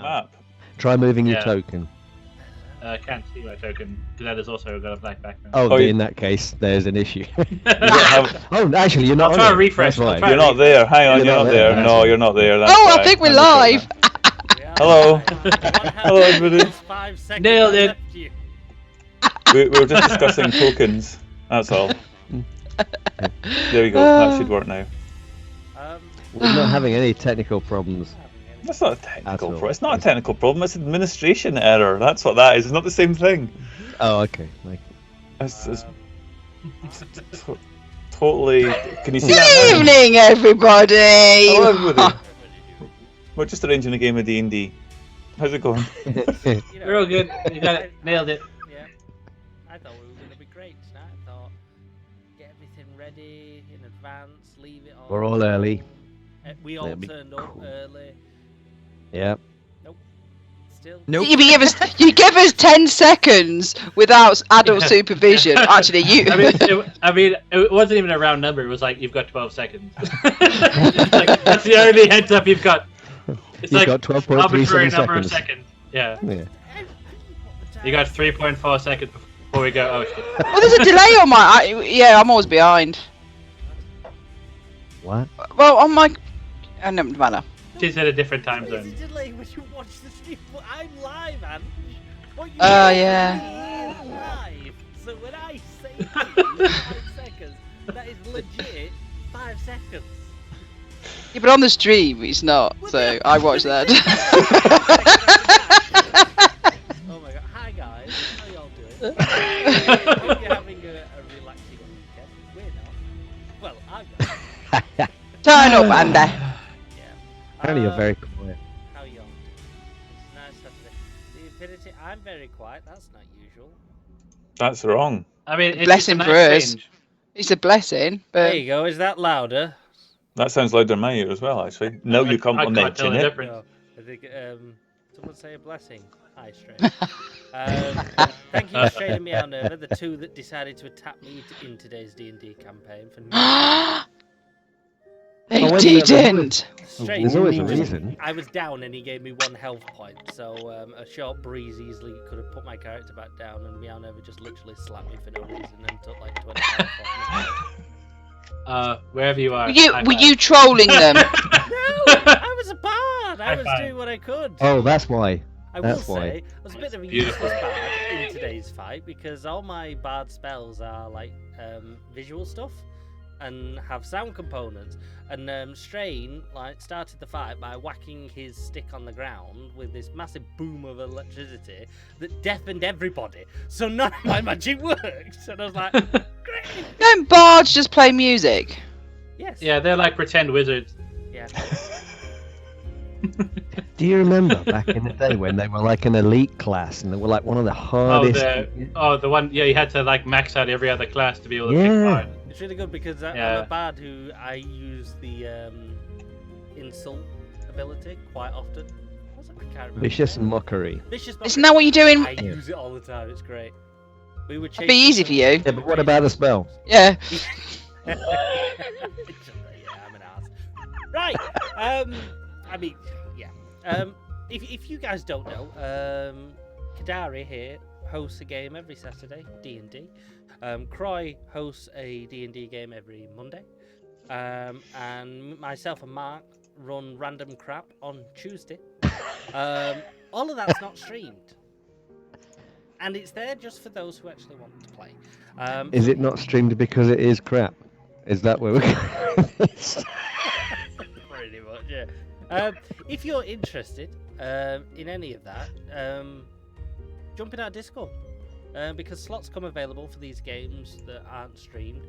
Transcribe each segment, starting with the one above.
map. Try moving your token. Can't see my token. That has also got a black background. Oh, in that case, there's an issue. Have... Oh, actually, you're not. I'll try to refresh. You're not there. Hang on, you're not there. No, you're not there. That's I think we're live. Hello. Hello, everybody. 5 seconds. Nailed it. We were just discussing tokens. That's all. There we go. That should work now. We're not having any technical problems. That's not a technical problem. It's not a technical problem. It's an administration error. That's what that is. It's not the same thing. Oh, okay. It's totally. Can you see Good that? evening, everybody. Hello, everybody. We're just arranging a game of D&D. How's it going? We're all good. You got it. Nailed it. Yeah. I thought we were going to be great tonight. I thought, get everything ready in advance, leave it all. We're all early. We all turned up early. Yeah. Nope. Still. Nope. You give us 10 seconds without adult supervision. Actually, you. I mean, it wasn't even a round number. It was like you've got 12 seconds. That's the only heads up you've got. It's You've like got 12.37 number of seconds. seconds. Yeah. You got 3.4 seconds before we go. Oh shit. Well, there's a delay on my. Yeah, I'm always behind. What? Well, on my. No matter. She's in a different time zone. There's a delay when you watch the stream, but I'm live, and yeah. Live. So when I say 5 seconds, that is legit 5 seconds. Yeah, but on the stream, it's not. So I watch that. Oh my god! Hi guys, how y'all doing? Hope you're having a relaxing weekend. We're not. Well, I'm not. Turn up, Andy. Apparently you're very quiet. How y'all doing? It's nice Saturday. The IMT, I'm very quiet. That's not usual. That's wrong. I mean, it's Blessing a for nice us. change. It's a blessing, but There you go. Is that louder? That sounds louder in my ear as well, actually. Now you I can't compliment tell the it. difference. No, I think someone say a blessing. Hi, Strain. Thank you for trading me out over the two that decided to attack me in today's D&D campaign for they Oh, wait, didn't. Strain. There's always a reason. I was down and he gave me 1 health point, so a short breeze easily could have put my character back down, and Meownever just literally slapped me for no reason and took like 20 health off me. Wherever you are. Were you trolling them? No, I was a bard. I was doing what I could. Oh, that's why. I will say, I was a bit of a useless bard in today's fight because all my bard spells are like visual stuff and have sound components. And Strain started the fight by whacking his stick on the ground with this massive boom of electricity that deafened everybody. So none of my magic works. And I was like, great. Don't bards just play music? Yes. Yeah, they're like pretend wizards. Yeah. Do you remember back in the day when they were like an elite class and they were like one of the hardest? The one. Yeah, you had to like max out every other class to be able to pick part. It's really good because I'm a bard who I use the insult ability quite often. What's it? I can't remember. Vicious mockery. Vicious mockery. Isn't that what you're doing? I use it all the time. It's great. We were It'd be easy for you. Yeah, but what about the spell? Yeah. Yeah, I'm an ass. Right. I mean, yeah. If you guys don't know, Kadari here hosts a game every Saturday, D&D. Croy hosts a D&D game every Monday. And myself and Mark run random crap on Tuesday. All of that's not streamed. And it's there just for those who actually want to play. Is it not streamed because it is crap? Is that where we're going? Pretty much, yeah. If you're interested in any of that, jump in our Discord. Because slots come available for these games that aren't streamed.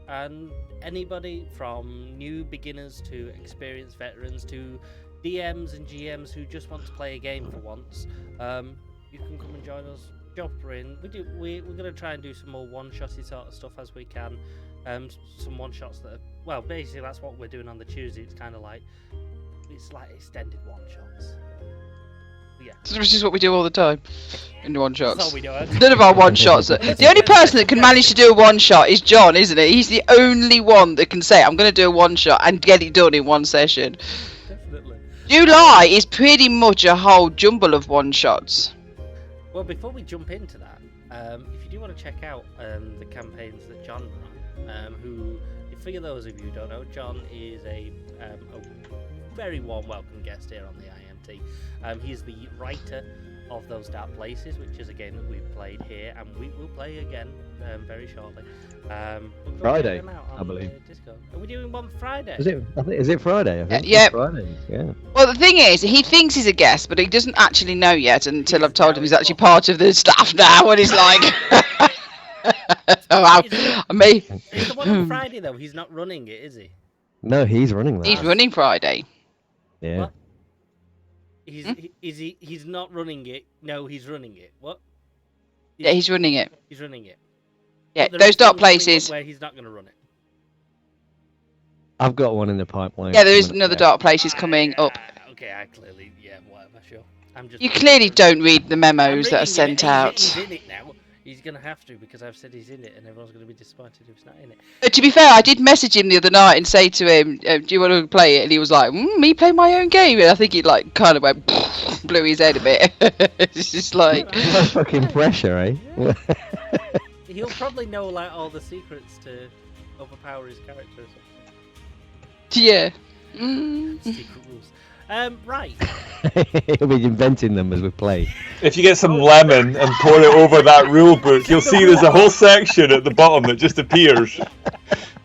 And anybody from new beginners to experienced veterans to DMs and GMs who just want to play a game for once, you can come and join us. Jump in. We're going to try and do some more one-shotty sort of stuff as we can. Some one-shots that are, well, basically that's what we're doing on the Tuesday. It's kind of like, it's like extended one-shots. Yeah. Which is what we do all the time. In one-shots. That's all we do. None of our one-shots. The only person that can manage to do a one-shot is John, isn't it? He's the only one that can say, I'm going to do a one-shot and get it done in one session. Definitely. July is pretty much a whole jumble of one-shots. Well, before we jump into that, if you do want to check out the campaigns that John run, who, for those of you who don't know, John is a very warm welcome guest here on the IMT. He's the writer of Those Dark Places, which is a game that we've played here, and we will play again very shortly. Friday, I believe. Discord. Are we doing one Friday? Is it Friday? I think Yeah. it's Friday. Yeah. Well, the thing is, he thinks he's a guest, but he doesn't actually know yet until I've told him he's actually part of the staff now, and he's like... oh, wow. Me. It's the one on Friday, though. He's not running it, is he? No, he's running that. He's running Friday. Yeah. What? He's not running it. No, he's running it. What? Yeah, he's running it. He's running it. Yeah, But there Those is Dark one coming up Places. where he's not going to run it. I've got one in the pipeline. Yeah, there is coming another up. Dark Places coming up. Okay, I clearly, whatever, sure. I'm just. You clearly don't read the I'm memos that are reading sent it. out. He's in it now. He's going to have to because I've said he's in it, and everyone's going to be disappointed if he's not in it. To be fair, I did message him the other night and say to him, "Do you want to play it?" And he was like, "Me play my own game." And I think he like kind of went, blew his head a bit. It's just like, That's fucking pressure, eh? He'll probably know like all the secrets to overpower his character. Or something. yeah. Secret rules. Right. He'll be inventing them as we play. If you get some lemon and pour it over that rule book, you'll see there's a whole section at the bottom that just appears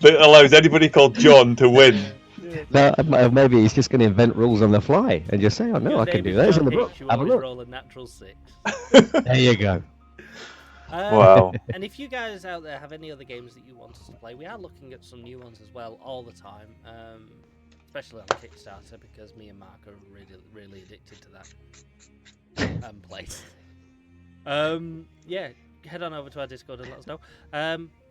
that allows anybody called John to win. No, maybe he's just going to invent rules on the fly and just say, "Oh no, Your I can name do is that. It's in John the book. Hicks, you Have a always look." roll a natural 6. There you go. Wow. And if you guys out there have any other games that you want us to play, we are looking at some new ones as well all the time, especially on Kickstarter because me and Mark are really addicted to that place. Yeah, head on over to our Discord and let us know.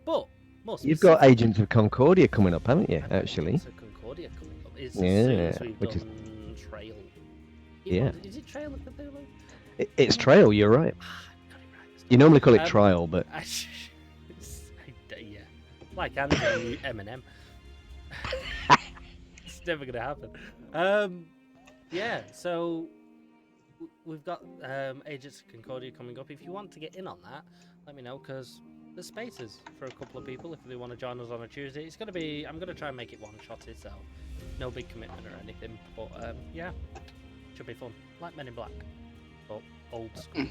But more You've got Agents of Concordia coming up, haven't you? Actually. So Concordia coming up is Yeah, we've which is- done Trail. Yeah. Is it Trail of Cthulhu? It's Trail. You're right. Got it right. You normally call it Trial, but Yeah, like Anthony Eminem. It's never gonna happen. Yeah. So we've got Agents of Concordia coming up. If you want to get in on that, let me know because there's spaces for a couple of people if they want to join us on a Tuesday. It's gonna be. I'm gonna try and make it one-shotted, so no big commitment or anything. But yeah, should be fun. Like Men in Black, but old school.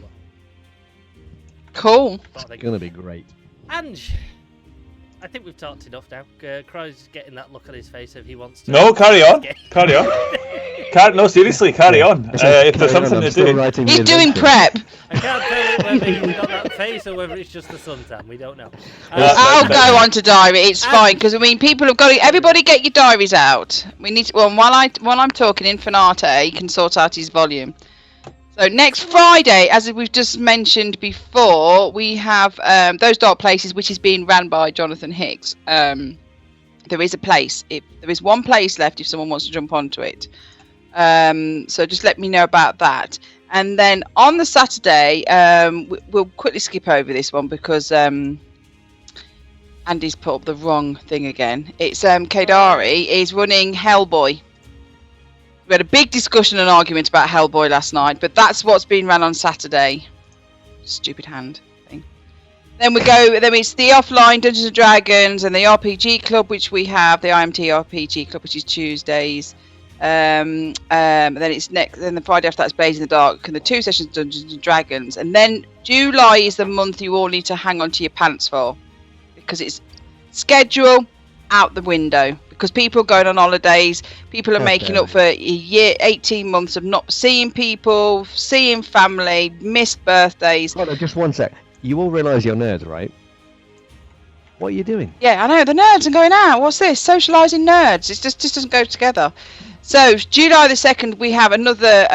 Cool. it's going to be great. Ange, I think we've talked enough now. Croy's getting that look on his face if he wants to. No, carry on. Carry on. No, seriously, carry on. If there's something to do. He's doing prep. I can't tell whether he's got that face or whether it's just the suntan. We don't know. I'll go on to diary. It's fine because I mean, people have got to. Everybody, get your diaries out. We need to. Well, while I'm talking, IMT can sort out his volume. So next Friday, as we've just mentioned before, we have Those Dark Places, which is being ran by Jonathan Hicks. There is a place. There is one place left if someone wants to jump onto it. So just let me know about that. And then on the Saturday, we'll quickly skip over this one because Andy's put up the wrong thing again. It's Kadari is running Hellboy. We had a big discussion and argument about Hellboy last night, but that's what's being ran on Saturday. Stupid hand thing. Then it's the offline Dungeons and Dragons and the RPG Club, which we have, the IMT RPG Club, which is Tuesdays. Then it's then the Friday after that's Blazing the Dark and the 2 sessions Dungeons and Dragons. And then July is the month you all need to hang on to your pants for because it's schedule out the window. Because people are going on holidays, people are making up for a year, 18 months of not seeing people, seeing family, missed birthdays. Hold on, just one sec. You all realise you're nerds, right? What are you doing? Yeah, I know, the nerds are going out. What's this? Socialising nerds. It just doesn't go together. So, July the 2nd, we have another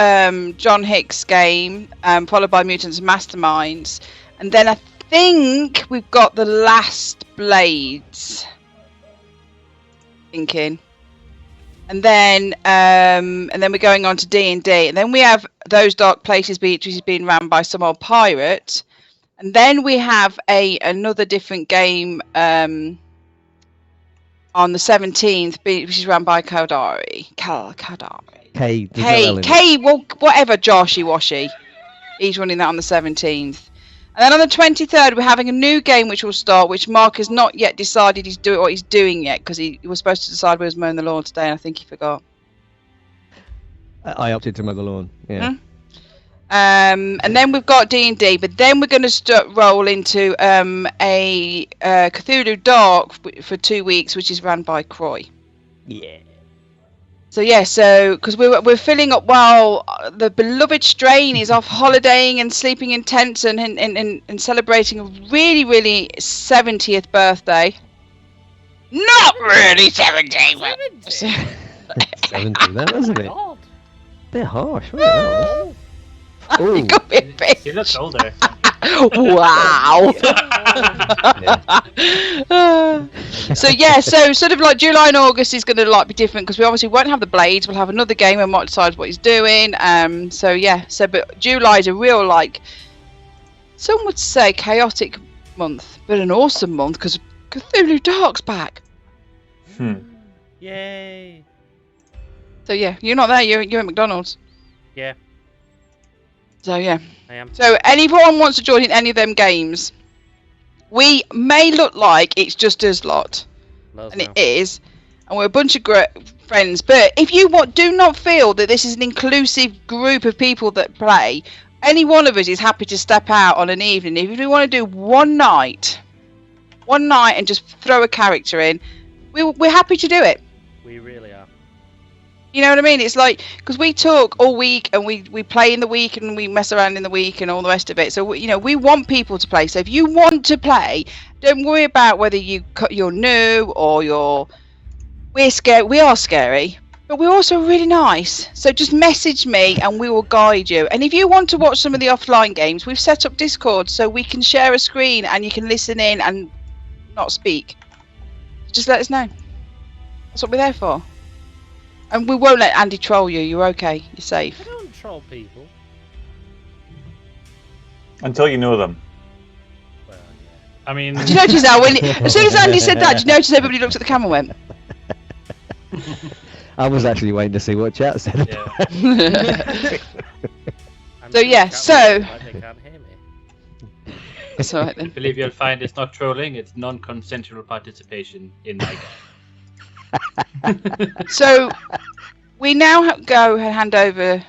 John Hicks game, followed by Mutants and Masterminds. And then I think we've got the Last Blades. Thinking, and then we're going on to D&D, and then we have Those Dark Places, which is being ran by some old pirate, and then we have another different game on the 17th, which is run by Kadari. K. there's no L in it. K, well, whatever, Joshy Washy. He's running that on the 17th. And then on the 23rd, we're having a new game which will start, which Mark has not yet decided what he's doing yet, because he was supposed to decide where he was mowing the lawn today, and I think he forgot. I opted to mow the lawn. Yeah. And then we've got D&D, but then we're going to roll into a Cthulhu Dark for 2 weeks, which is run by Croy. Yeah. So because we're filling up while the beloved Strain is off holidaying and sleeping in tents and celebrating a really, really 70th birthday. Not really 70. 70, that wasn't it? God. Bit harsh, wasn't it? You got me a bit. He looks older. Wow. So sort of like July and August is going to like be different because we obviously won't have the blades. We'll have another game and Mark decides what he's doing. But July is a real, like, some would say chaotic month, but an awesome month because Cthulhu Dark's back. Yay. So yeah, you're not there. You're at McDonald's. Yeah. So yeah. I am. So anyone wants to join in any of them games, we may look like it's just us lot, and it is, and we're a bunch of great friends. But if you do not feel that this is an inclusive group of people that play, any one of us is happy to step out on an evening. If we want to do one night and just throw a character in, we're happy to do it. We really are. You know what I mean? It's like, because we talk all week and we play in the week and we mess around in the week and all the rest of it. So, we want people to play. So if you want to play, don't worry about whether you're new or we're scared. We are scary, but we're also really nice. So just message me and we will guide you. And if you want to watch some of the offline games, we've set up Discord so we can share a screen and you can listen in and not speak. Just let us know. That's what we're there for. And we won't let Andy troll you. You're okay. You're safe. I don't troll people. Until you know them. Well, yeah. I mean, Did you notice that as soon as Andy said that, did you notice everybody looked at the camera and went? I was actually waiting to see what chat said. yeah. I'm So, sure yeah, the cat so- will, but they can't hear me. That's all right I then. believe you'll find it's not trolling, it's non-consensual participation in my game. So we now go and hand over.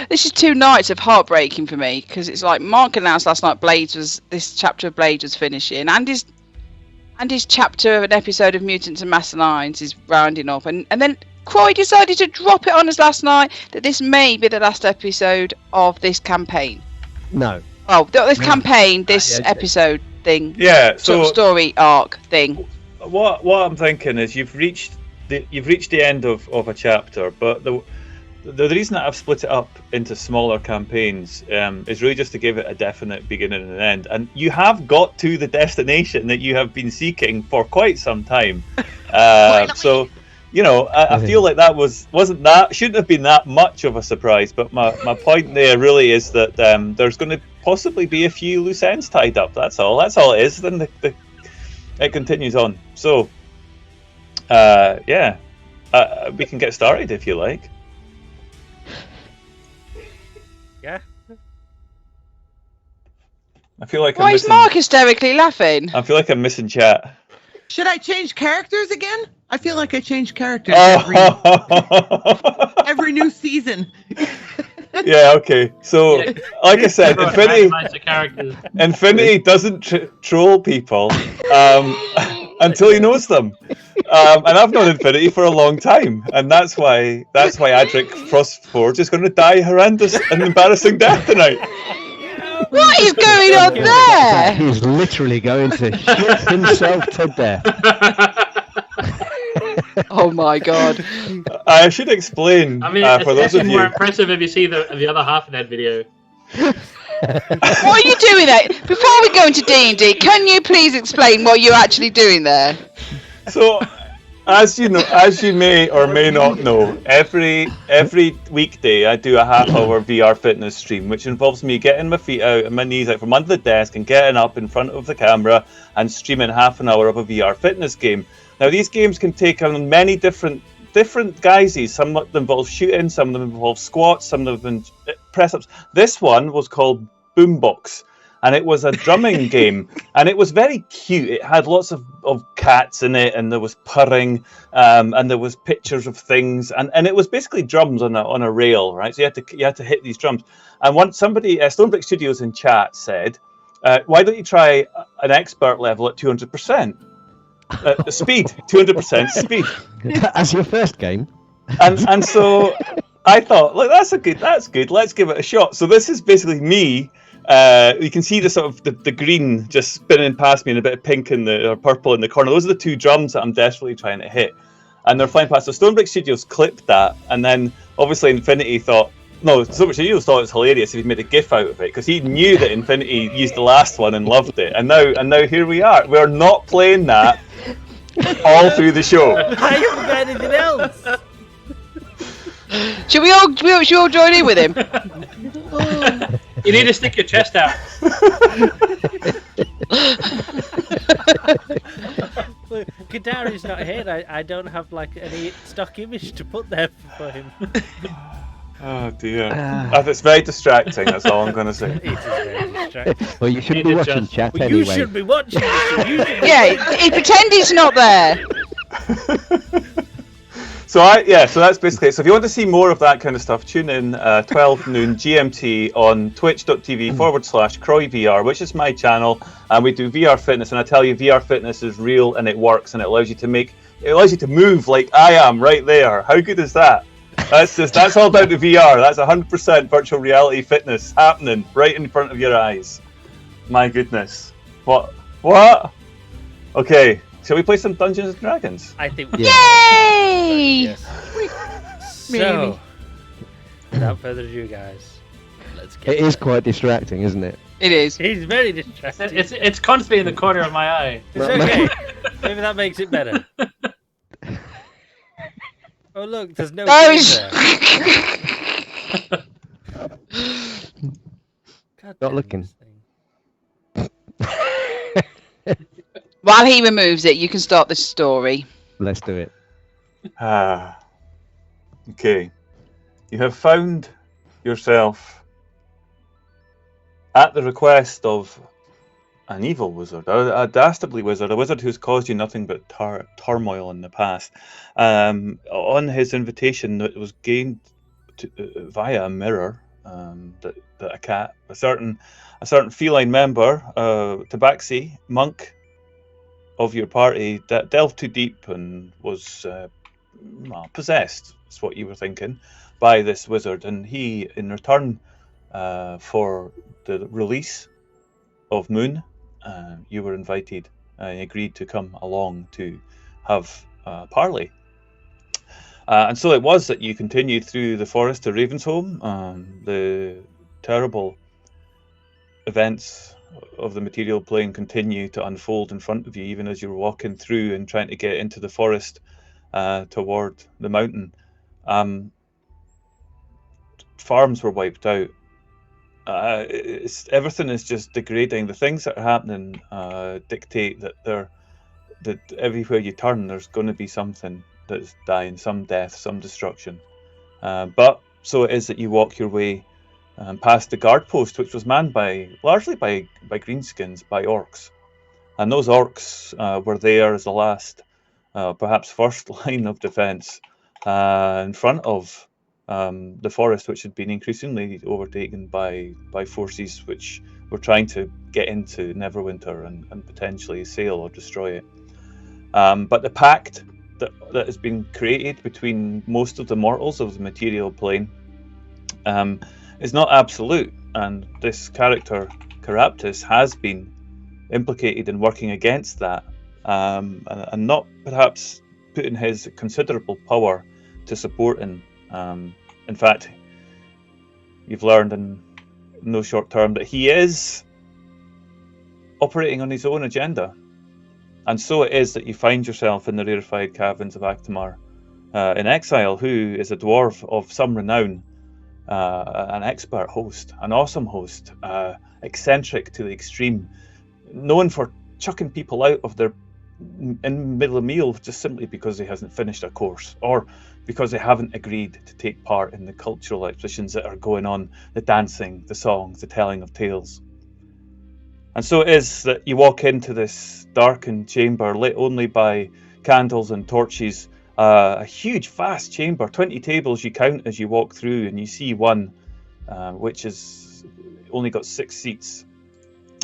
This is 2 nights of heartbreaking for me because it's like Mark announced last night this chapter of Blades was finishing, and his chapter of an episode of Mutants and Masterminds is rounding up, and then Croy decided to drop it on us last night that this may be the last episode of this campaign. No. Oh, this campaign, this episode thing. Yeah. Sort of So story arc thing. what I'm thinking is you've reached the end of a chapter, but the reason that I've split it up into smaller campaigns is really just to give it a definite beginning and end. And you have got to the destination that you have been seeking for quite some time. So, I feel like that shouldn't have been that much of a surprise. But my point there really is that there's going to possibly be a few loose ends tied up. That's all. That's all it is. Then it continues on. So, we can get started if you like. Yeah. I feel like Why is Mark hysterically laughing? I feel like I'm missing chat. Should I change characters again? I feel like I change characters Oh. every new season. Yeah, okay. So, like I said, Randomize the characters. Infinity doesn't troll people until he knows them. And I've known Infinity for a long time, and that's why Adric Frostforge is going to die horrendous and embarrassing death tonight. What is going on there? He's literally going to shit himself to death. Oh my god. I should explain I mean, for it's those of actually more you. impressive if you see the other half of that video. What are you doing there? Before we go into D&D, can you please explain what you're actually doing there? So, as you may or may not know, every weekday I do a half-hour VR fitness stream, which involves me getting my feet out and my knees out from under the desk and getting up in front of the camera and streaming half an hour of a VR fitness game. Now, these games can take on many different different guises. Some of them involve shooting, some of them involve squats, some of them press-ups. This one was called Boombox, and it was a drumming game, and it was very cute. It had lots of cats in it, and there was purring, and there was pictures of things, and it was basically drums on a rail, right? So you had to hit these drums. And once somebody, Stonebrick Studios in chat said, why don't you try an expert level at 200%? Speed, 200% speed. That's your first game. And so I thought, look, that's good. Let's give it a shot. So this is basically me. You can see the sort of the green just spinning past me and a bit of pink or purple in the corner. Those are the two drums that I'm desperately trying to hit, and they're flying past. So Stonebrick Studios clipped that, and then obviously Infinity thought. No, Stonebrick Studios thought it was hilarious if he made a GIF out of it, because he knew that Infinity used the last one and loved it, and now here we are. We're not playing that all through the show. I haven't got anything else. Should we all join in with him? You need to stick your chest out. Look, Gadari's not here. I don't have like any stock image to put there for him. Oh dear. It's very distracting, that's all I'm going to say. It is very distracting. Well, you shouldn't be watching chat Well, anyway. you should be watching this. Yeah, he pretend he's not there. So that's basically it. So if you want to see more of that kind of stuff, tune in 12 noon GMT on twitch.tv/CroyVR, which is my channel, and we do VR fitness. And I tell you, VR fitness is real, and it works, and it allows you to move like I am right there. How good is that? That's all down to VR. That's 100% virtual reality fitness happening right in front of your eyes. My goodness. What? Okay. Shall we play some Dungeons and Dragons? I think. Yay! Yes. So, without further ado, guys, let's get. It is quite distracting, isn't it? It is. He's very distracted. It's constantly in the corner of my eye. It's okay. Maybe that makes it better. Oh look, there's no game there. God Not damn looking. this thing. While he removes it, you can start the story. Let's do it. Okay. You have found yourself at the request of an evil wizard, a dastardly wizard, a wizard who's caused you nothing but turmoil in the past. On his invitation, that was gained via a mirror, that a cat, a certain feline member, Tabaxi, monk of your party, that delved too deep and was possessed. That's what you were thinking, by this wizard, and he, in return for the release of Moon, you were invited and agreed to come along to have parley. And so it was that you continued through the forest to Ravensholm. The terrible events of the material plane continue to unfold in front of you, even as you're walking through and trying to get into the forest toward the mountain. Farms were wiped out. Everything is just degrading. The things that are happening dictate that everywhere you turn, there's going to be something that's dying, some death, some destruction. But so it is that you walk your way past the guard post, which was manned largely by greenskins, by orcs. And those orcs were there as the last, perhaps first line of defense in front of the forest, which had been increasingly overtaken by forces which were trying to get into Neverwinter and potentially sail or destroy it. But the pact that has been created between most of the mortals of the material plane is not absolute, and this character, Caraptus, has been implicated in working against that, and not perhaps putting his considerable power to supporting. In fact, you've learned in no short term that he is operating on his own agenda. And so it is that you find yourself in the rarefied caverns of Actamar in exile, who is a dwarf of some renown, an expert host, an awesome host, eccentric to the extreme, known for chucking people out of their in the middle of a meal just simply because he hasn't finished a course, or because they haven't agreed to take part in the cultural exhibitions that are going on, the dancing, the songs, the telling of tales. And so it is that you walk into this darkened chamber lit only by candles and torches, a huge vast chamber, 20 tables you count as you walk through, and you see one which has only got 6 seats,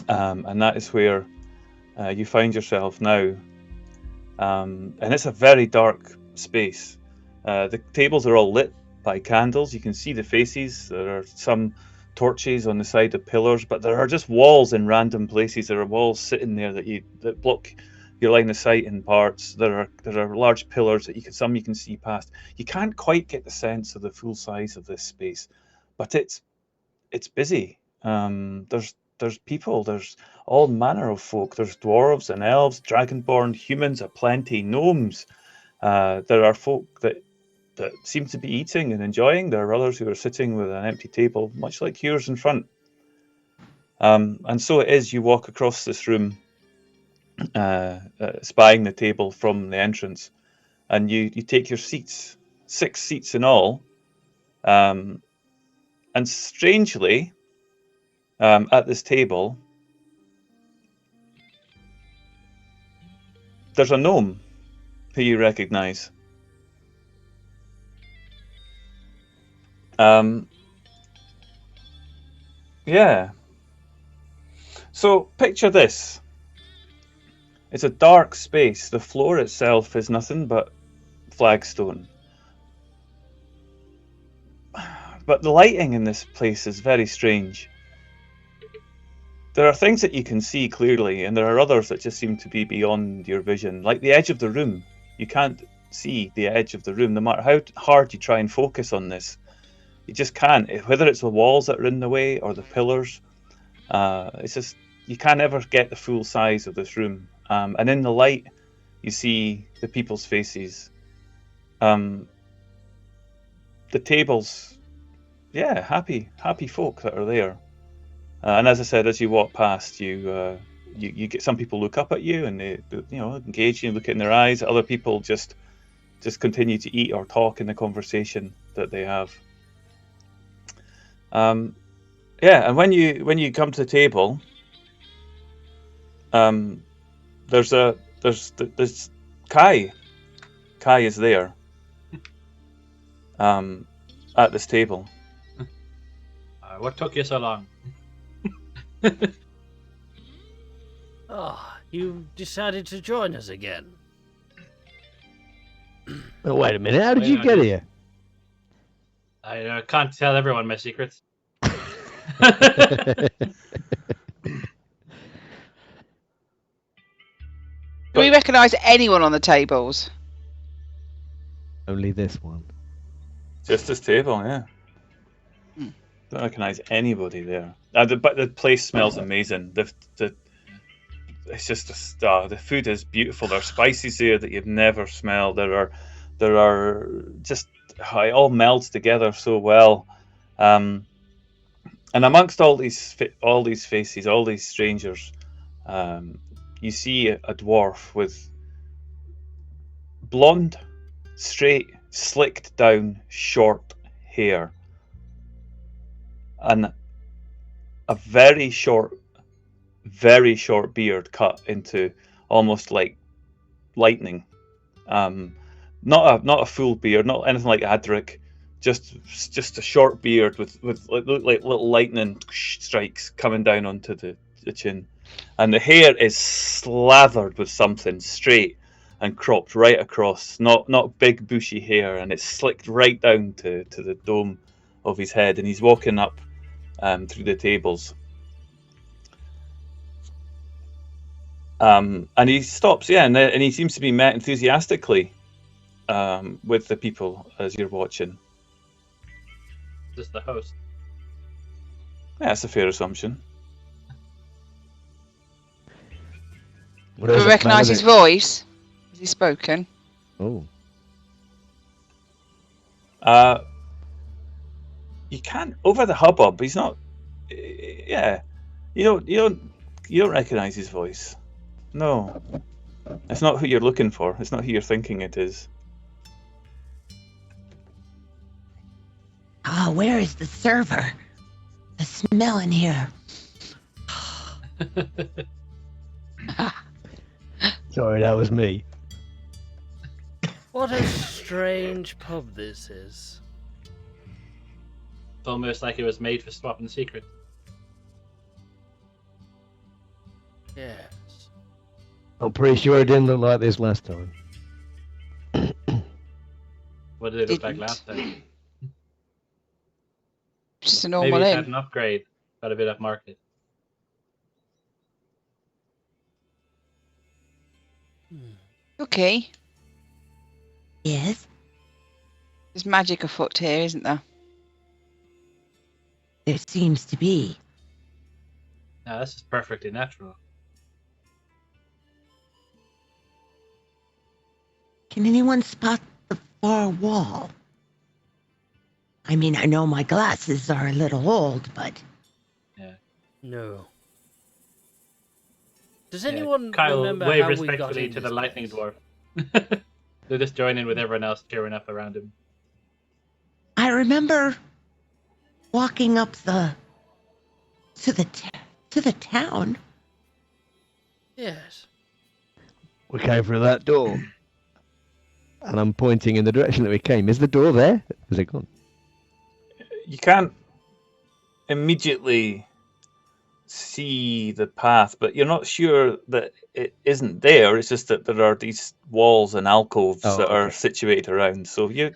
and that is where you find yourself now. And it's a very dark space. The tables are all lit by candles. You can see the faces. There are some torches on the side of pillars, but there are just walls in random places. There are walls sitting there that block your line of sight in parts. There are large pillars that you can see past. You can't quite get the sense of the full size of this space, but it's busy. There's people. There's all manner of folk. There's dwarves and elves, dragonborn, humans aplenty, gnomes. There are folk that seem to be eating and enjoying. There are others who are sitting with an empty table, much like yours in front. And so it is, you walk across this room, spying the table from the entrance, and you take your seats, 6 seats in all. And strangely, at this table, there's a gnome who you recognize. Yeah. So picture this. It's a dark space. The floor itself is nothing but flagstone. But the lighting in this place is very strange. There are things that you can see clearly, and there are others that just seem to be beyond your vision. Like the edge of the room. You can't see the edge of the room, no matter how hard you try and focus on this. You just can't. Whether it's the walls that are in the way or the pillars, it's just, you can't ever get the full size of this room. And in the light, you see the people's faces. The tables, yeah, happy folk that are there. And as I said, as you walk past, you get some people look up at you and they engage you and look in their eyes. Other people just continue to eat or talk in the conversation that they have. Yeah, and when you come to the table, there's Kai. Kai is there. At this table. What took you so long? Oh, you decided to join us again. Oh, wait a minute, how did you get here? I can't tell everyone my secrets. Do we recognise anyone on the tables? Only this one. Just this table, yeah. Don't recognise anybody there. But the place smells amazing. It's just the food is beautiful. There are spices there that you've never smelled. There are just, it all melds together so well. And amongst all these faces, all these strangers, you see a dwarf with blonde, straight, slicked down, short hair, and a very short beard cut into almost like lightning. Not a full beard, not anything like Adric, just a short beard with like little lightning strikes coming down onto the chin, and the hair is slathered with something straight and cropped right across, not big bushy hair, and it's slicked right down to the dome of his head, and he's walking up through the tables. And he stops, and he seems to be met enthusiastically with the people as you're watching. Is this the host? Yeah, that's a fair assumption. Do we recognise his voice? Has he spoken? Oh. You can't over the hubbub. He's not. Yeah, you don't recognise his voice. No, it's not who you're looking for. It's not who you're thinking it is. Oh, where is the server? The smell in here. Sorry, that was me. What a strange pub this is. It's almost like it was made for swapping secrets. Yes. I'm pretty sure it didn't look like this last time. What did it look like Didn't. last time? Just a Maybe normal it had inn. an upgrade, got a bit upmarket. Okay. Yes? There's magic afoot here, isn't there? There seems to be. No, this is perfectly natural. Can anyone spot the far wall? I mean, I know my glasses are a little old, but No. Does Yeah, anyone Kyle, remember wave how we got respectfully in to this the lightning place? dwarf. They'll just join in with everyone else cheering up around him. I remember walking up to the town. Yes. We came through that door. And I'm pointing in the direction that we came. Is the door there? Is it gone? You can't immediately see the path, but you're not sure that it isn't there. It's just that there are these walls and alcoves that are situated around. So you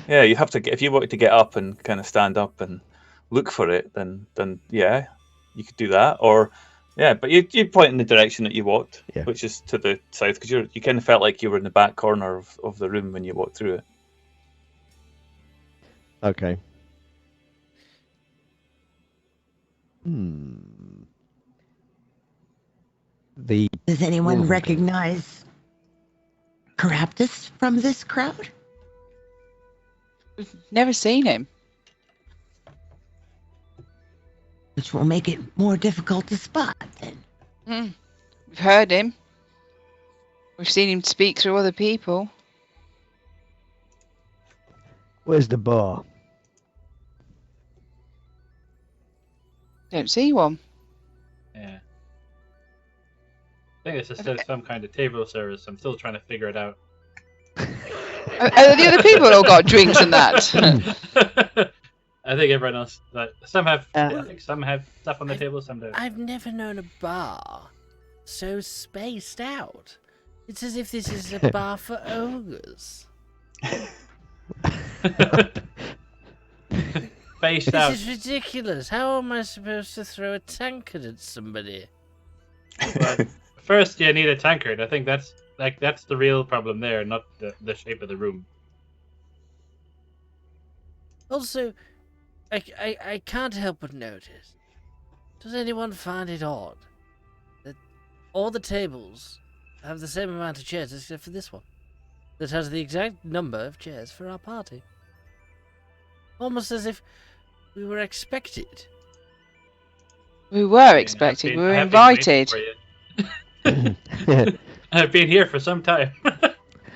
have to get, if you wanted to get up and kind of stand up and look for it, then yeah, you could do that. Or but you point in the direction that you walked, which is to the south, because you kind of felt like you were in the back corner of the room when you walked through it. Okay. Does anyone Ooh. recognize Caraptus from this crowd? Never seen him. Which will make it more difficult to spot, then. We've heard him. We've seen him speak through other people. Where's the bar? Don't see one. Yeah. I think it's just some kind of table service. I'm still trying to figure it out. Are the other people all got drinks and that? I think everyone else. Some have. Uh, I think some have stuff on the table. Some don't. I've never known a bar so spaced out. It's as if this is a bar for ogres. Spaced out. This is ridiculous. How am I supposed to throw a tankard at somebody? But first, you need a tankard. I think that's the real problem there, not the shape of the room. Also, I can't help but notice. Does anyone find it odd that all the tables have the same amount of chairs except for this one, that has the exact number of chairs for our party? Almost as if we were expected. We were expected. We were invited. I've been here for some time.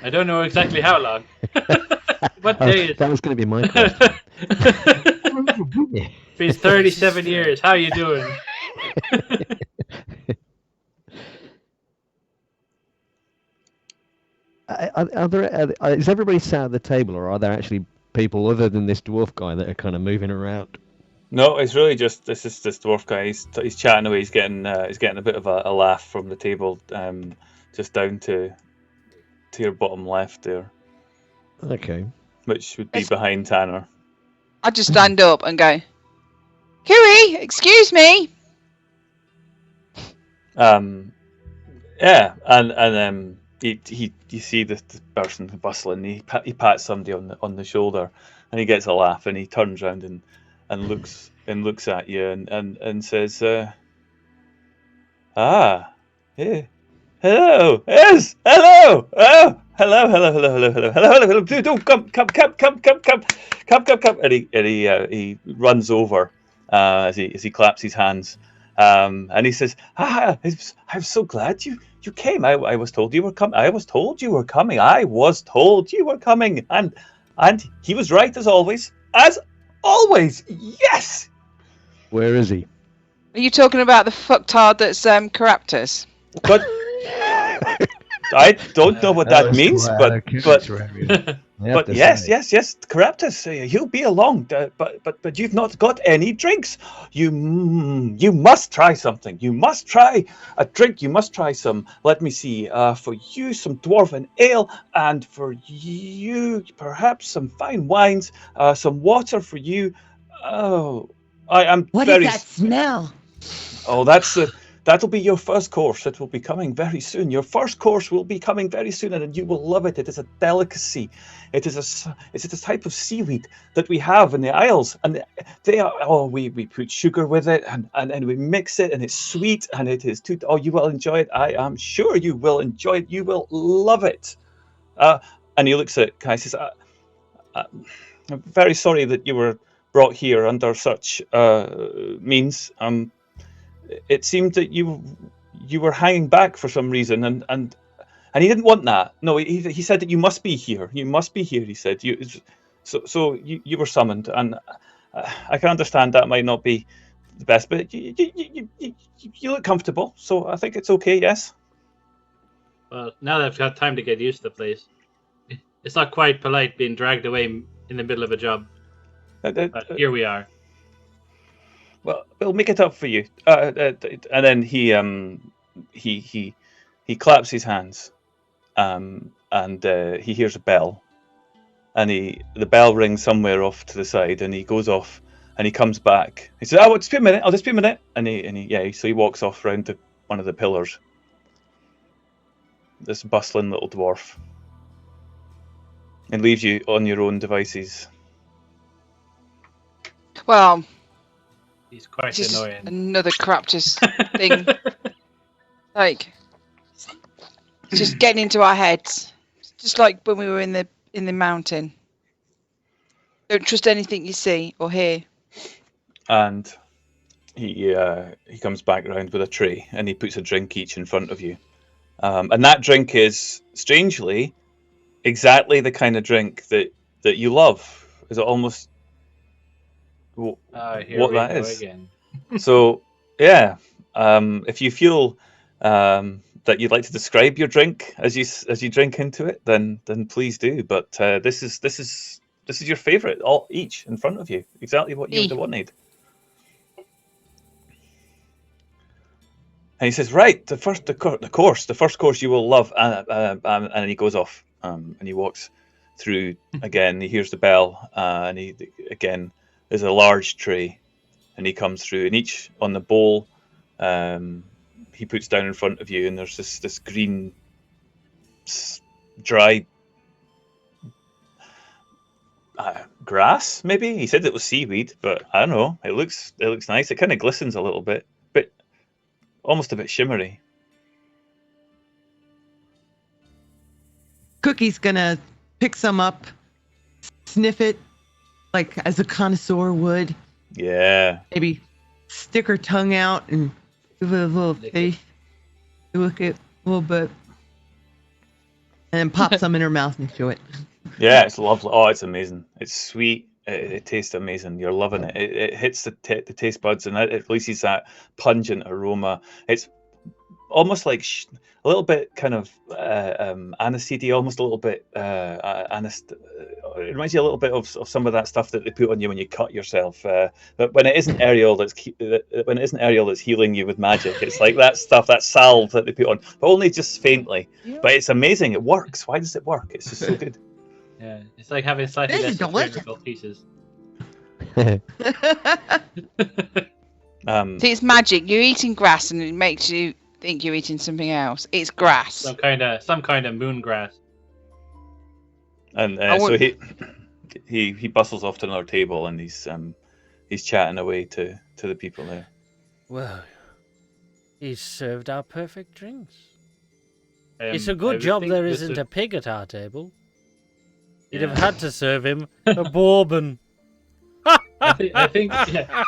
I don't know exactly how long. What day is that was going to be my question. It's been 37 years. How you doing? Is everybody sat at the table, or are there actually people other than this dwarf guy that are kind of moving around? No, it's really just this dwarf guy. He's chatting away. He's getting a bit of a laugh from the table, just down to your bottom left there. Okay. Which would be behind Tanner. I just stand up and go, Kiwi, excuse me. Yeah, and you see the person bustling. He pats somebody on the shoulder, and he gets a laugh, and he turns around and looks at you and says, yeah, hello, yes, hello, oh, hello, don't come, and he runs over as he claps his hands, and he says, I'm so glad you came. I was told you were coming. I was told you were coming. And he was right as always. Always. Yes. Where is he? Are you talking about the fucktard that's Caraptus? But I don't know what that means. But yes, Caraptus, he'll be along. But you've not got any drinks. You must try something. You must try a drink. You must try some. Let me see. For you, some dwarven ale, and for you, perhaps some fine wines. Some water for you. Oh, I am What very. is that smell? Oh, that'll be your first course. It will be coming very soon. Your first course will be coming very soon, and you will love it. It is a delicacy. It's a type of seaweed that we have in the Isles, and they are. Oh, we put sugar with it, and we mix it, and it's sweet, and it is too. Oh, you will enjoy it. I am sure you will enjoy it. You will love it. And he looks at Kai and says, "I'm very sorry that you were brought here under such means. It seemed that you were hanging back for some reason, and he didn't want that. No, he said that you must be here. You must be here. He said so you were summoned, and I can understand that might not be the best, but you look comfortable, so I think it's okay. Yes." Well, now that I've got time to get used to the place, it's not quite polite being dragged away in the middle of a job. But here we are. Well, we'll make it up for you. And then he claps his hands, and he hears a bell, and the bell rings somewhere off to the side, and he goes off, and he comes back. He says, "Oh, just be a minute. I'll just be a minute." So he walks off round to one of the pillars. This bustling little dwarf, and leaves you on your own devices. Well, He's quite just annoying. another Caraptus thing. Like, it's just getting into our heads. Just like when we were in the mountain. Don't trust anything you see or hear. And he comes back round with a tray, and he puts a drink each in front of you. And that drink is, strangely, exactly the kind of drink that you love. Is it almost what that is? Again. So yeah, if you feel that you'd like to describe your drink as you drink into it, then please do. But this is your favourite, all each in front of you, exactly what you would have wanted. And he says, "Right, the first course you will love," and he goes off, and he walks through again. He hears the bell, and he again. There's a large tray, and he comes through, and each on the bowl he puts down in front of you, and there's this green dry grass, maybe. He said it was seaweed, but I don't know. It looks nice. It kind of glistens a little bit, but almost a bit shimmery. Cookie's gonna pick some up, sniff it, like as a connoisseur would. Yeah. Maybe stick her tongue out and give it a little taste. Look at a little bit. And then pop some in her mouth and chew it. Yeah, it's lovely. Oh, it's amazing. It's sweet. It tastes amazing. You're loving it. It hits the taste buds, and it releases that pungent aroma. It's almost like a little bit kind of aniseedy, almost a little bit it reminds you a little bit of some of that stuff that they put on you when you cut yourself. But when it isn't Ariel that's healing you with magic, it's like that stuff, that salve that they put on, but only just faintly. Yeah. But it's amazing. It works. Why does it work? It's just so good. Yeah, it's like having slightly less surgical pieces. See, it's magic. You're eating grass, and it makes you think you're eating something else. It's grass. Some kind of moon grass. And so he bustles off to another table, and he's chatting away to the people there. Well, he's served our perfect drinks. It's a good job there isn't a pig at our table. You'd have had to serve him a bourbon. I think. Yeah.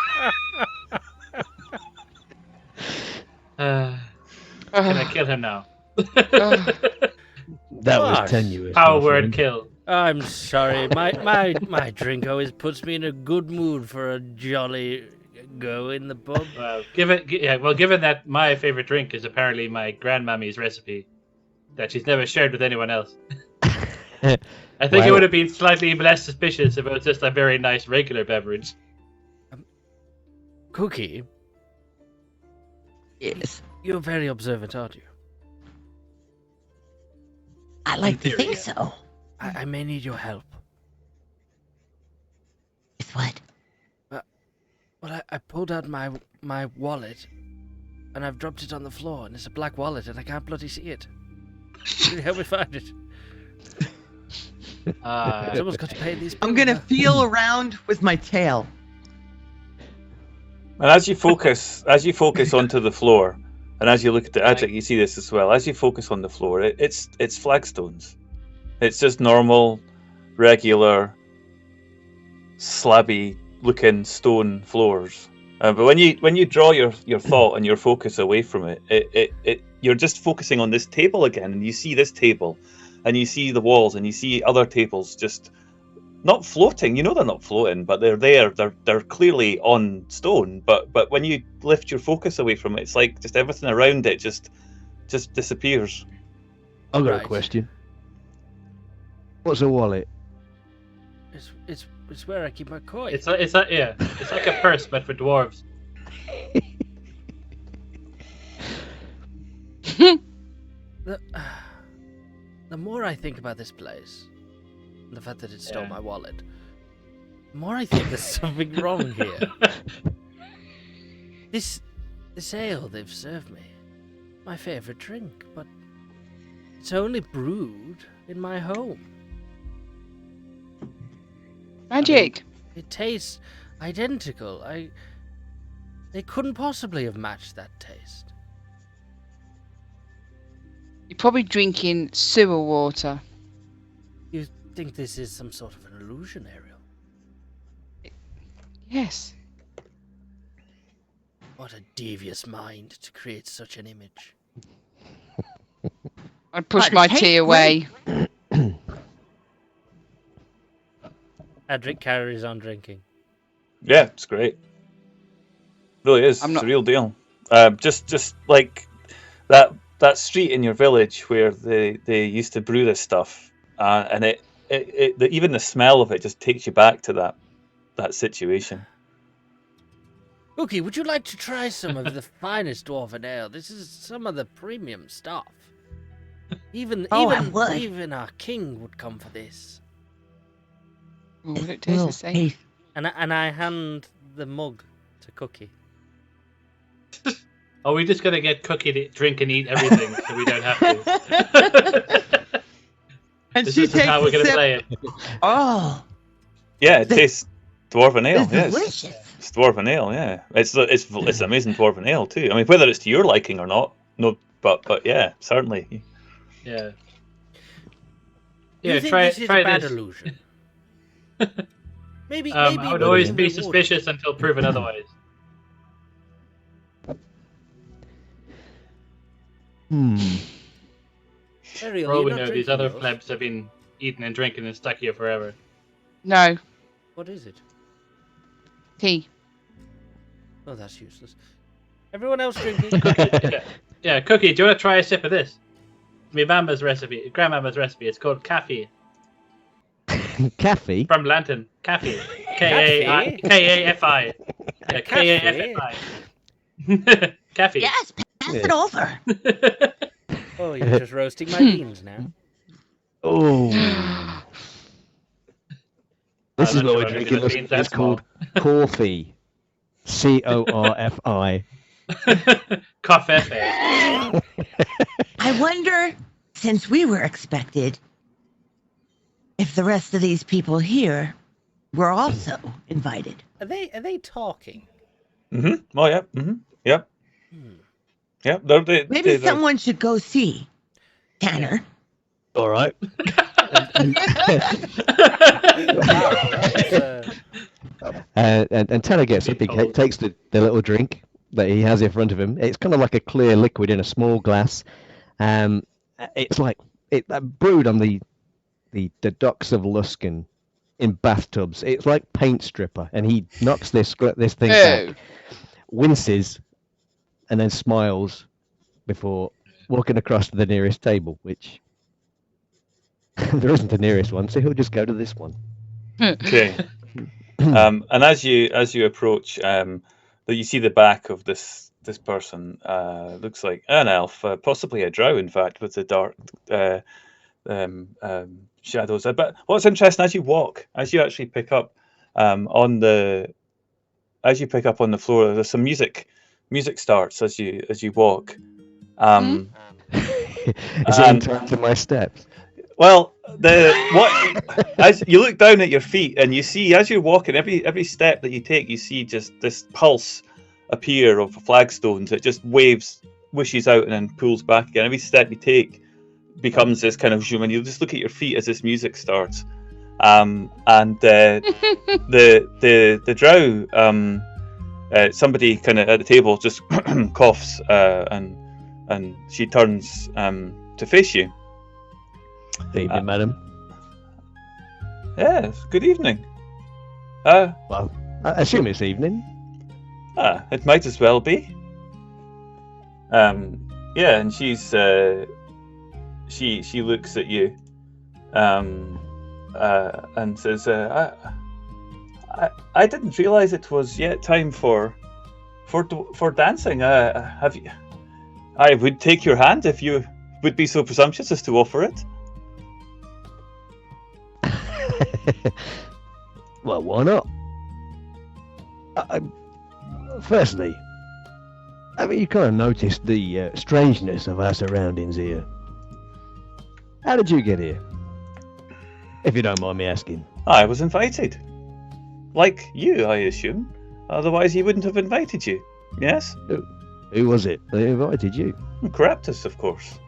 Can I kill him now? That was tenuous. Power word kill. I'm sorry. My drink always puts me in a good mood for a jolly go in the pub. Well, given that my favorite drink is apparently my grandmammy's recipe that she's never shared with anyone else, I think it would have been slightly less suspicious if it was just a very nice regular beverage. Cookie, Yes. you're very observant, aren't you? I like to theory, think yeah. so. I may need your help. With what? Well, I pulled out my wallet, and I've dropped it on the floor, and it's a black wallet, and I can't bloody see it. Can you help me find it? Someone's got to pay these people. I'm gonna feel around with my tail. And as you focus onto the floor, and as you look at the Adric, you see this as well. As you focus on the floor, it's flagstones. It's just normal, regular, slabby-looking stone floors. But when you draw your thought and your focus away from it, you're just focusing on this table again, and you see this table, and you see the walls, and you see other tables just not floating. You know they're not floating, but they're there. They're clearly on stone. But when you lift your focus away from it, it's like just everything around it just disappears. I've got Right. a question. What's a wallet? It's where I keep my coin. It's like a purse but for dwarves. The more I think about this place, and the fact that it stole my wallet, the more I think there's something wrong here. This ale they've served me, my favourite drink, but it's only brewed in my home. Magic. It tastes identical. They couldn't possibly have matched that taste. You're probably drinking sewer water. You think this is some sort of an illusion, Ariel? Yes. What a devious mind to create such an image. I'd push But my hey, tea away. Adric carries on drinking. Yeah, it's great. Really is. I'm It's not- a real deal. Just like that street in your village where they used to brew this stuff, and even the smell of it just takes you back to that situation. Cookie, would you like to try some of the finest dwarven ale? This is some of the premium stuff. Even our king would come for this. Oh, would it taste the same? And I hand the mug to Cookie. Oh, we're just gonna get Cookie to drink and eat everything, so we don't have to. And This she is takes how we're a gonna sip. play it. Oh, Yeah, it tastes dwarven ale. it's Yes, delicious. it's dwarven ale. Yeah, it's amazing dwarven ale too. I mean, whether it's to your liking or not, no, but yeah, certainly. Yeah. Do you Yeah, think try this is a bad this. illusion? Maybe I it would always have be been suspicious until proven otherwise. Ariel, For all you're we not know, these drinking other yours? plebs have been eating and drinking and stuck here forever. No. What is it? Tea. Oh, that's useless. Everyone else drinking? Yeah, Cookie, do you want to try a sip of this? My grandmama's recipe. It's called Kaffee Cafe? from Lantern. Kaffee. K-A-F-I. Yeah, K-A-F-I. Kaffee. Yes, pass it over. Oh, you're just roasting my beans now. Oh. This is I'm not what we're sure drinking. the beans that It's called Corfi. Corfi. Coffee. I wonder, since we were expected, if the rest of these people here were also invited. Are they talking? Mm-hmm. Oh yeah. Mm-hmm. Yep. Yep. Maybe someone should go see. Tanner. All right. And Tanner gets up, he takes the little drink that he has in front of him. It's kind of like a clear liquid in a small glass. It's like brewed on the the docks of Luskan in bathtubs. It's like Paint Stripper, and he knocks this thing back, winces, and then smiles before walking across to the nearest table, which there isn't a nearest one, so he'll just go to this one. Okay. And as you approach, you see the back of this person. Looks like an elf, possibly a drow, in fact, with the dark shadows. But what's interesting, as you actually pick up on the floor, there's some music starts as you walk. Is it in time to my steps? Well, as you look down at your feet and you see, as you're walking, every step that you take, you see just this pulse appear of flagstones. It just wishes out and then pulls back again. Every step you take becomes this kind of zoom, and you just look at your feet as this music starts. And the drow, somebody kind of at the table just coughs, and she turns to face you. Good evening, madam. Yes, good evening. Well, I assume it's evening. It might as well be. Yeah, and she looks at you, and says, "I didn't realize it was yet time for dancing. Have you? I would take your hand if you would be so presumptuous as to offer it." Well, why not? Firstly, I mean, you kind of noticed the strangeness of our surroundings here. How did you get here? If you don't mind me asking. I was invited. Like you, I assume. Otherwise, he wouldn't have invited you. Yes? Who was it that invited you? Corruptus, of course.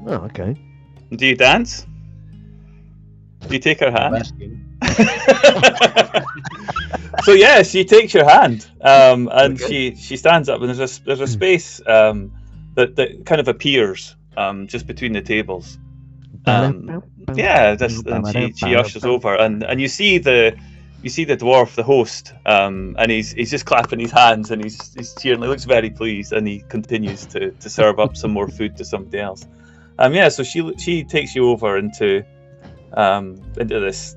Oh, okay. Do you dance? Do you take her hand? So yeah, she takes your hand, and okay. she stands up, and there's a space that kind of appears just between the tables. And she ushers over, and you see the dwarf, the host, and he's just clapping his hands, and he's cheering. He looks very pleased, and he continues to serve up some more food to somebody else. So she takes you over into this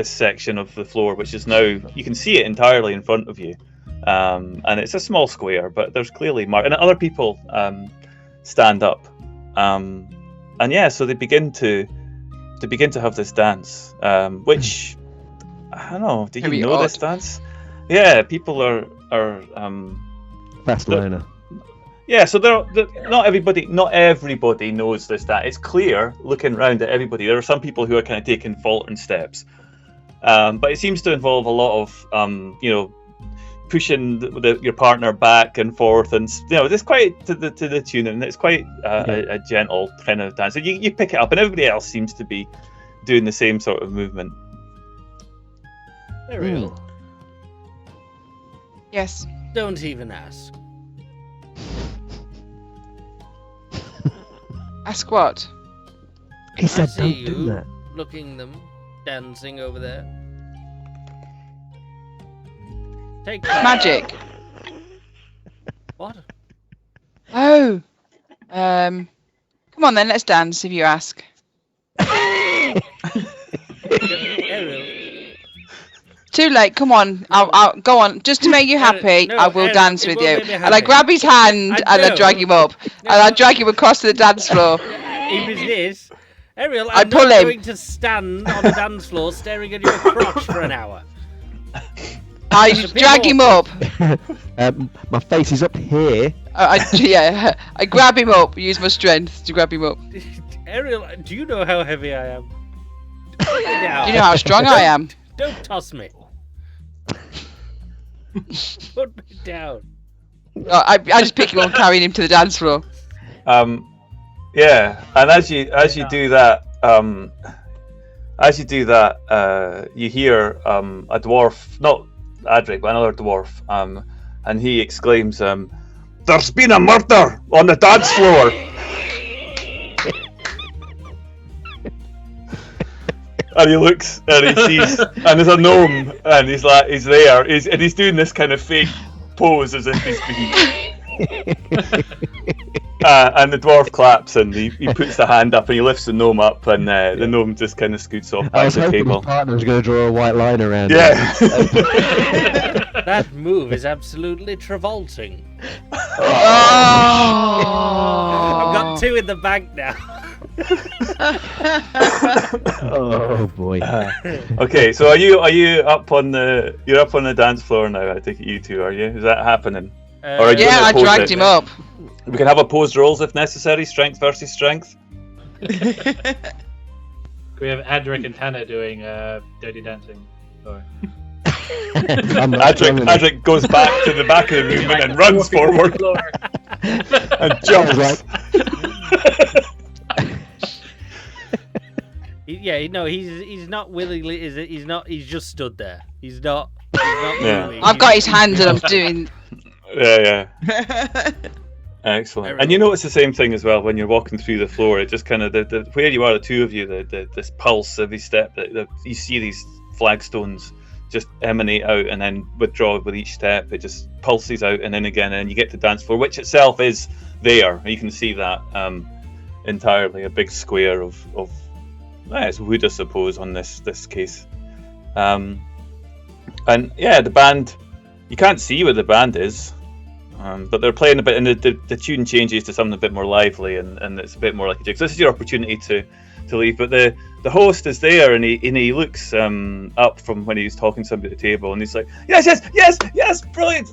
section of the floor, which is now, you can see it entirely in front of you, and it's a small square, but there's clearly and other people stand up, so they begin to have this dance, which I don't know. Do you know this dance? Yeah, people are fast learner. Yeah, so not everybody knows this dance. It's clear looking around at everybody. There are some people who are kind of taking faltering steps, but it seems to involve a lot of pushing your partner back and forth, and it's quite to the tune, and it's quite a gentle kind of dance. So you pick it up, and everybody else seems to be doing the same sort of movement. Ariel. Yes. Don't even ask. Ask what? He said, I see "Don't you do that." looking them dancing over there. Take Magic. What? Oh. Come on then, let's dance if you ask. Ariel. Too late. Come on. I'll go on. Just to make you happy, No, I will Ariel, dance it with won't you. make me And I happy. grab his hand and I drag him up. And I drag him across to the dance floor. If it's this, Ariel, I I'm pull not him. going to stand on the dance floor staring at your crotch for an hour. I drag him up. My face is up here. I grab him up. Use my strength to grab him up. Ariel, do you know how heavy I am? Put me down. Do you know how strong I am? Don't toss me. Put me down. I just pick him up and carry him to the dance floor. And as you do that, you hear a dwarf, not Adric, but another dwarf, and he exclaims, "There's been a murder on the dance floor!" And he looks and he sees, and there's a gnome, and he's there, and he's doing this kind of fake pose as if he's been. And the dwarf claps, and he puts the hand up, and he lifts the gnome up, and the gnome just kind of scoots off I back was to the hoping table. his partner was going to draw a white line around Yeah. That move is absolutely travolting. Oh. I've got 2 in the bank now. Oh boy. Okay, so are you up on the dance floor now? I think you two are you? Is that happening? Or are you Yeah, gonna I pose dragged it? him up. We can have opposed roles if necessary, strength versus strength. We have Adric and Tana doing Dirty Dancing. Or... Adric goes back to the back of the room and then runs forward and jumps. He's not willingly. He's just stood there. He's not Yeah. moving. I've got his hand and I'm doing. Yeah. Excellent. And you know it's the same thing as well when you're walking through the floor. It just kind of the where you are, the two of you, this pulse every step. You see these flagstones just emanate out and then withdraw with each step. It just pulses out and then again, and you get to the dance floor, which itself is there. You can see that entirely a big square of it's wood, I suppose, on this case. And yeah, the band, you can't see where the band is. But they're playing a bit, and the tune changes to something a bit more lively, and it's a bit more like a jig. So this is your opportunity to leave. But the host is there, and he looks up from when he was talking to somebody at the table, and he's like, yes, brilliant!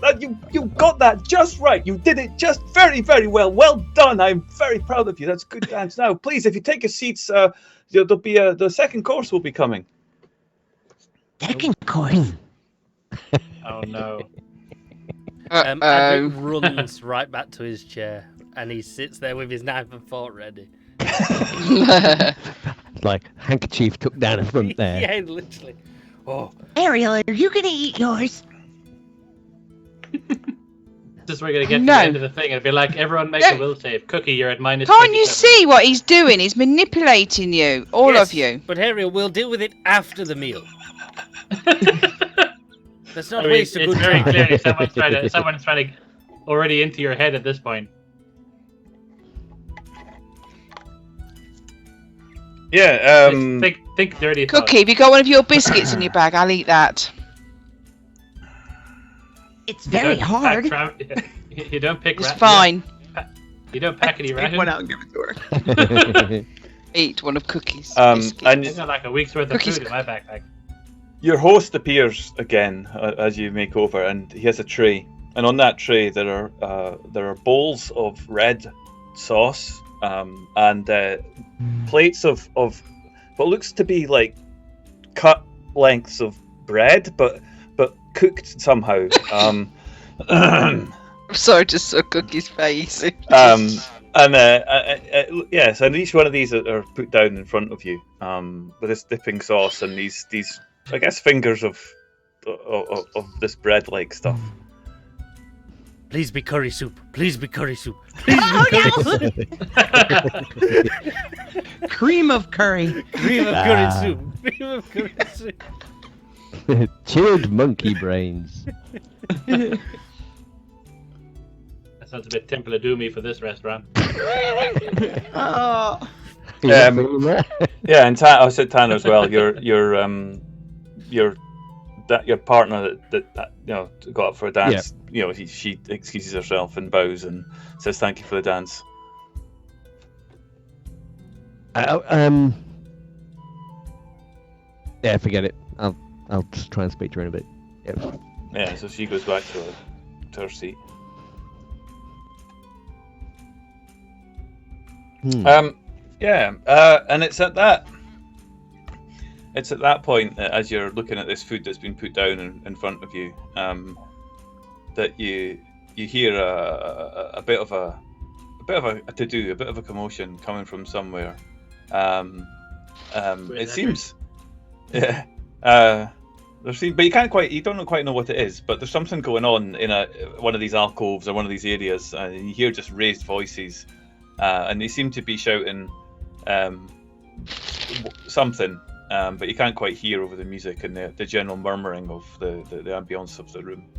You got that just right. You did it just very, very well. Well done. I'm very proud of you. That's a good dance. Now, please, if you take your seats, there'll be the second course will be coming. Second course. Oh no. Adric runs right back to his chair, and he sits there with his knife and fork ready. Like handkerchief tucked down in front there. Yeah, literally. Oh, Ariel, are you gonna eat yours? Just we're gonna get to No. the end of the thing. It'd be like everyone make a will save. Cookie, you're at minus. Can't you 27. see what he's doing? He's manipulating you, all yes, of you. But Ariel, we'll deal with it after the meal. Let's not I mean, waste a it's good very time. clearly someone's trying to already into your head at this point. Yeah. Think dirty. Cookie, have you got one of your biscuits in your bag? I'll eat that. It's very hard. You don't pick. It's fine. You don't pack any Take rations. one out and give it to her. Eat one of Cookie's And biscuits. I've got like a week's worth of Cookies. food in my backpack. Your host appears again as you make over, and he has a tray. And on that tray, there are bowls of red sauce and plates of what looks to be like cut lengths of bread, but cooked somehow. I'm sorry, just saw Cookie's face. Yes, and each one of these are put down in front of you with this dipping sauce and these I guess fingers of this bread-like stuff. Please be curry soup. Please be curry soup. Cream of curry. Cream of curry soup. Cream of curry soup. Chilled monkey brains. That sounds a bit Temple of Doomy for this restaurant. Oh. Yeah, and I said Tanner as well. Your partner that got up for a dance. Yeah. She excuses herself and bows and says thank you for the dance. Yeah, forget it. I'll just try and speak to her in a bit. Yeah. Yeah, so she goes back to her seat. And it's at that point that as you're looking at this food that's been put down in front of you, that you hear a bit of a to-do, a bit of a commotion coming from somewhere. It seems, yeah. But you don't quite know what it is. But there's something going on in one of these alcoves or one of these areas, and you hear just raised voices, and they seem to be shouting something. but you can't quite hear over the music and the general murmuring of the ambience of the room.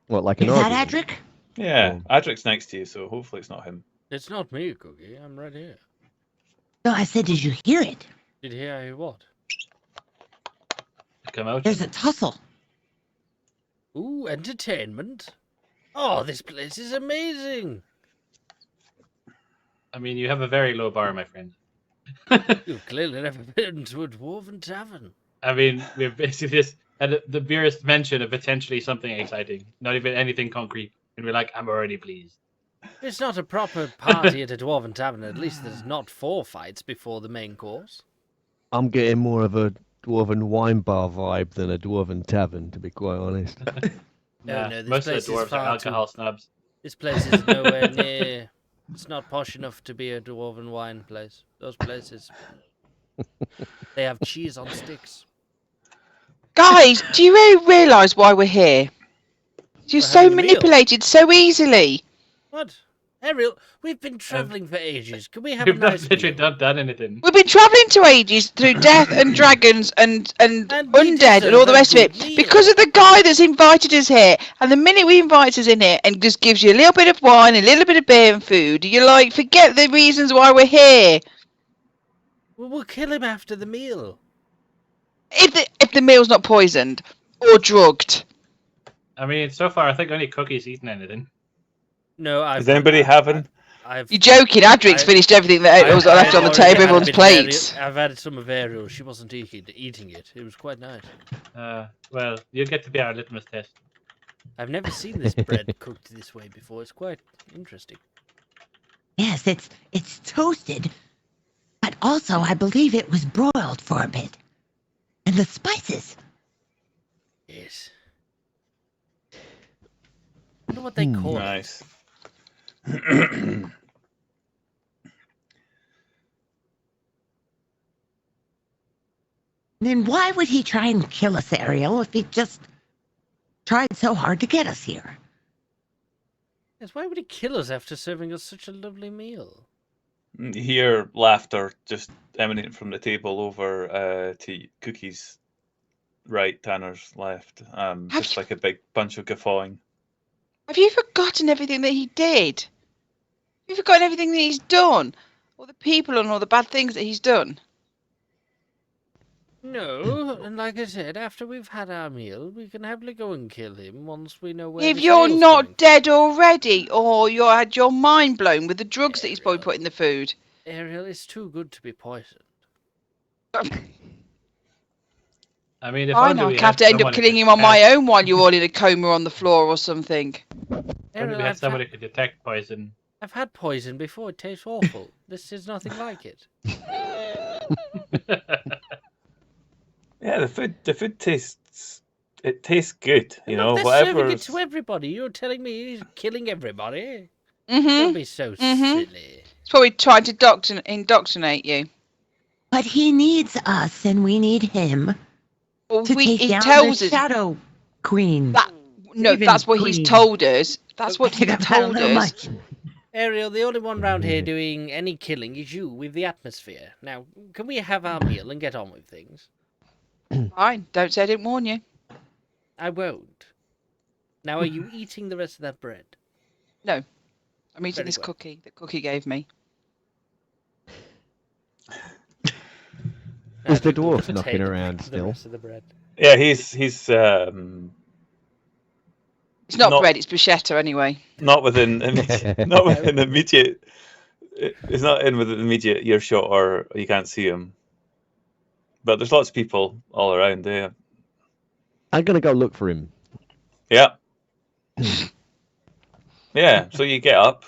What, like an Is that argument? Adric? Yeah, Adric's next to you, so hopefully it's not him. It's not me, Cookie. I'm right here. No, I said, did you hear it? Did you hear what? Come out. There's a tussle. Ooh, entertainment. Oh, this place is amazing. I mean, you have a very low bar, my friend. You've clearly never been to a dwarven tavern. I mean, we've basically just had the merest mention of potentially something exciting, not even anything concrete, and we're like, I'm already pleased. It's not a proper party at a dwarven tavern. At least there's not 4 fights before the main course. I'm getting more of a dwarven wine bar vibe than a dwarven tavern, to be quite honest. Yeah, no, this most of place the is dwarves are far alcohol snobs. This place is nowhere near. It's not posh enough to be a dwarven wine place. Those places, they have cheese on sticks. Guys, do you really realise why we're here? You're We're so having a meal. manipulated so easily. What? Ariel, we've been travelling for ages. Can we have We've a not nice literally meal? not done anything. We've been travelling to ages through death and dragons and And we undead and all the deserve a rest of it good meal. because of the guy that's invited us here. And the minute we invite us in here and just gives you a little bit of wine, a little bit of beer and food, you're like, forget the reasons why we're here. Well, we'll kill him after the meal. If the meal's not poisoned or drugged. I mean, so far I think only Cookie's eaten anything. No, I've. Is anybody having? I've You're joking. Adric's finished everything that was left on the already table, had everyone's a bit of plates. Ariel. I've had some of Ariel. She wasn't eating it. It was quite nice. Well, you'll get to be our litmus test. I've never seen this bread cooked this way before. It's quite interesting. Yes, it's toasted, but also I believe it was broiled for a bit. And the spices. Yes. I wonder what they call it. Nice. Then why would he try and kill us, Ariel, if he just tried so hard to get us here? Yes, why would he kill us after serving us such a lovely meal? You hear laughter just emanating from the table over to Cookie's right, Tanner's left. Just like a big bunch of guffawing. Have you forgotten everything that he did? Have you forgotten everything that he's done? All the people and all the bad things that he's done? No, and like I said, after we've had our meal, we can happily go and kill him once we know where If this you're meal's not coming dead already, or you had your mind blown with the drugs that he's probably put in the food. from. Ariel, it's too good to be poisoned. I mean, if I only know, we I have to end up someone who killing could him on detect- my own while you're all in a coma on the floor or something. Only Ariel, we had I've somebody who could detect poison. I've had poison before. It tastes awful. This is nothing like it. Yeah, the food tastes good. You know, They're whatever. serving it to everybody. You're telling me he's killing everybody? Mm-hmm. Don't be so silly. He's probably trying to indoctrinate you. But he needs us, and we need him Well, to take he down tells the us Shadow Queen. no, Even that's what he's queen. told us. That's what I he don't told know us. much. Ariel, the only one round here doing any killing is you with the atmosphere. Now, can we have our meal and get on with things? Fine, don't say I didn't warn you. I won't. Now, are you eating the rest of that bread? No, I'm eating Very this well. cookie that Cookie gave me. Is the Adric will dwarf just knocking take around the still? rest of the bread. Yeah, he's It's not Not- bread, it's bruschetta anyway. not within not within immediate. He's not in within immediate earshot, or you can't see him. But there's lots of people all around there. I'm gonna go look for him. Yeah. Yeah. So you get up,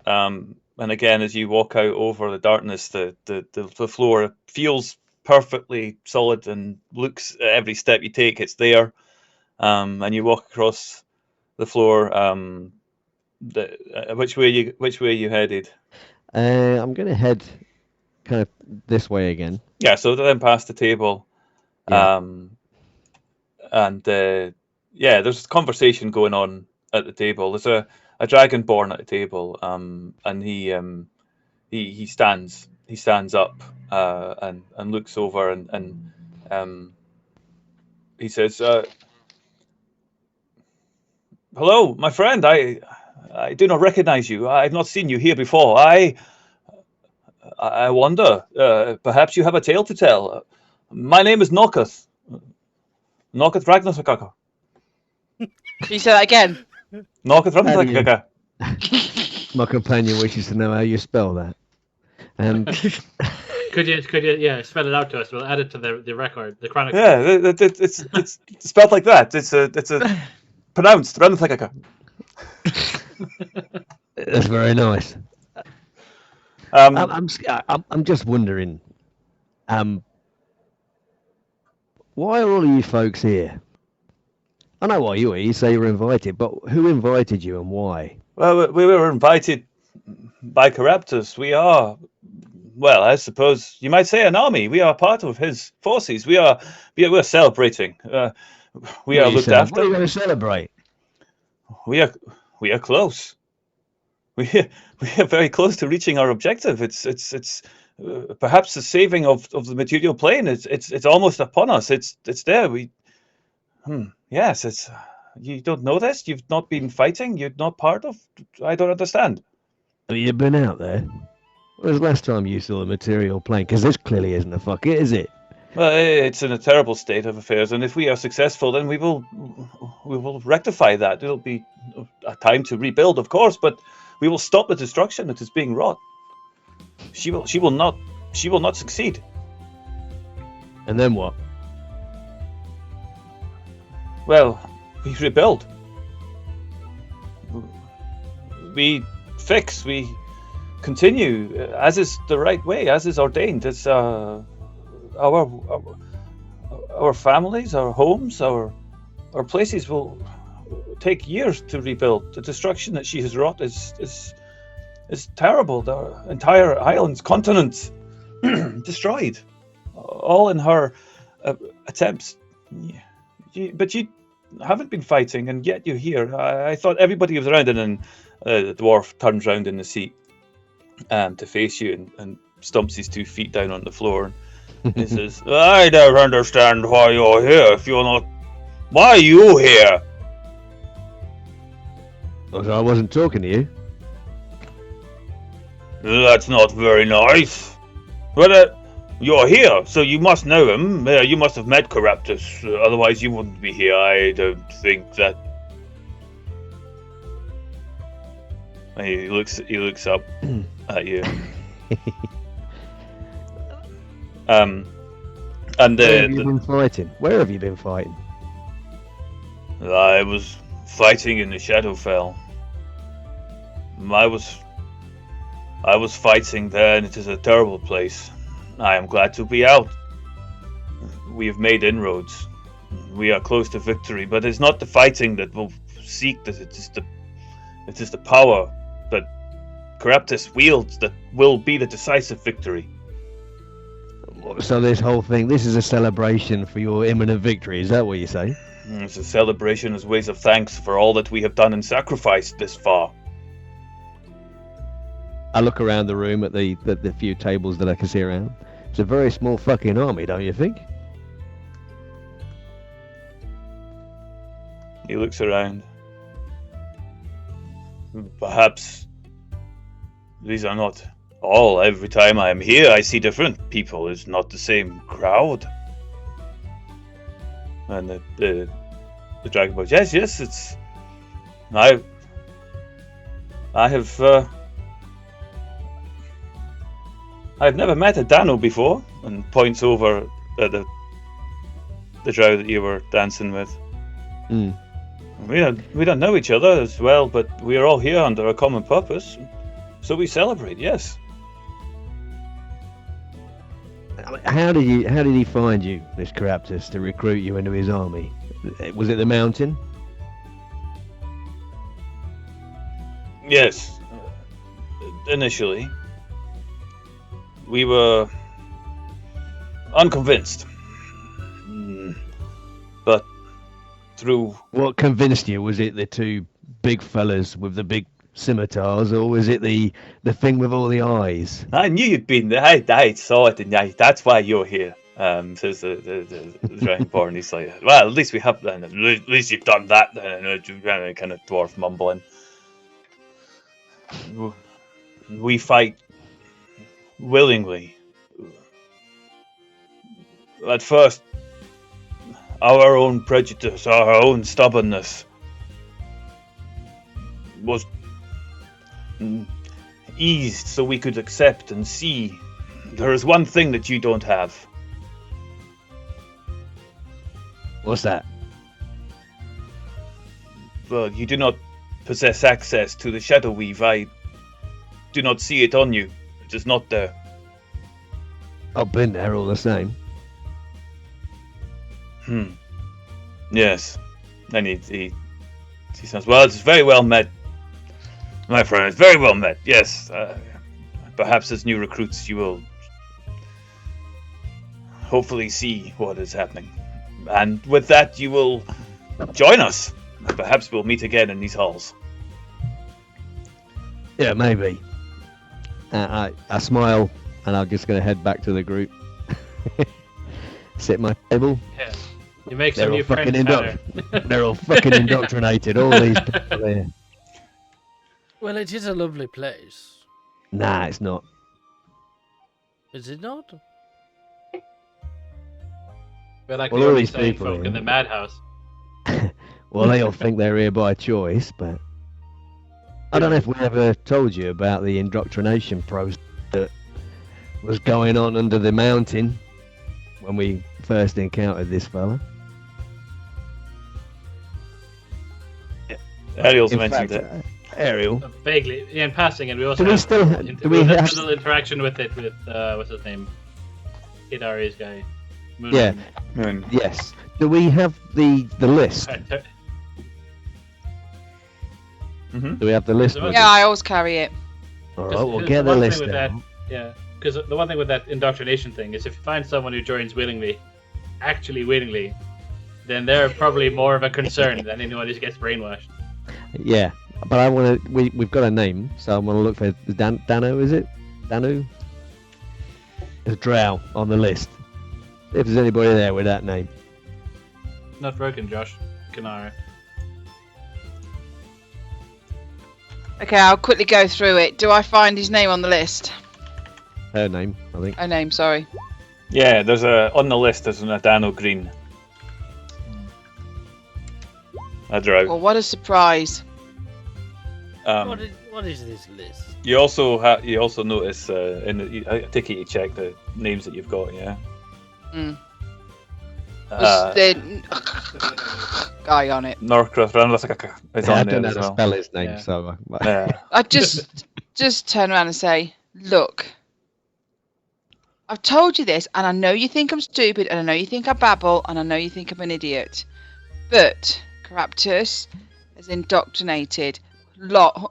and again, as you walk out over the darkness, the floor feels perfectly solid and looks at every step you take, it's there. And you walk across the floor. Which way are you headed? I'm gonna head kind of this way again. Yeah. So then past the table. Yeah. And yeah, there's conversation going on at the table. There's a dragonborn at the table, and he stands up and looks over and he says, "Hello, my friend. I do not recognize you. I have not seen you here before. I wonder. Perhaps you have a tale to tell. My name is Nokketh. Nokketh Ragnarsakaka. Can you say that again? Nokketh Ragnarsakaka." My companion wishes to know how you spell that. Could you spell it out to us? We'll add it to the record, the chronicle. Yeah, it's spelled like that. It's a pronounced Ragnarsakaka. That's very nice. I'm just wondering, why are all of you folks here? I know why you are. You say you were invited, but who invited you and why? Well, we were invited by Caraptus. We are, well, I suppose you might say, an army. We are part of his forces. We're celebrating. We are looked after. What are you going to celebrate? We are close. We are very close to reaching our objective. It's perhaps the saving of the material plane. It's almost upon us. It's there. Yes, it's. You don't know this? You've not been fighting? You're not part of. I don't understand. Have you been out there? When was the last time you saw the material plane? Because this clearly isn't a fuck it, is it? Well, it's in a terrible state of affairs, and if we are successful, then we will rectify that. It'll be a time to rebuild, of course, but we will stop the destruction that is being wrought. She will not succeed. And then what? Well, we rebuild. We fix. We continue, as is the right way, as is ordained. It's our families, our homes, our places will take years to rebuild. The destruction that she has wrought is terrible. The entire islands, continents, destroyed, all in her attempts. But you haven't been fighting, and yet you're here. I thought everybody was around, and then the dwarf turns round in the seat to face you and stumps his 2 feet down on the floor. And he says, "I don't understand why you're here. If you're not, why are you here?" I wasn't talking to you. That's not very nice. But you're here, so you must know him. You must have met Caraptus, otherwise you wouldn't be here. I don't think that. And he looks up at you. And Where have you been fighting? Where have you been fighting? I was fighting in the Shadowfell. I was fighting there, and it is a terrible place. I am glad to be out. We have made inroads. We are close to victory, but it's not the fighting that will seek this. It is the power that Caraptus wields that will be the decisive victory. So this whole thing, this is a celebration for your imminent victory. Is that what you say? It's a celebration as ways of thanks for all that we have done and sacrificed this far. I look around the room at the few tables that I can see around. It's a very small fucking army, don't you think? He looks around. Perhaps these are not all. Every time I am here, I see different people. It's not the same crowd. And the dragon boy, yes, it's. I've never met a Dano before, and points over at the drow that you were dancing with. Mm. We don't know each other as well, but we are all here under a common purpose, so we celebrate. Yes. How did he find you, this Caraptus, to recruit you into his army? Was it the mountain? Yes. Initially, we were unconvinced, but through What convinced you? Was it the 2 big fellas with the big scimitars, or was it the thing with all the eyes? I knew you'd been there. I saw it, and that's why you're here. Says the Dragonborn. He's like, well, at least we have then. At least you've done that. Then kind of dwarf mumbling. We fight willingly. At first, our own prejudice, our own stubbornness was eased so we could accept and see. There is one thing that you don't have. What's that? Well, you do not possess access to the Shadow Weave. I do not see it on you. It is not there. I've been there all the same. Yes. And he says, well, it's very well met, my friend. It's very well met. Yes. Perhaps as new recruits you will hopefully see what is happening. And with that you will join us. Perhaps we'll meet again in these halls. Yeah, maybe. I smile, and I'm just going to head back to the group. Sit at my table. Yeah. You make They're some all new fucking friends, Tanner. They're all fucking indoctrinated. All these people there. Well, it is a lovely place. Nah, it's not. Is it not? We're like Well, the all only these sane people folk here. in the madhouse. Well, they all think they're here by choice, but I don't know if we ever told you about the indoctrination process that was going on under the mountain when we first encountered this fella. Ariel's In mentioned fact, it. Ariel, Vaguely, in passing, and we also Do we have still ha- do we have have- a little interaction with it with what's his name, Hidari's guy. Moon. Yeah. Moon. yes. Do we have the list? Mm-hmm. Do we have the list? Yeah, with Yeah, us? I always carry it. All right, Because we'll the get the one thing list with out. that- Yeah, because the one thing with that indoctrination thing is if you find someone who joins willingly, actually willingly, then they're probably more of a concern than anyone who gets brainwashed. Yeah, but I want to. We've got a name, so I want to look for Dano. Is it Danu? There's Drow on the list. If there's anybody there with that name. Not broken, Josh. Kanara. Okay, I'll quickly go through it. Do I find his name on the list? Her name, I think. Oh, name, sorry. Yeah, there's on the list. There's an Adano Green. A drow. Well, what a surprise. What is this list? You also notice I take it you check the names that you've got. Yeah. Mm. Was the guy on it? Norcross Ranlasaka is I on don't there know as how to well. spell his name, Yeah. so. Yeah. I just turn around and say, look, I've told you this, and I know you think I'm stupid, and I know you think I babble, and I know you think I'm an idiot, but Caraptus has indoctrinated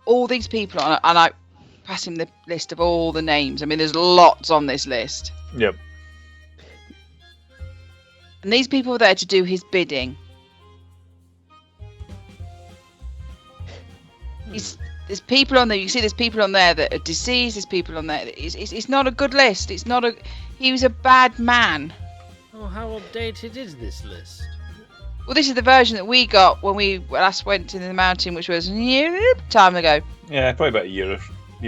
all these people, and I pass him the list of all the names. I mean, there's lots on this list, Yep. and these people are there to do his bidding. There's people on there. You can see there's people on there that are deceased. There's people on there. It's not a good list. It's not a. He was a bad man. Oh, how updated is this list? Well, this is the version that we got when we last went to the mountain, which was a year time ago. Yeah, probably about a year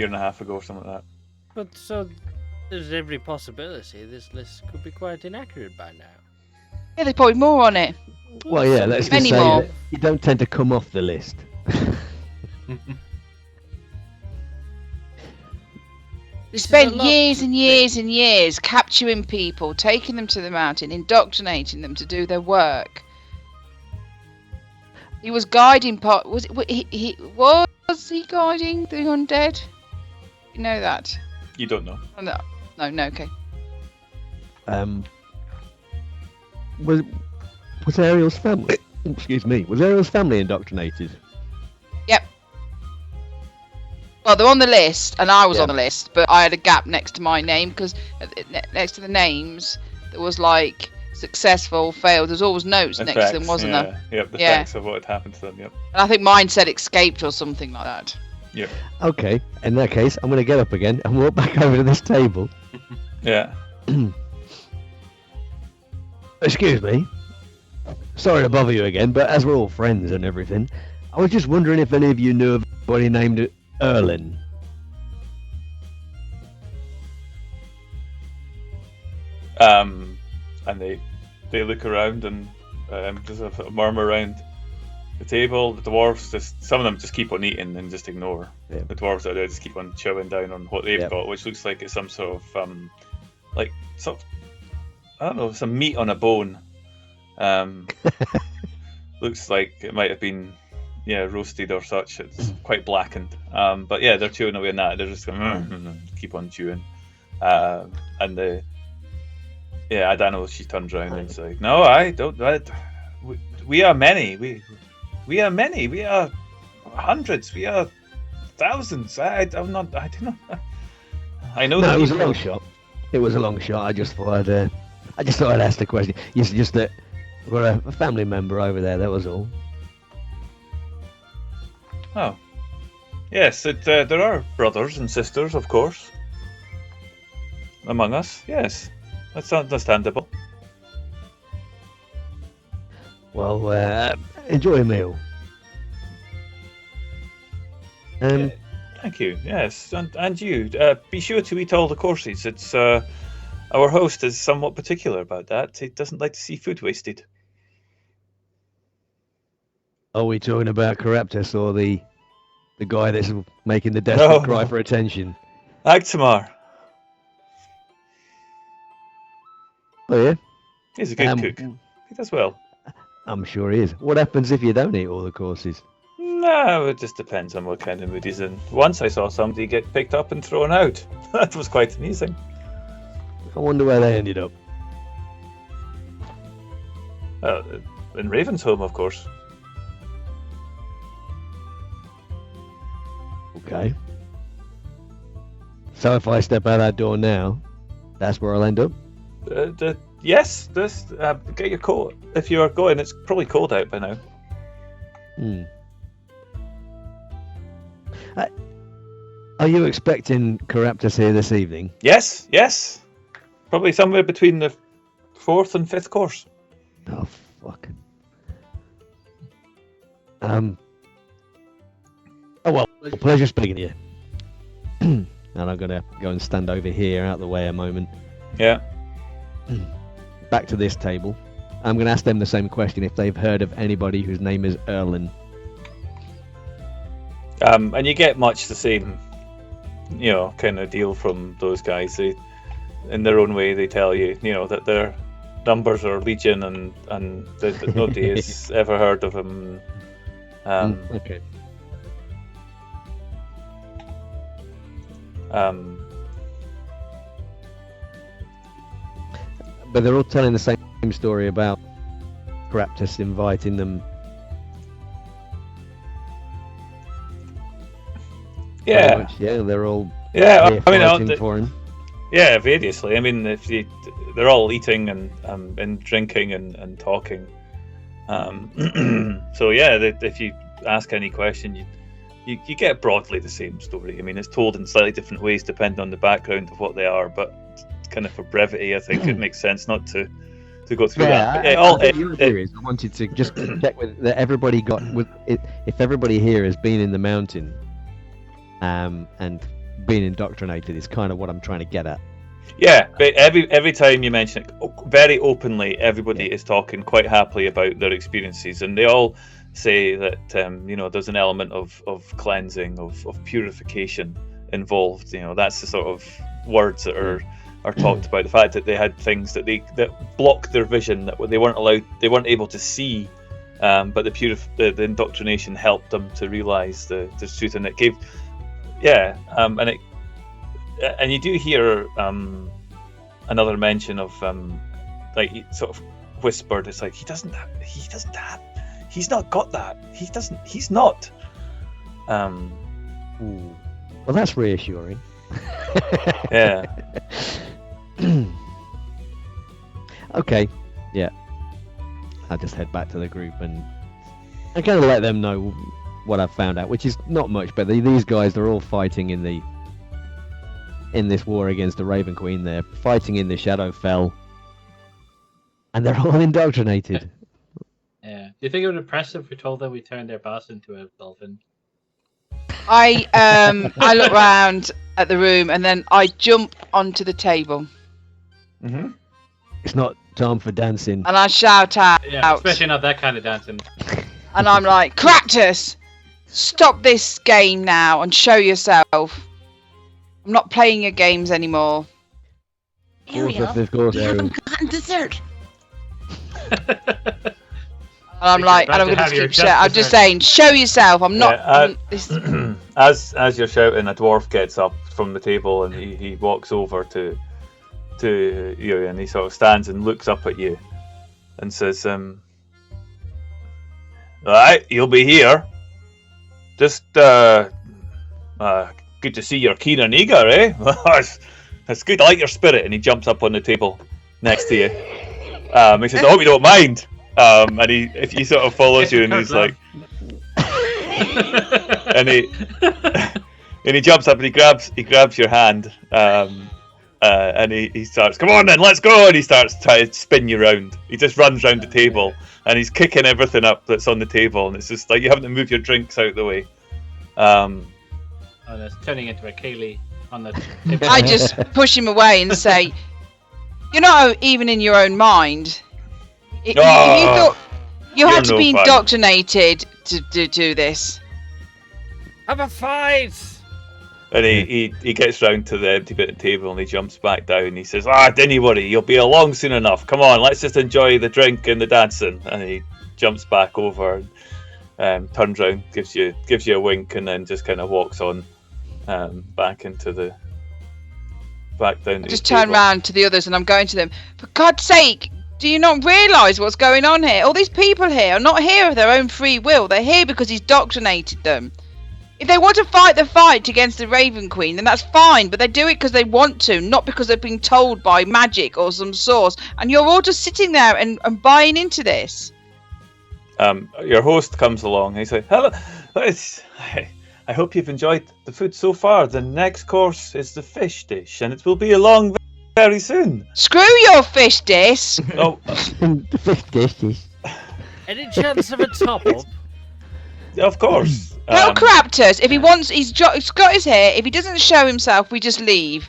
and a half ago, or something like that. But so there's every possibility this list could be quite inaccurate by now. Yeah, there's probably more on it. Well, yeah, let's just Many say more. that you don't tend to come off the list. We This is spent a lot years to and think. years and years capturing people, taking them to the mountain, indoctrinating them to do their work. He was guiding part. Was he guiding the undead? You know that? You don't know. Oh, no. Okay. Was Ariel's family? Excuse me. Was Ariel's family indoctrinated? Yep. Well, they're on the list, and I was Yeah. on the list, but I had a gap next to my name because next to the names there was like successful, failed. There's always notes next to them, wasn't there? Yep, the Yeah. effects of what had happened to them. Yep. And I think mine said escaped or something like that. Yeah. Okay, in that case, I'm going to get up again and walk back over to this table. Yeah. Excuse me. Sorry to bother you again, but as we're all friends and everything, I was just wondering if any of you knew of anybody named Erlin. And they look around and there's a murmur around the table. The dwarves, some of them just keep on eating and just ignore. Yeah. The dwarves out there just keep on chowing down on what they've Yep. got, which looks like it's some sort of I don't know, some meat on a bone. Looks like it might have been roasted or such. It's quite blackened. But yeah, they're chewing away on that. They're just going keep on chewing. And Adano, she turns around and is like, "No, I don't. We are many. We are many. We are hundreds. We are thousands. I don't know. I know No, that it was a long shot. It was a long shot. I just thought I'd ask the question. It's just that we're a family member over there. That was all. Oh, yes. There are brothers and sisters, of course, among us. Yes, that's understandable. Well, enjoy a meal. Thank you. Yes, and you. Be sure to eat all the courses. It's our host is somewhat particular about that. He doesn't like to see food wasted. Are we talking about Caraptus or the guy that's making the desperate cry for attention? Agtamar. Oh yeah, He's a good cook. He does well. I'm sure he is. What happens if you don't eat all the courses? No, it just depends on what kind of mood he's in. Once I saw somebody get picked up and thrown out. That was quite amusing. I wonder where they ended up. In Ravensholm, of course. Okay. So if I step out that door now, that's where I'll end up? Yes, just get your coat. If you are going, it's probably cold out by now. Are you expecting Caraptus here this evening? Yes. Probably somewhere between the 4th and 5th course. Oh, fuck. Oh, well, pleasure speaking to you. And I'm going to go and stand over here, out the way a moment. Yeah. Back to this table. I'm going to ask them the same question if they've heard of anybody whose name is Erlin. And you get much the same, kind of deal from those guys. They, in their own way, they tell you, that their numbers are legion and that nobody has ever heard of him. Okay. But they're all telling the same story about Caraptus inviting them. Yeah. Much, yeah, they're all fighting for him. Yeah, variously. I mean, they're all eating and drinking and talking. So yeah, if you ask any question, you get broadly the same story. I mean, it's told in slightly different ways depending on the background of what they are, but kind of for brevity, I think it makes sense not to go through that. I wanted to just check that everybody got with it. If everybody here has been in the mountain, and been indoctrinated, is kind of what I'm trying to get at. Yeah, but every time you mention it, very openly, everybody is talking quite happily about their experiences, and they all say that there's an element of cleansing, of purification involved. That's the sort of words that are talked about. The fact that they had things that blocked their vision, that they weren't able to see, but the indoctrination helped them to realize the truth, and it gave. Yeah, and you do hear another mention of sort of whispered. It's like he's not got that. He's not. Well, that's reassuring. Yeah. Okay. Yeah. I'll just head back to the group and I kind of let them know what I've found out, which is not much, but these guys, they're all fighting in this war against the Raven Queen. They're fighting in the Shadowfell, and they're all indoctrinated. Yeah. Do you think it would impress if we told them we turned their boss into a dolphin? I look round at the room and then I jump onto the table Mm-hmm. It's not time for dancing. and I shout out. Yeah, especially not that kind of dancing. And I'm like, Cractus, stop this game now and show yourself. I'm not playing your games anymore. Ariel, Of course, you Ariel. haven't gotten dessert. And I'm You're like, about and I'm to going have to your keep saying, I'm just dessert. saying, show yourself. I'm not. Yeah, this, As you're shouting, a dwarf gets up from the table and he walks over to you, and he sort of stands and looks up at you and says, "Alright, you'll be here. Just good to see you're keen and eager, eh? That's good. I like your spirit." And he jumps up on the table next to you. He says, "I hope you don't mind." And he sort of follows you, and he's like, and he jumps up and he grabs your hand, and he starts, "Come on then, let's go!" And he starts trying to spin you round. He just runs round the table and he's kicking everything up that's on the table, and it's just like you having to move your drinks out of the way. Oh, that's turning into a Kaylee on the table. I just push him away and say, "You're not even in your own mind. You thought you had to you're be no fun. indoctrinated to do this." Have a fight! And he gets round to the empty bit of table and he jumps back down. He says, "Don't worry, you'll be along soon enough. Come on, let's just enjoy the drink and the dancing." And he jumps back over and turns round, gives you a wink, and then just kind of walks on back down to I the just turn table. round to the others and I'm going to them. For God's sake, do you not realise what's going on here? All these people here are not here of their own free will. They're here because he's indoctrinated them. If they want to fight the fight against the Raven Queen, then that's fine, but they do it because they want to, not because they're being told by magic or some source. And you're all just sitting there and buying into this. Your host comes along and he says, "Hello, I hope you've enjoyed the food so far. The next course is the fish dish, and it will be along very soon." Screw your fish dish! Oh, The fish dishes. Any chance of a top up? of course. Tell Craptus, if he wants, he's got his hair. If he doesn't show himself, we just leave.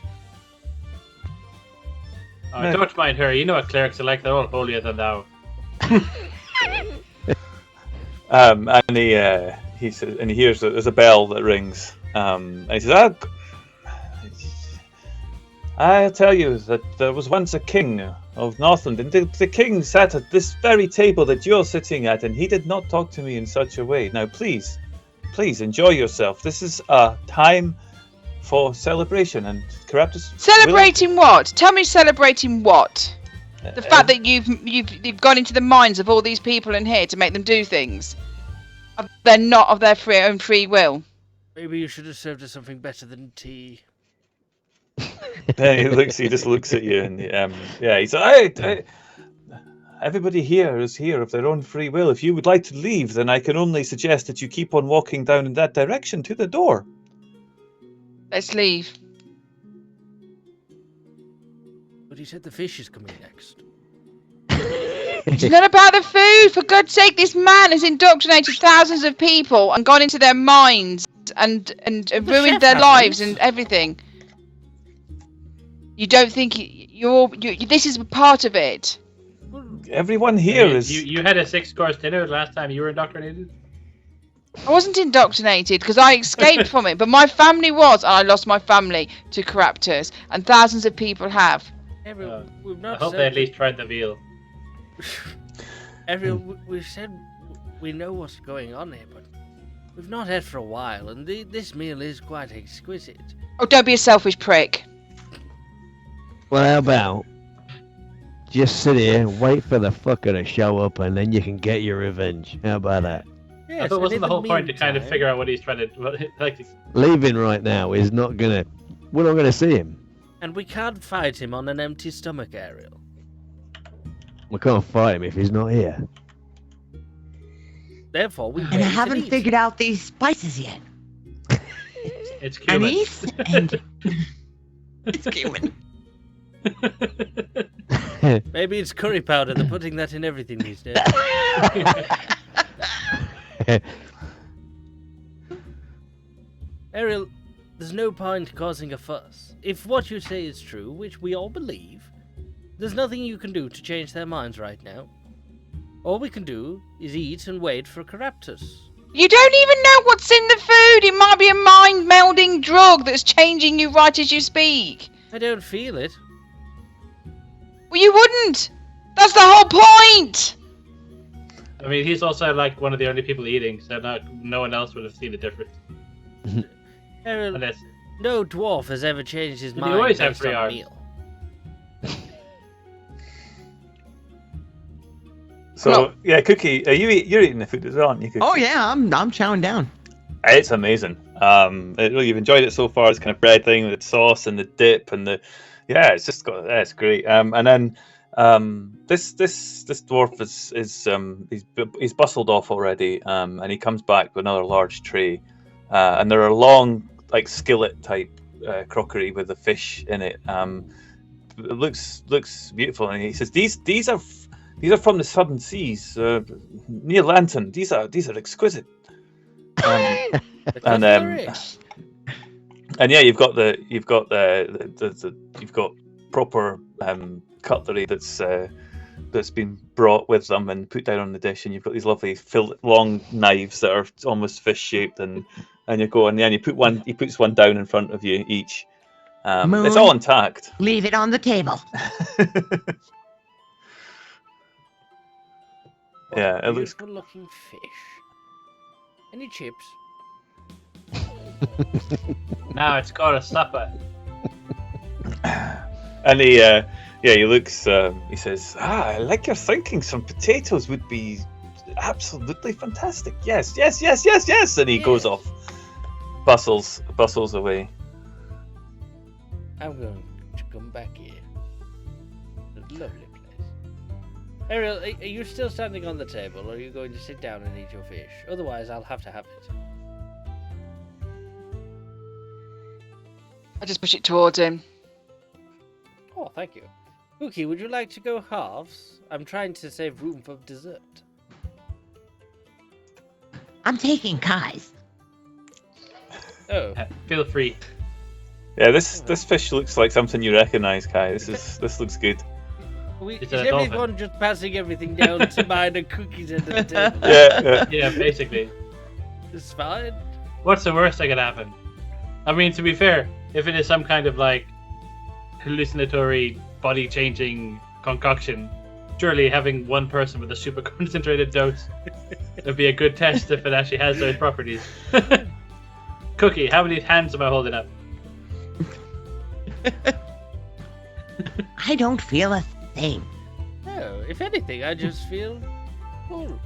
Oh, don't mind her. You know what clerics are like. They're all holier than thou. And he says, and he hears that there's a bell that rings. And he says, "I tell you that there was once a king of Northland, and the king sat at this very table that you're sitting at, and he did not talk to me in such a way. Now, please enjoy yourself. This is a time for celebration." And Caraptus, Celebrating what? Tell me, celebrating what? The fact that you've gone into the minds of all these people in here to make them do things. They're not of their own free will. Maybe you should have served us something better than tea. he just looks at you, and he said, "Everybody here is here of their own free will. If you would like to leave, then I can only suggest that you keep on walking down in that direction to the door." Let's leave. But he said the fish is coming next. It's not about the food. For God's sake, this man has indoctrinated thousands of people and gone into their minds and ruined their chef lives hasn't. and everything. You don't think this is part of it? Everyone here is. You had a 6-course dinner last time you were indoctrinated? I wasn't indoctrinated because I escaped from it, but my family was, and I lost my family to Caraptus, and thousands of people have. Ariel, we've I not hope said... they at least tried the veal. Ariel, we've said we know what's going on here, but we've not had for a while, and this meal is quite exquisite. Oh, don't be a selfish prick. Well, how about just sit here and wait for the fucker to show up, and then you can get your revenge. How about that? Yes, I thought and wasn't in the whole point to kind of meantime- figure out what he's trying to like. Leaving right now is not gonna. We're not gonna see him. And we can't fight him on an empty stomach, Ariel. We can't fight him if he's not here. Therefore, we And I haven't figured out these spices yet. It's cumin. Anise and it's cumin. Maybe it's curry powder. They're putting that in everything these days. Ariel, there's no point causing a fuss. If what you say is true, which we all believe, there's nothing you can do to change their minds right now. All we can do is eat and wait for Caraptus. You don't even know what's in the food. It might be a mind-melding drug that's changing you right as you speak. I don't feel it. Well, you wouldn't. That's the whole point. I mean, he's also like one of the only people eating, so no one else would have seen the difference. Ariel, Unless, no dwarf has ever changed his But mind you always have based 3 on a arms. meal. So yeah, Cookie, you're eating the food as well, aren't you, Cookie? Oh yeah, I'm chowing down. It's amazing. You've enjoyed it so far. It's kind of bread thing with sauce and the dip and it's just got it's great. And then this dwarf he's bustled off already. And he comes back with another large tray. And there are long like skillet type crockery with the fish in it. It looks beautiful, and he says these are from the southern seas near Lantern. These are exquisite. And yeah, you've got proper cutlery that's been brought with them and put down on the dish, and you've got these lovely long knives that are almost fish shaped, and you go and then he puts one down in front of you each. It's all intact. Leave it on the table. Yeah, it looks. Beautiful looking fish. Any chips? now it's called a supper. And he looks. He says, I like your thinking. Some potatoes would be absolutely fantastic. Yes. And he goes off, bustles away. I'm going to come back here. It's a lovely place. Ariel, are you still standing on the table, or are you going to sit down and eat your fish? Otherwise, I'll have to have it. I just push it towards him. Oh, thank you. Cookie, would you like to go halves? I'm trying to save room for dessert. I'm taking Kai's. Oh, Feel free. Yeah, this fish looks like something you recognise, Kai. This looks good. is a dolphin. everyone just passing everything down to mine and Cookie's end of the table? Yeah. Yeah, basically. It's fine. What's the worst that could happen? I mean, to be fair, if it is some kind of like hallucinatory body-changing concoction, surely having one person with a super concentrated dose would be a good test if it actually has those properties. Cookie, how many hands am I holding up? I don't feel a thing. No, if anything, I just feel full.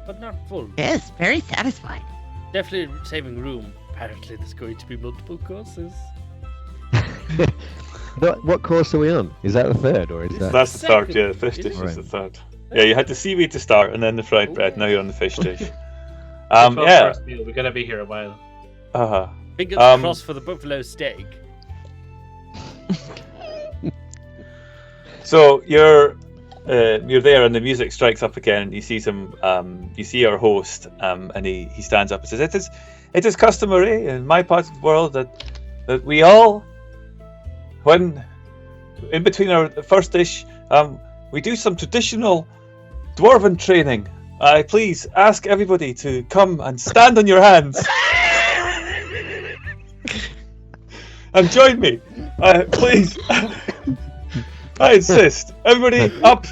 But not full. Yes, very satisfied. Definitely saving room. Apparently, there's going to be multiple courses. What course are we on? Is that the third, or is that? That's the third. Second. Yeah, the fish Is dish it? is the third. Yeah, you had the seaweed to start, and then the fried bread. Now you're on the fish dish. Yeah. Yeah. First meal. We're gonna be here a while. Fingers Um, crossed for the buffalo steak. So you're there, and the music strikes up again, and you see you see our host, and he stands up and says, "It is customary in my part of the world that we all, when in between our first dish, we do some traditional dwarven training. I please ask everybody to come and stand on your hands and join me, please." I insist. Everybody, up!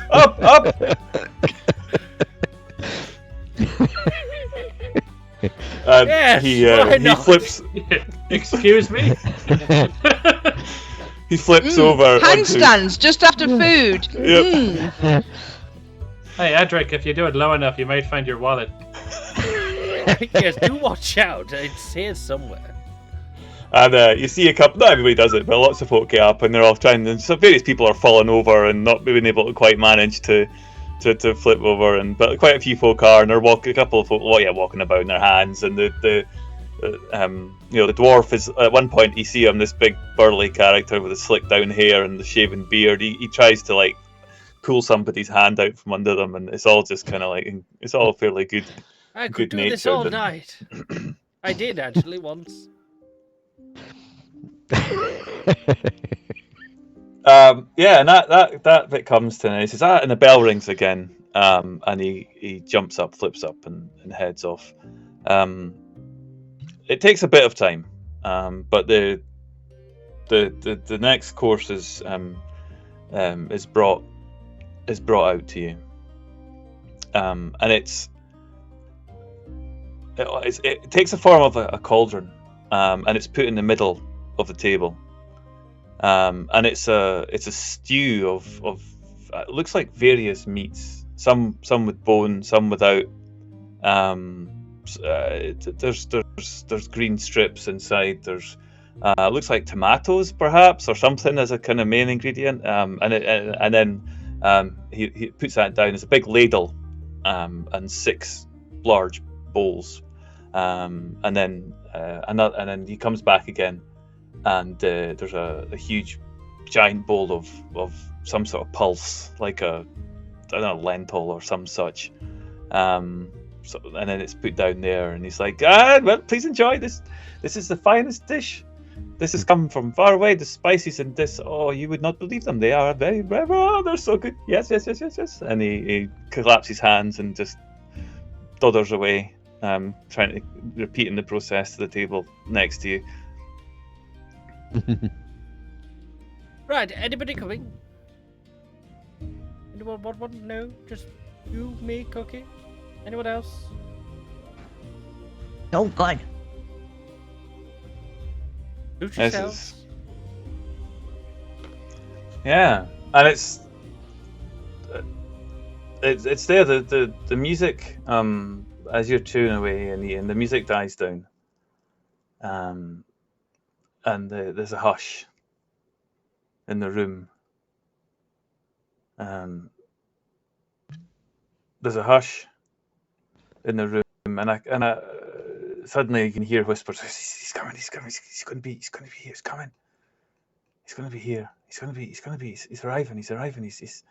And Yes, why he not? flips. Excuse me? He flips over. Handstands just after food. Yep. Hey, Adric, if you do it low enough, you might find your wallet. Yes, do watch out. It's here somewhere. And you see a couple. Not everybody does it, but lots of folk get up, and they're all trying. And so various people are falling over and not being able to quite manage to to flip over, but quite a few folk are, and a couple of folk, walking about in their hands, and the dwarf is at one point you see him, this big burly character with the slick down hair and the shaven beard. He tries to like pull somebody's hand out from under them, and it's all just kind of like it's all fairly good. I could good do this natured all and- night. I did actually once. And that bit comes to an end. He says, and the bell rings again, and he jumps up, flips up, and heads off. It takes a bit of time, but the next course is brought out to you, and it takes the form of a cauldron, and it's put in the middle of the table. And it's a stew of it looks like various meats, some with bone, some without. There's green strips inside. There's looks like tomatoes perhaps, or something as a kind of main ingredient. And then he puts that down as a big ladle, and 6 large bowls, and then he comes back again. And there's a huge giant bowl of some sort of pulse, like a lentil or some such, and then it's put down there, and he's like, well, please enjoy this. This is the finest dish. This has come from far away. The spices in this, you would not believe them. They are very rare. Oh, they're so good. Yes. And he claps his hands and just dodders away, repeating the process to the table next to you. Right, anybody coming? Anyone want one? No, just you, me, Cookie. Anyone else? Oh God. Suit This yourselves. Yeah, and it's there. The music, as you're chewing away, and the music dies down, and there's a hush in the room. There's a hush in the room, and suddenly you can hear whispers. He's coming. He's going to be here. He's coming. He's going to be here. He's arriving. He's coming.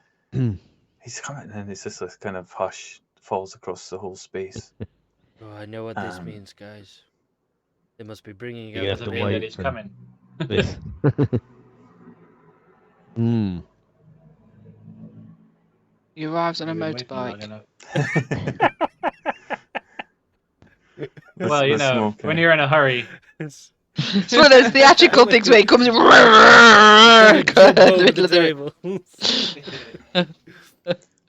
And it's just this kind of hush falls across the whole space. Oh, I know what this means, guys. They must be bringing You out have Does to it mean wait that he's for- coming? This. He arrives on a We've been waiting long motorbike. enough. The Well, you know, smoke, when you're in a hurry, It's one of those theatrical things where he comes in Jump the over middle of the table.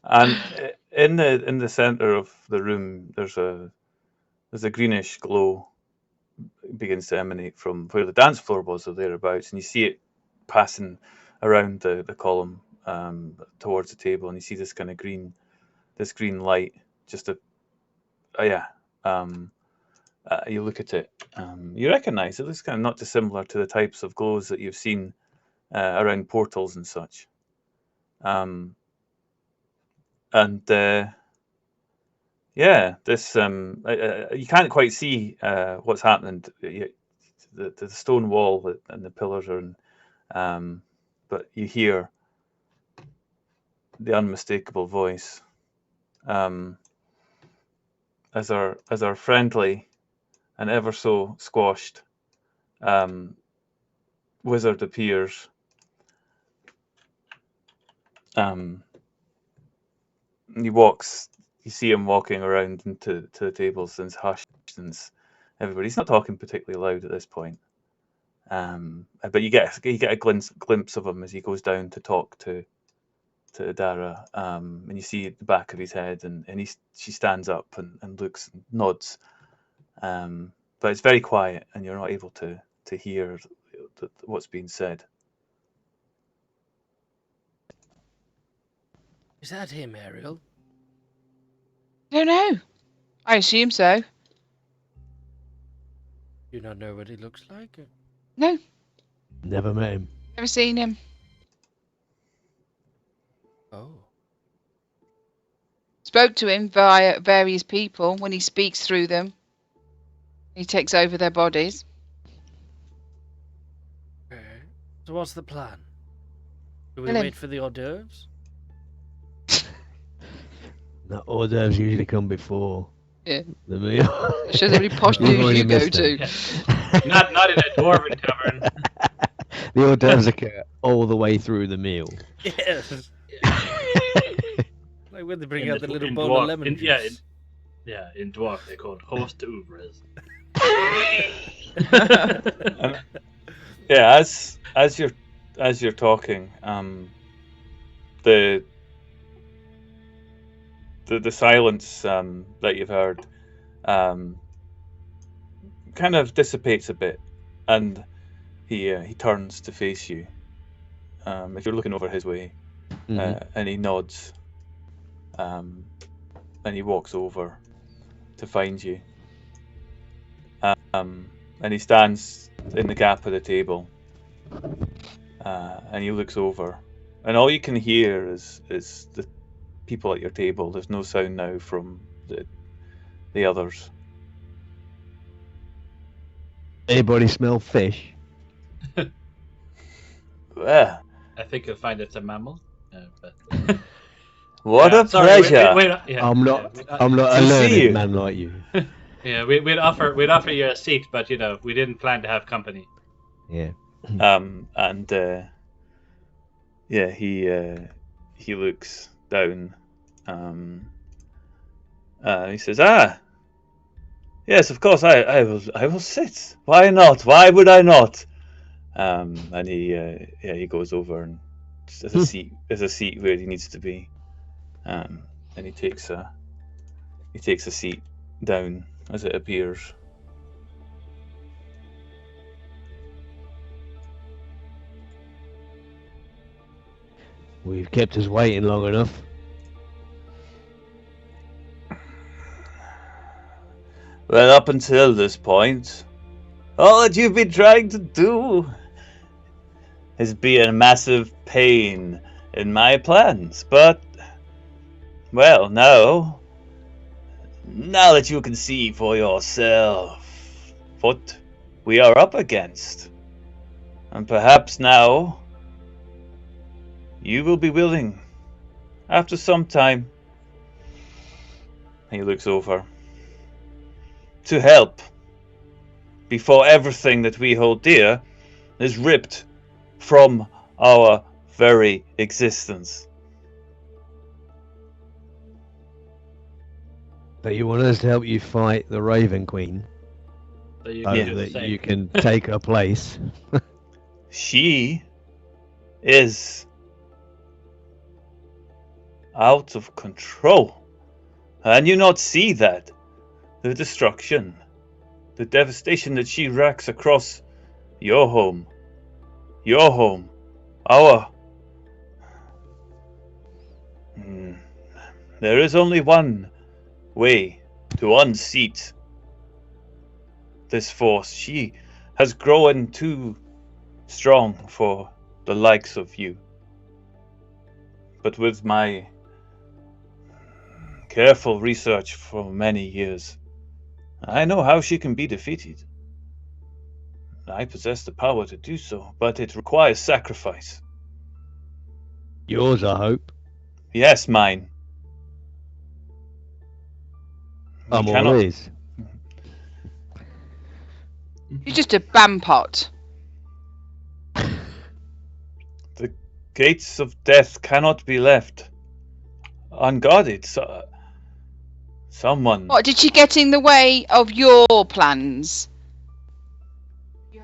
And in the center of the room, there's a greenish glow begins to emanate from where the dance floor was, or thereabouts, and you see it passing around the column towards the table, and you see this kind of green light. You look at it, you recognize it looks kind of not dissimilar to the types of glows that you've seen around portals and such. This you can't quite see what's happening. The stone wall and the pillars are, but you hear the unmistakable voice, as our friendly and ever so squashed wizard appears. You see him walking around into the tables, and it's hushed, and everybody's not talking particularly loud at this point. But you get a glimpse of him as he goes down to talk to Dara, and you see the back of his head, and she stands up and looks and nods, but it's very quiet, and you're not able to hear what's being said. Is that him, Ariel? I don't know. I assume so. You not know what he looks like? No, Never met him. never seen him. Oh. spoke to him via various people when he speaks through them. He takes over their bodies. So what's the plan? Do we Kill him. wait for the hors d'oeuvres? The hors d'oeuvres usually come before Yeah. the meal. It shows how many posh You've dudes already you go missed to. it. Not in a dwarven tavern. The hors d'oeuvres occur all the way through the meal. Yes. Like when they bring In out the- the little in bowl dwarf- of lemon in- juice. in dwarf they're called host oeuvres. Yeah, as you're talking, the silence that you've heard kind of dissipates a bit, and he turns to face you. If you're looking over his way, and he nods, and he walks over to find you. And he stands in the gap of the table, and he looks over, and all you can hear is the people at your table. There's no sound now from the others. Anybody smell fish? Well, I think you'll find it's a mammal. But what yeah, a sorry, pleasure! I'm not to a see learned you. man like you. Yeah, we'd offer you a seat, but we didn't plan to have company. Yeah. And yeah, he looks down. He says, yes, of course, I will sit. Why not? Why would I not? And he goes over and there's a seat where he needs to be. And he takes a seat down as it appears. We've kept us waiting long enough. Well, up until this point, all that you've been trying to do has been a massive pain in my plans. But, well, now that you can see for yourself what we are up against, and perhaps now you will be willing, after some time, he looks over, to help before everything that we hold dear is ripped from our very existence. So you want us to help you fight the Raven Queen, So you so can do the that same. you can take her place. She is out of control. And you not see that? The destruction, the devastation that she wreaks across your home, our... There is only one way to unseat this force. She has grown too strong for the likes of you. But with my careful research for many years, I know how she can be defeated. I possess the power to do so, but it requires sacrifice. Yours, I hope. Yes, mine. I'm We cannot- all ears. You're just a bampot. The gates of death cannot be left unguarded. Someone... What, did she get in the way of your plans?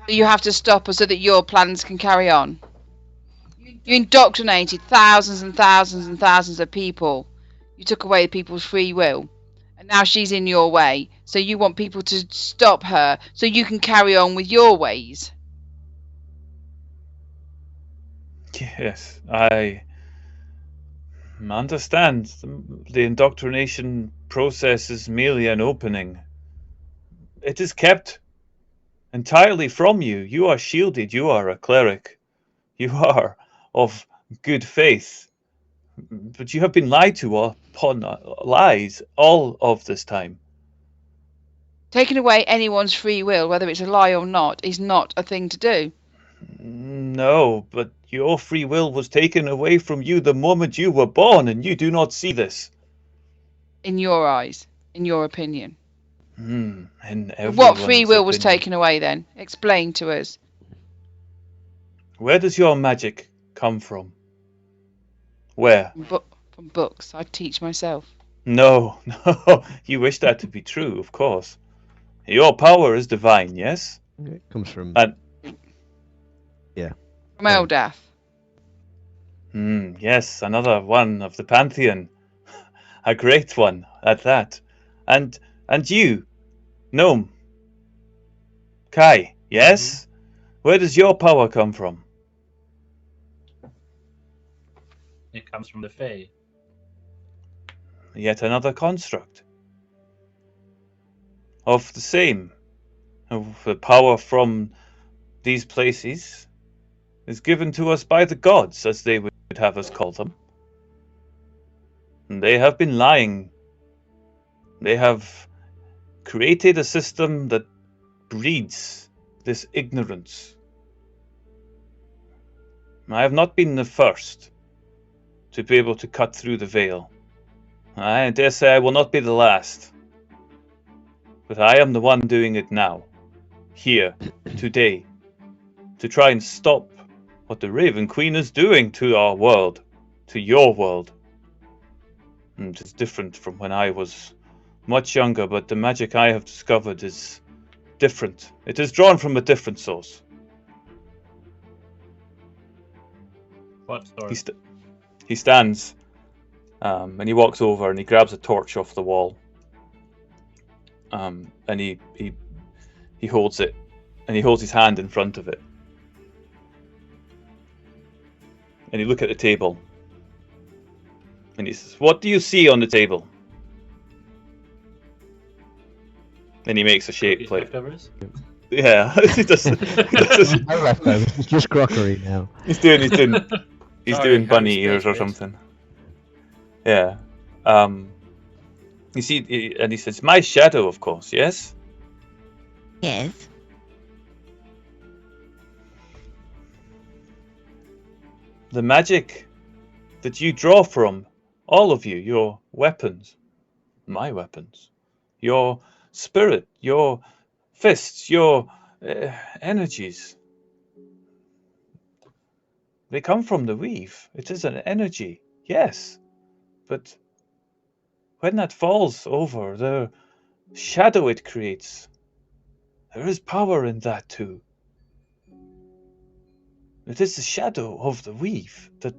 You have to stop her so that your plans can carry on. You indoctrinated thousands and thousands and thousands of people. You took away people's free will. And now she's in your way. So you want people to stop her so you can carry on with your ways. Yes, I understand. The indoctrination process is merely an opening. It is kept entirely from you. You are shielded. You are a cleric. You are of good faith. But you have been lied to upon lies all of this time. Taking away anyone's free will, whether it's a lie or not, is not a thing to do. No, but your free will was taken away from you the moment you were born, and you do not see this. In your eyes, in your opinion. In What free everyone's will was opinion. taken away then? Explain to us. Where does your magic come from? Where? From books. I teach myself. No, no. You wish that to be true, of course. Your power is divine, yes? It comes from. From Eldath. Yes, another one of the Pantheon. A great one at that. And you, Gnome. Kai, yes? Where does your power come from? It comes from the Fae. Yet another construct. Of the same. Of the power from these places is given to us by the gods, as they would have us call them. And they have been lying. They have created a system that breeds this ignorance. I have not been the first to be able to cut through the veil. I dare say I will not be the last. But I am the one doing it now. Here, today. To try and stop what the Raven Queen is doing to our world. To your world. And it's different from when I was much younger, but the magic I have discovered is different. It is drawn from a different source. What source? He stands, and he walks over and he grabs a torch off the wall. And he holds it, and he holds his hand in front of it. And you look at the table, and he says, "What do you see on the table?" And he makes a shape plate. Leftovers? Yeah, he does. No leftovers. It's just crockery now. He's doing Sorry, doing bunny Harry ears or Space something. Yeah. You see, and he says, "My shadow, of course, yes." Yes. The magic that you draw from, all of you, your weapons, my weapons, your spirit, your fists, your energies. They come from the weave. It is an energy, yes. But when that falls over, the shadow it creates, there is power in that too. It is the shadow of the weave that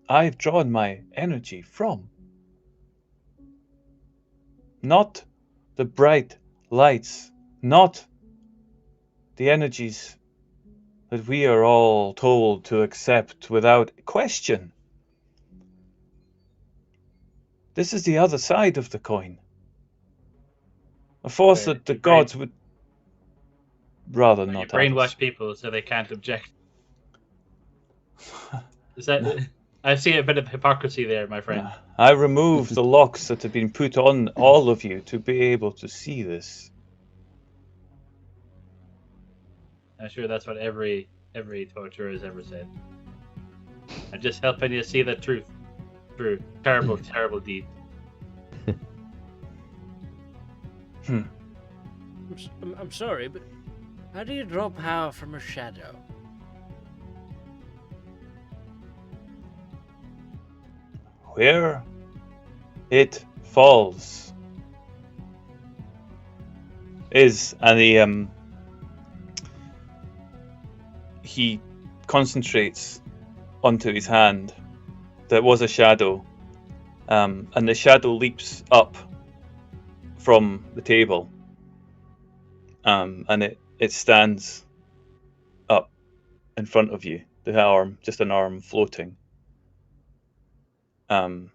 I've drawn my energy from. Not the bright lights, not the energies that we are all told to accept without question. This is the other side of the coin. A force that the gods would rather not have. Brainwash people so they can't object. Is that? I see a bit of hypocrisy there, my friend. I removed the locks that have been put on all of you to be able to see this. I'm sure that's what every torturer has ever said. I'm just helping you see the truth through terrible, terrible deed. I'm sorry, but how do you draw power from a shadow? Where it falls is, and he concentrates onto his hand. There was a shadow, and the shadow leaps up from the table, and it stands up in front of you. The arm, just an arm floating. And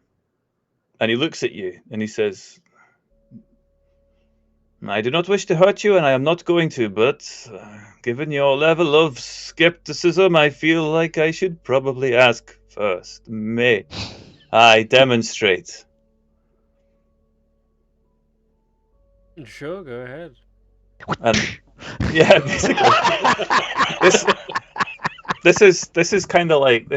he looks at you and he says, "I do not wish to hurt you, and I am not going to, but given your level of skepticism, I feel like I should probably ask first. May I demonstrate. Sure, go ahead. And yeah, basically, this is kind of like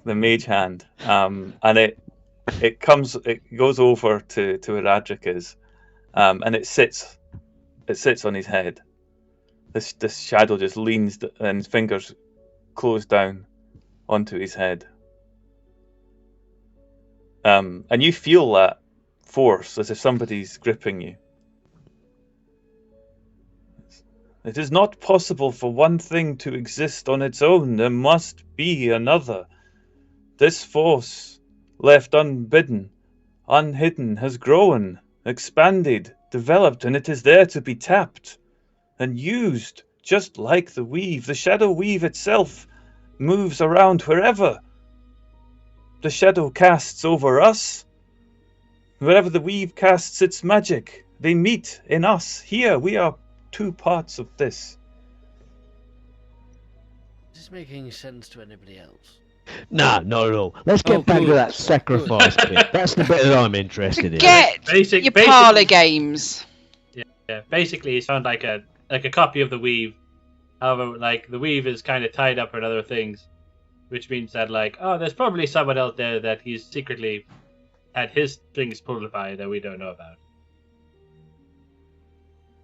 the mage hand, and it goes over to Eradric's, and it sits on his head. This shadow just leans and his fingers close down onto his head. And you feel that force as if somebody's gripping you. It is not possible for one thing to exist on its own. There must be another. This force, left unbidden, unhidden, has grown, expanded, developed, and it is there to be tapped and used, just like the weave. The shadow weave itself moves around wherever the shadow casts over us. Wherever the weave casts its magic, they meet in us. Here, we are two parts of this. Does this make any sense to anybody else? Nah, not at all. Let's get back to that sacrifice bit. That's the bit that I'm interested in. Forget your parlor games. Yeah, basically, it sounds like a copy of the weave. However, like the weave is kind of tied up with other things, which means that there's probably someone out there that he's secretly had his strings pulled by that we don't know about.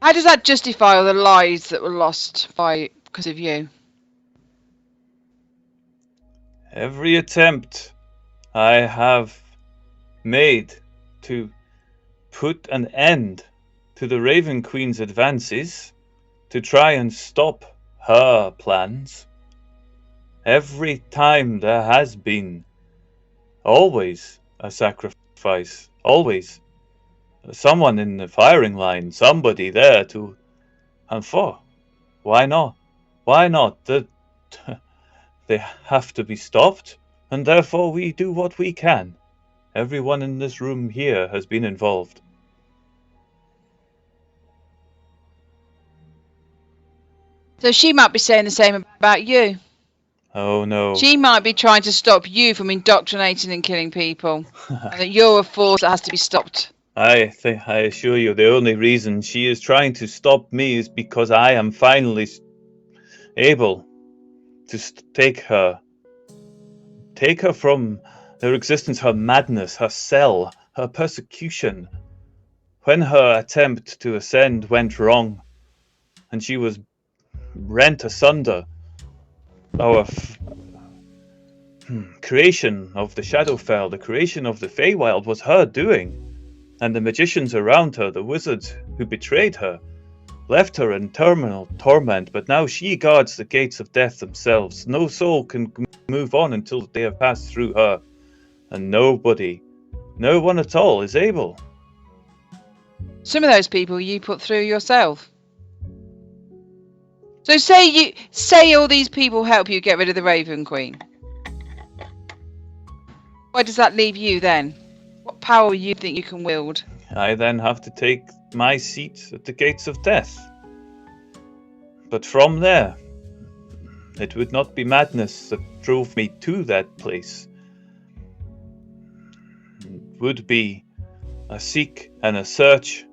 How does that justify all the lives that were lost because of you? Every attempt I have made to put an end to the Raven Queen's advances, to try and stop her plans, every time there has been always a sacrifice, always someone in the firing line, somebody there to, and for. Why not? Why not? They have to be stopped, and therefore we do what we can. Everyone in this room here has been involved. So she might be saying the same about you. Oh no. She might be trying to stop you from indoctrinating and killing people. And that you're a force that has to be stopped. I assure you, the only reason she is trying to stop me is because I am finally able to take her from her existence, her madness, her cell, her persecution. When her attempt to ascend went wrong, and she was rent asunder, our creation of the Shadowfell, the creation of the Feywild, was her doing. And the magicians around her, the wizards who betrayed her, left her in terminal torment, but now she guards the gates of death themselves. No soul can move on until they have passed through her. And no one at all is able. Some of those people you put through yourself. So say all these people help you get rid of the Raven Queen. Where does that leave you then? What power you think you can wield? I then have to take my seat at the gates of death. But from there, it would not be madness that drove me to that place. It would be a seek and a search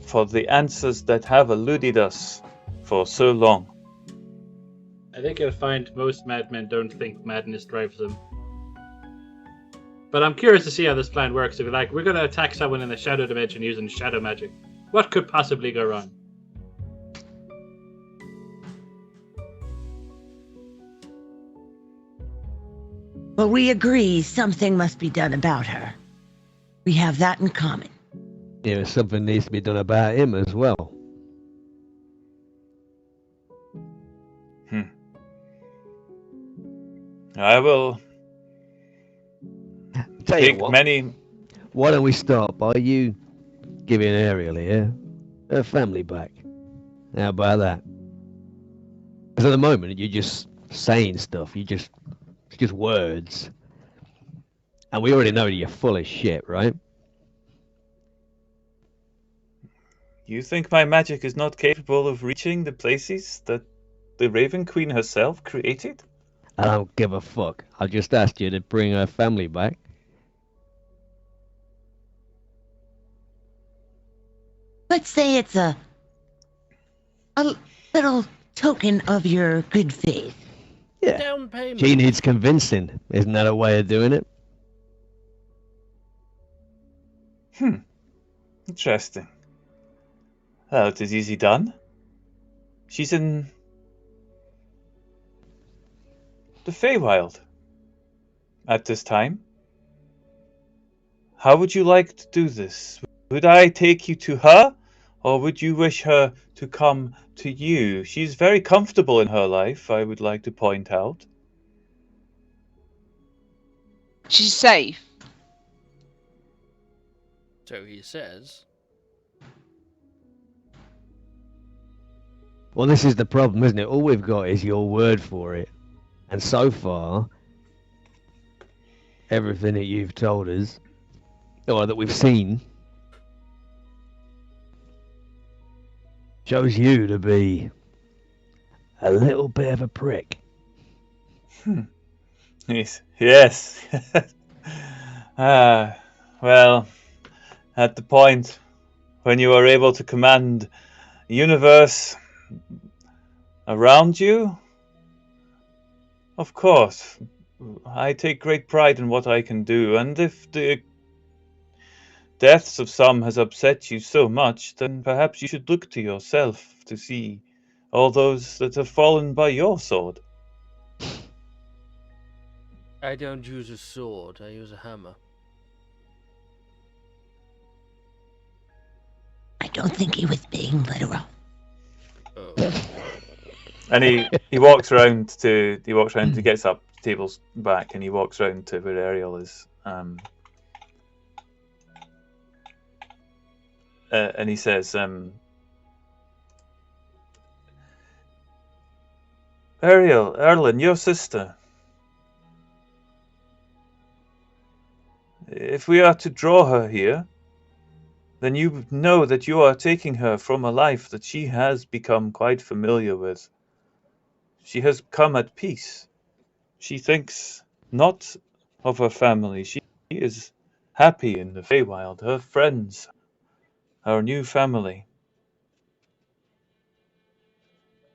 for the answers that have eluded us for so long. I think you'll find most madmen don't think madness drives them. But I'm curious to see how this plan works. If we're going to attack someone in the shadow dimension using shadow magic, what could possibly go wrong? But we agree something must be done about her. We have that in common. Yeah, something needs to be done about him as well. I will take many. Why don't we start by you giving Ariel here her family back? How about that? Because at the moment you're just saying stuff. It's just words, and we already know that you're full of shit, right? You think my magic is not capable of reaching the places that the Raven Queen herself created? I don't give a fuck. I just asked you to bring her family back, let's say it's a little token of your good faith. Yeah. Down payment. She needs convincing. Isn't that a way of doing it? Interesting. Well, it is easy done. She's in the Feywild at this time. How would you like to do this? Would I take you to her, or would you wish her to come to you? She's very comfortable in her life, I would like to point out. She's safe. So he says. Well, this is the problem, isn't it? All we've got is your word for it. And so far, everything that you've told us, or that we've seen, shows you to be a little bit of a prick. Yes. Well, at the point when you are able to command the universe around you, of course, I take great pride in what I can do, and if the deaths of some has upset you so much, then perhaps you should look to yourself to see all those that have fallen by your sword. I don't use a sword, I use a hammer. I don't think he was being literal. Oh. And he walks around to he gets up, table's back, and he walks around to where Ariel is. And he says, Ariel, Erlin, your sister. If we are to draw her here, then you know that you are taking her from a life that she has become quite familiar with. She has come at peace. She thinks not of her family. She is happy in the Feywild, her friends, our new family.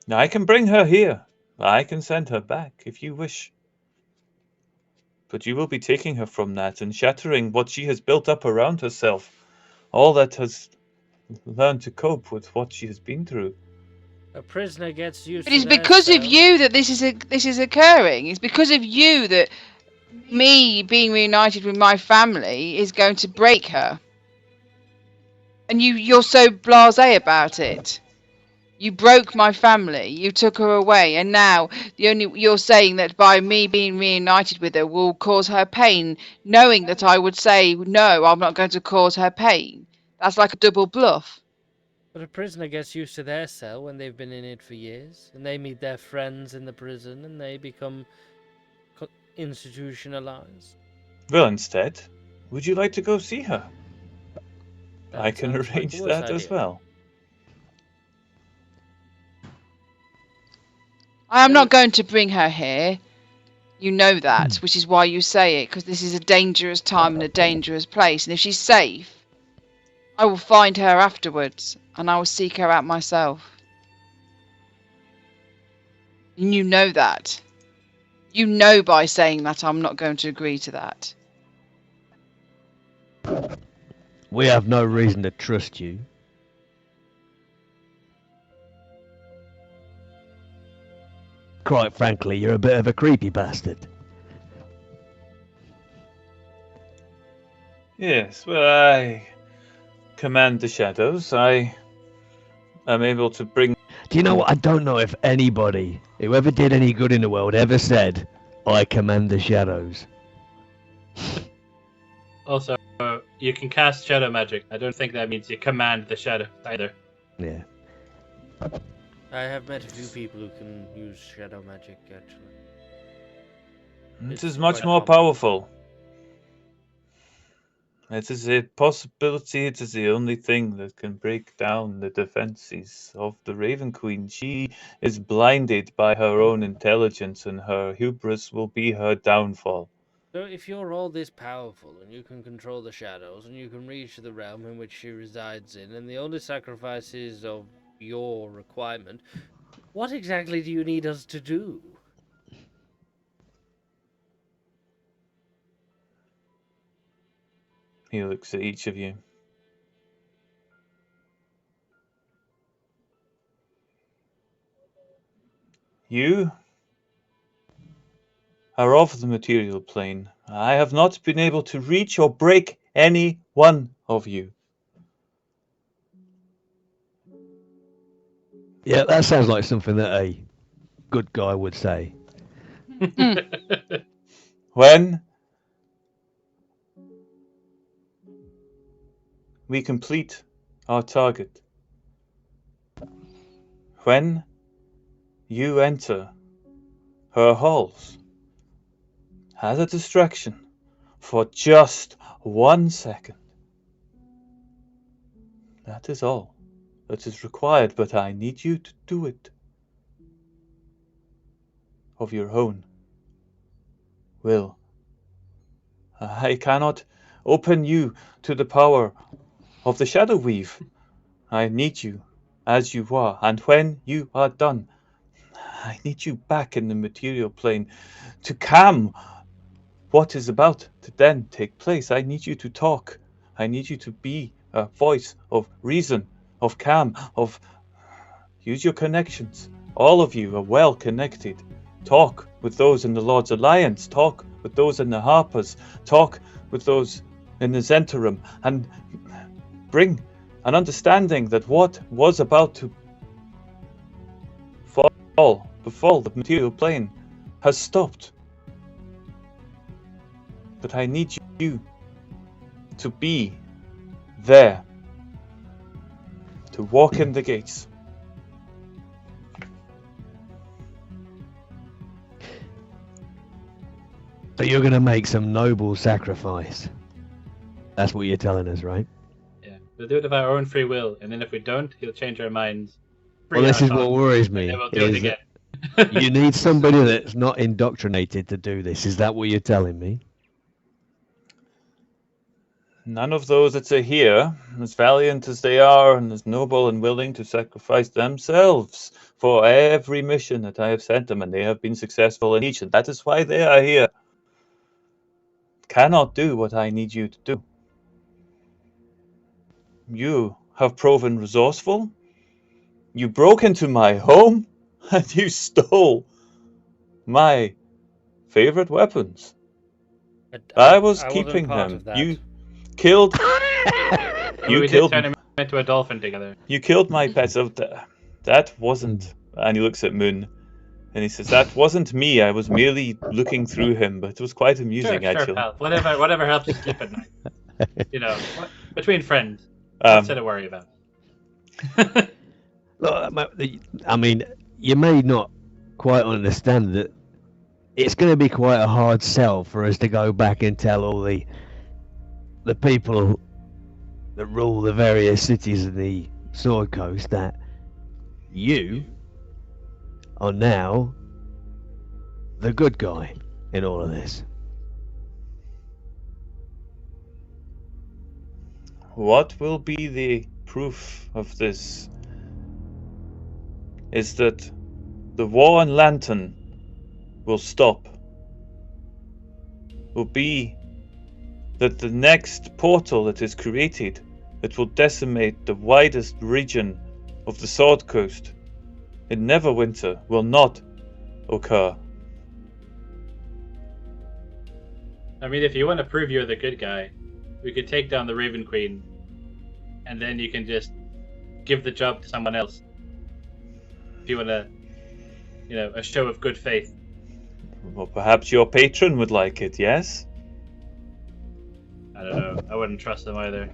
Now, I can bring her here. I can send her back if you wish. But you will be taking her from that and shattering what she has built up around herself. All that has learned to cope with what she has been through. A prisoner gets used But to it's their because of cell. you that this is occurring. It's because of you that me being reunited with my family is going to break her. And you're so blasé about it. You broke my family. You took her away, and now you're saying that by me being reunited with her will cause her pain, knowing that I would say no, I'm not going to cause her pain. That's like a double bluff. But a prisoner gets used to their cell when they've been in it for years, and they meet their friends in the prison, and they become institutionalized. Well, instead, would you like to go see her? That I can sounds like arrange the worst that as idea. well. I am not going to bring her here. You know that, which is why you say it, because this is a dangerous time and a dangerous place. And if she's safe, I will find her afterwards, and I will seek her out myself. And you know that. You know by saying that I'm not going to agree to that. We have no reason to trust you. Quite frankly, you're a bit of a creepy bastard. Yes, well, I command the shadows. I am able to bring... Do you know what? I don't know if anybody, whoever did any good in the world, ever said, I command the shadows. Also, you can cast shadow magic. I don't think that means you command the shadow either. Yeah. I have met a few people who can use shadow magic, actually. It It's is much quite more common. powerful. It is a possibility. It is the only thing that can break down the defenses of the Raven Queen. She is blinded by her own intelligence, and her hubris will be her downfall. So if you're all this powerful and you can control the shadows and you can reach the realm in which she resides in, and the only sacrifice is of your requirement, what exactly do you need us to do? He looks at each of you. You are of the material plane. I have not been able to reach or break any one of you. Yeah, that sounds like something that a good guy would say. When we complete our target, when you enter her halls as a distraction for just 1 second, that is all that is required, but I need you to do it of your own will. I cannot open you to the power of the Shadow Weave. I need you as you are, and when you are done, I need you back in the material plane to calm what is about to then take place. I need you to talk. I need you to be a voice of reason, of calm, of use your connections. All of you are well connected. Talk with those in the Lord's Alliance. Talk with those in the Harpers. Talk with those in the Zentarum, and bring an understanding that what was about to befall the material plane has stopped. But I need you to be there, to walk in the gates. So you're going to make some noble sacrifice. That's what you're telling us, right? Yeah, we'll do it of our own free will, and then if we don't, he'll change our minds. Well, this is what worries me. And then we'll do it again. You need somebody that's not indoctrinated to do this. Is that what you're telling me? None of those that are here, as valiant as they are and as noble and willing to sacrifice themselves for every mission that I have sent them, and they have been successful in each, and that is why they are here, cannot do what I need you to do. You have proven resourceful. You broke into my home and you stole my favorite weapons. I was keeping them. You killed. We did turn him into a dolphin together. You killed my pet. So that wasn't. And he looks at Moon, and he says, "That wasn't me. I was merely looking through him, but it was quite amusing, actually." Sure, pal. Whatever helps you sleep at night. You know, between friends. Nothing to worry about. Look, I mean, you may not quite understand that it's going to be quite a hard sell for us to go back and tell all the people that rule the various cities of the Sword Coast that you are now the good guy in all of this. What will be the proof of this is that the war on Lantern will stop. Will be that the next portal that is created that will decimate the widest region of the Sword Coast in Neverwinter will not occur. I mean, if you want to prove you're the good guy, we could take down the Raven Queen, and then you can just give the job to someone else. If you want to, a show of good faith. Well, perhaps your patron would like it, yes? I don't know. I wouldn't trust them either.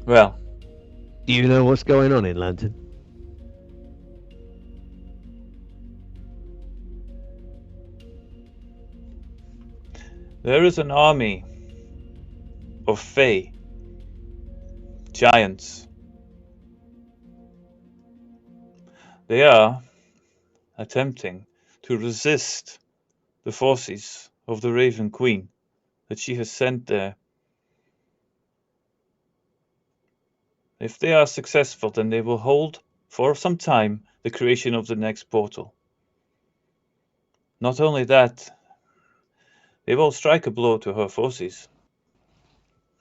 Well, do you know what's going on in Lantern? there is an army of Fae, giants, They are attempting to resist the forces of the Raven Queen that she has sent there. If they are successful, then they will hold for some time the creation of the next portal. Not only that, they will strike a blow to her forces.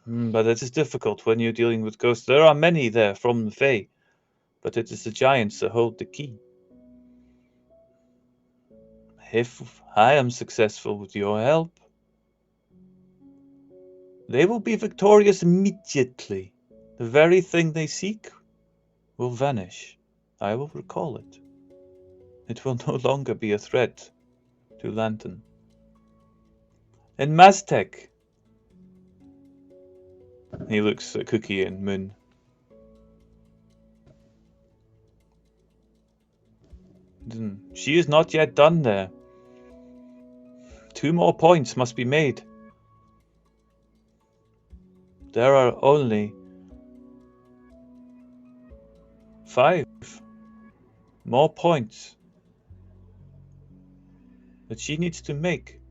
But it is difficult when you're dealing with ghosts. There are many there from the Fae, but it is the giants that hold the key. If I am successful with your help, they will be victorious immediately. The very thing they seek will vanish. I will recall it. It will no longer be a threat to Lantern. In Maztec, he looks at Cookie and Moon. She is not yet done there. 2 more points must be made. There are only 5 more points that she needs to make,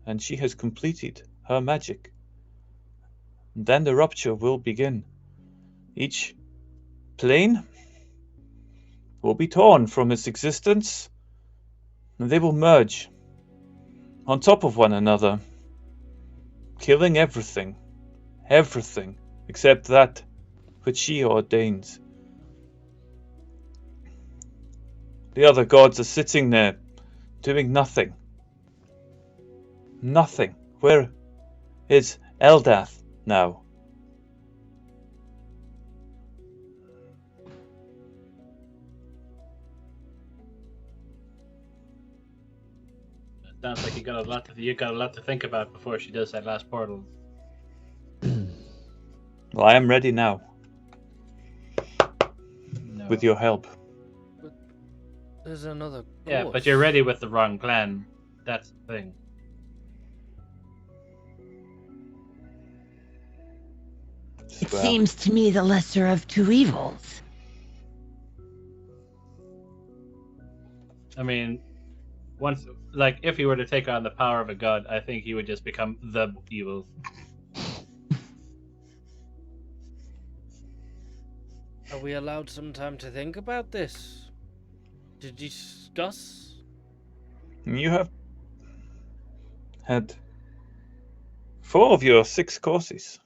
and she has completed her magic. Then the rupture will begin. Each plane will be torn from its existence, and they will merge on top of one another, killing everything except that which she ordains. The other gods are sitting there doing nothing. Nothing. Where is Eldath now? Sounds like you got a lot to think about before she does that last portal. Well, I am ready now. No. With your help. There's another. Yeah, but you're ready with the wrong plan. That's the thing. It seems to me the lesser of 2 evils. I mean, once, like, if he were to take on the power of a god, I think he would just become the evil. Are we allowed some time to think about this? To discuss? You have had 4 of your 6 courses.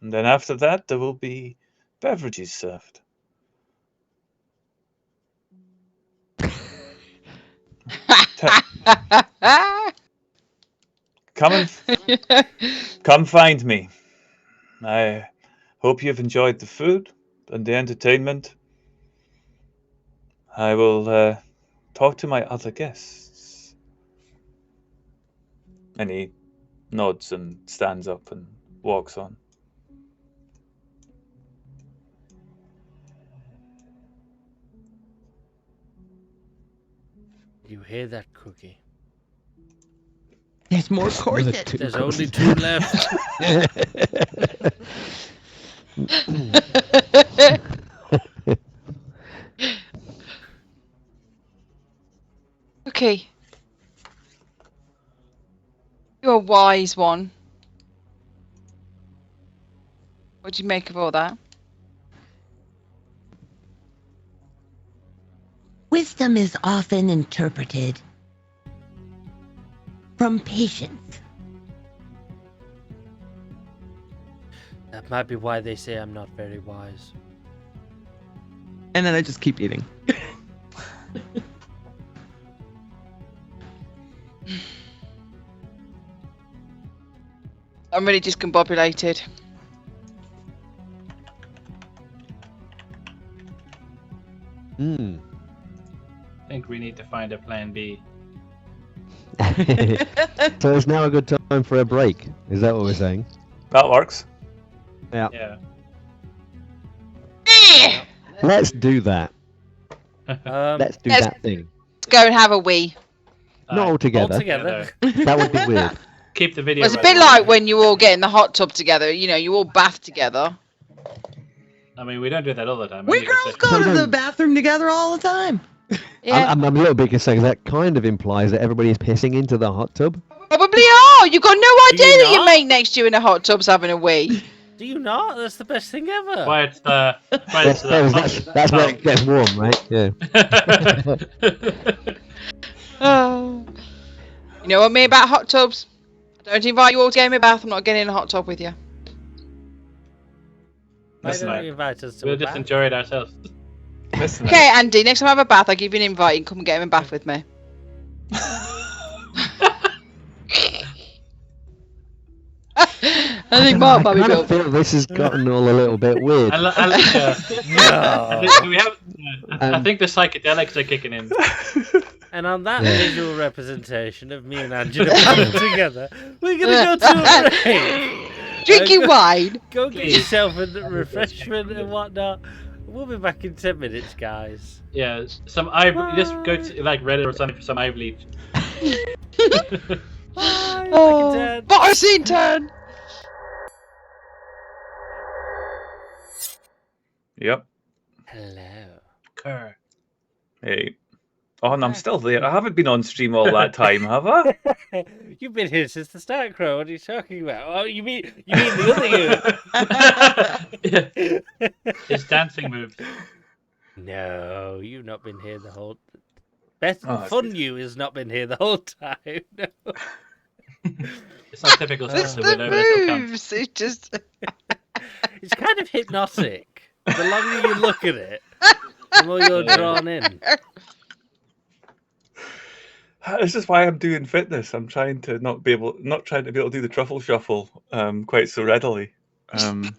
And then after that, there will be beverages served. Come find me. I hope you've enjoyed the food and the entertainment. I will talk to my other guests. And he nods and stands up and walks on. You hear that, Cookie? There's more courses. There's only 2 left. Okay. You're a wise one. What do you make of all that? Wisdom is often interpreted from patience. That might be why they say I'm not very wise. And then I just keep eating. I'm really discombobulated. Hmm. I think we need to find a plan B. So it's now a good time for a break. Is that what we're saying? That works. Yeah. Let's do that. Let's do Let's- that thing. Let's go and have a wee. Not all together. Altogether. That would be weird. Keep the video. Well, it's a running. bit like when you all get in the hot tub together. You know, you all bath together. I mean, we don't do that all the time. We I mean, girls it's go to No. the bathroom together all the time. Yeah. I'm a little bit concerned. That kind of implies that everybody is pissing into the hot tub. Probably are. You've got no idea that your not? mate next to you in a hot tub's having a wee. Do you not? That's the best thing ever. Why it's the. Why it's That's where it gets warm, right? Yeah. Oh. You know what me about hot tubs? I don't invite you all to get in my bath. I'm not getting in a hot tub with you. Why Listen, don't mate, you invite us to We'll a just bath? enjoy it ourselves. Listen, Okay, Andy. Next time I have a bath, I'll give you an invite. You can come and get in my bath with me. I think Mark might be I kind good. of feel this has gotten all a little bit weird. I think the psychedelics are kicking in. And on that Yeah. visual representation of me and Angela putting together, we're gonna go to a break. Drinking wine. Go get yourself a refreshment and whatnot. We'll be back in 10 minutes, guys. Yeah, some ivory. Just go to like Reddit or something for some eye bleach. Bye. Oh, Back in 10. boxing turn. Yep. Hello. Kerr. Hey. Oh, and I'm still there. I haven't been on stream all that time, have I? You've been here since the start, Crow. What are you talking about? Oh, you mean the other you? His dancing moves. No, you've not been here the whole. Beth Oh, that's Fun good. You has not been here the whole time. No. It's not typical It's sister the with no count. moves. It just. It's kind of hypnotic. The longer you look at it, the more you're drawn in. This is why I'm doing fitness. I'm trying to not trying to be able to do the truffle shuffle quite so readily. He's I mean,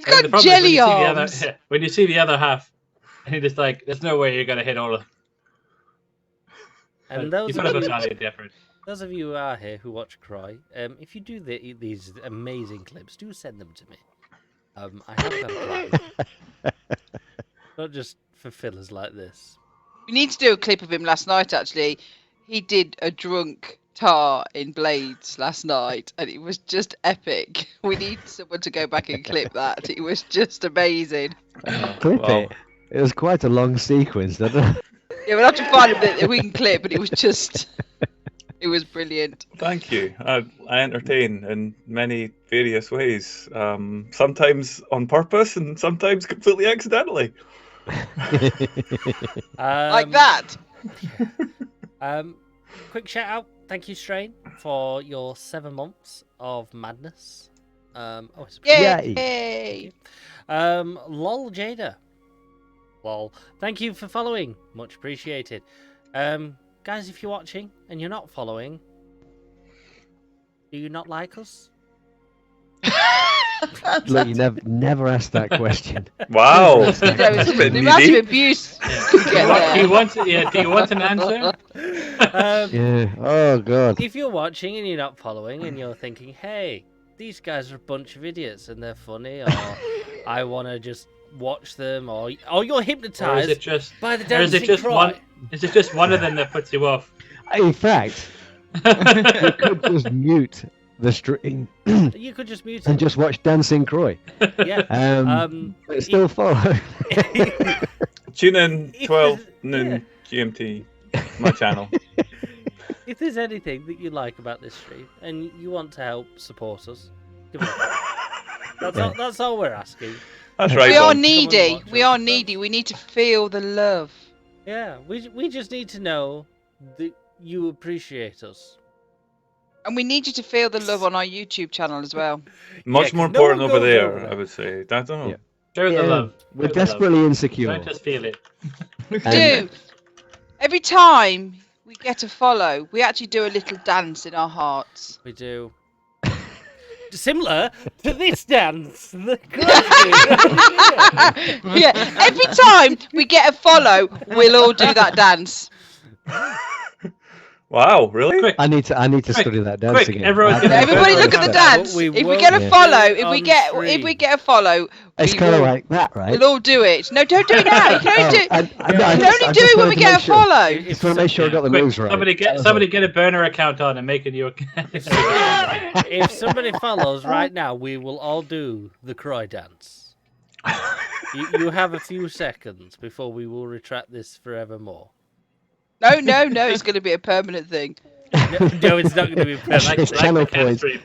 got the problem is jelly when you see the arms. when you see the other half, and you're just like, there's no way you're gonna hit all of. And You those put up a of, you, valiant effort. those of you who are here who watch Croy, if you do these amazing clips, do send them to me. I have got a plan. Not just for fillers like this. We need to do a clip of him last night, actually. He did a drunk tar in Blades last night, and it was just epic. We need someone to go back and clip that. It was just amazing. Clip Wow. it. It was quite a long sequence, didn't it? Yeah, we'll have to find a bit that we can clip, but it was just... It was brilliant. Thank you. I entertain in many various ways. Sometimes on purpose and sometimes completely accidentally. Like that. Quick shout out. Thank you, Strain, for your 7 months of madness. It's Yay! Lol Jada. Lol. Thank you for following. Much appreciated. Guys, if you're watching and you're not following, do you not like us? Look, you never asked that question. Wow. There That's was a bit the amount of needy. abuse. Do Yeah. you want an answer? Yeah. Oh god. If you're watching and you're not following and you're thinking, hey, these guys are a bunch of idiots and they're funny, or I want to just watch them, or you're Or is hypnotized it just? by the Or is dancing it just Croy. one? Is it just one of them that puts you off? In fact, you could just mute the stream You could just mute it. and just watch Dancing Croy. Yeah. But still follow. Tune in If 12 there's- noon GMT, my channel. If there's anything that you like about this stream and you want to help support us, give it a go. That's all we're asking. That's right. We are Bob. needy. watch We us. are needy. We need to feel the love. Yeah, we just need to know that you appreciate us. And we need you to feel the love on our YouTube channel as well. Much 'cause more no one important over goes there, over I would say. I don't know. Yeah. Show the love. We're Show the love. desperately insecure. Don't just feel it. Do. Every time we get a follow, we actually do a little dance in our hearts. We do. Similar to this dance. The Croy did. Yeah, every time we get a follow, we'll all do that dance. Wow, really? Quick, I need to Quick, study that dance quick, again. everyone I get haven't Everybody Everybody done look at the that. dance. We If we won't get a do follow, it if on we get stream. a follow, It's we kind of will- like that, right? we'll all do it. No, don't do it now. You can only do, I you can only do it when we get a follow. Just want to make sure I got the quick, moves right. somebody get a burner account on and make a new. If somebody follows right now, we will all do the Croy dance. You have a few seconds before we will retract this forevermore. No, it's going to be a permanent thing. No, it's not going to be permanent. It's channel the cam points. stream.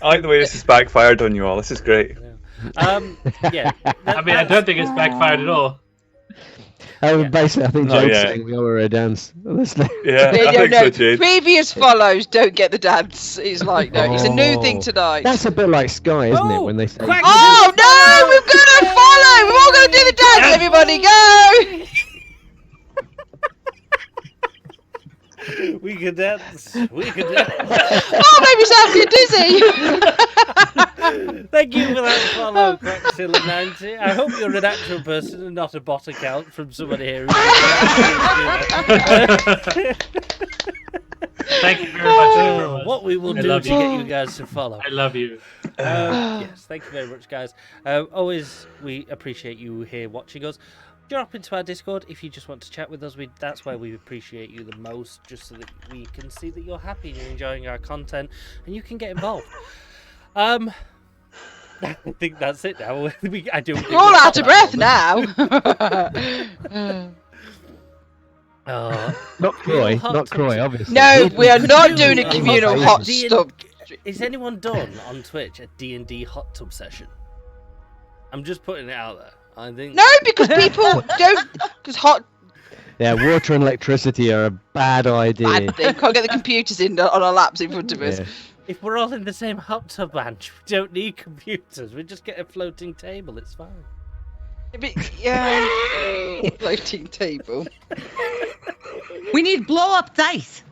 I like the way this has backfired on you all. This is great. Yeah. I mean, I don't think it's backfired at all. Basically, I think No, Jade's yeah. saying we owe her a dance. Honestly. Yeah, I think so, Jade. Previous follows don't get the dance. He's like, no, it's a new thing tonight. That's a bit like Sky, isn't it? Oh, When they say, quack- Oh no, we've got to follow. We're all going to do the dance. Everybody go. We could dance. We could dance. Oh, maybe sound dizzy. Thank you for that follow, Crackzilla90. I hope you're an actual person and not a bot account from somebody here. Thank you very much, everyone. What we will I do love to you. get you guys to follow. I love you. Yes, thank you very much, guys. Always, we appreciate you here watching us. Drop into our Discord if you just want to chat with us. That's where we appreciate you the most, just so that we can see that you're happy and you're enjoying our content, and you can get involved. I think that's it now. I do. We're all out of breath now. not Croy, obviously. No, we are not doing a communal hot tub. Is anyone done on Twitch a D&D hot tub session? I'm just putting it out there. I think No, because people don't. Because hot. Yeah, water and electricity are a bad idea. Bad thing. Can't get the computers in on our laps in front of us. Yeah. if we're all in the same hot tub bench, we don't need computers. We just get a floating table. It's fine. Yeah. Floating table. We need blow up dice.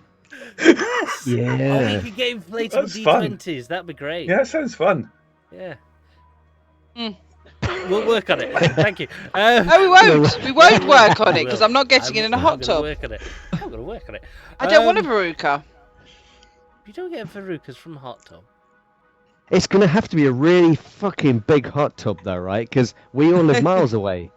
Yes. Yeah. Oh, we could get inflatable That's fun. D20s. That'd be great. Yeah, it sounds fun. Yeah. Mm. We'll work on it. Thank you. No, we won't. We won't work on it because I'm not getting in a hot tub. I'm gonna work on it. I don't want a veruca. You don't get verucas from hot tub. It's going to have to be a really fucking big hot tub, though, right? Because we all live miles away.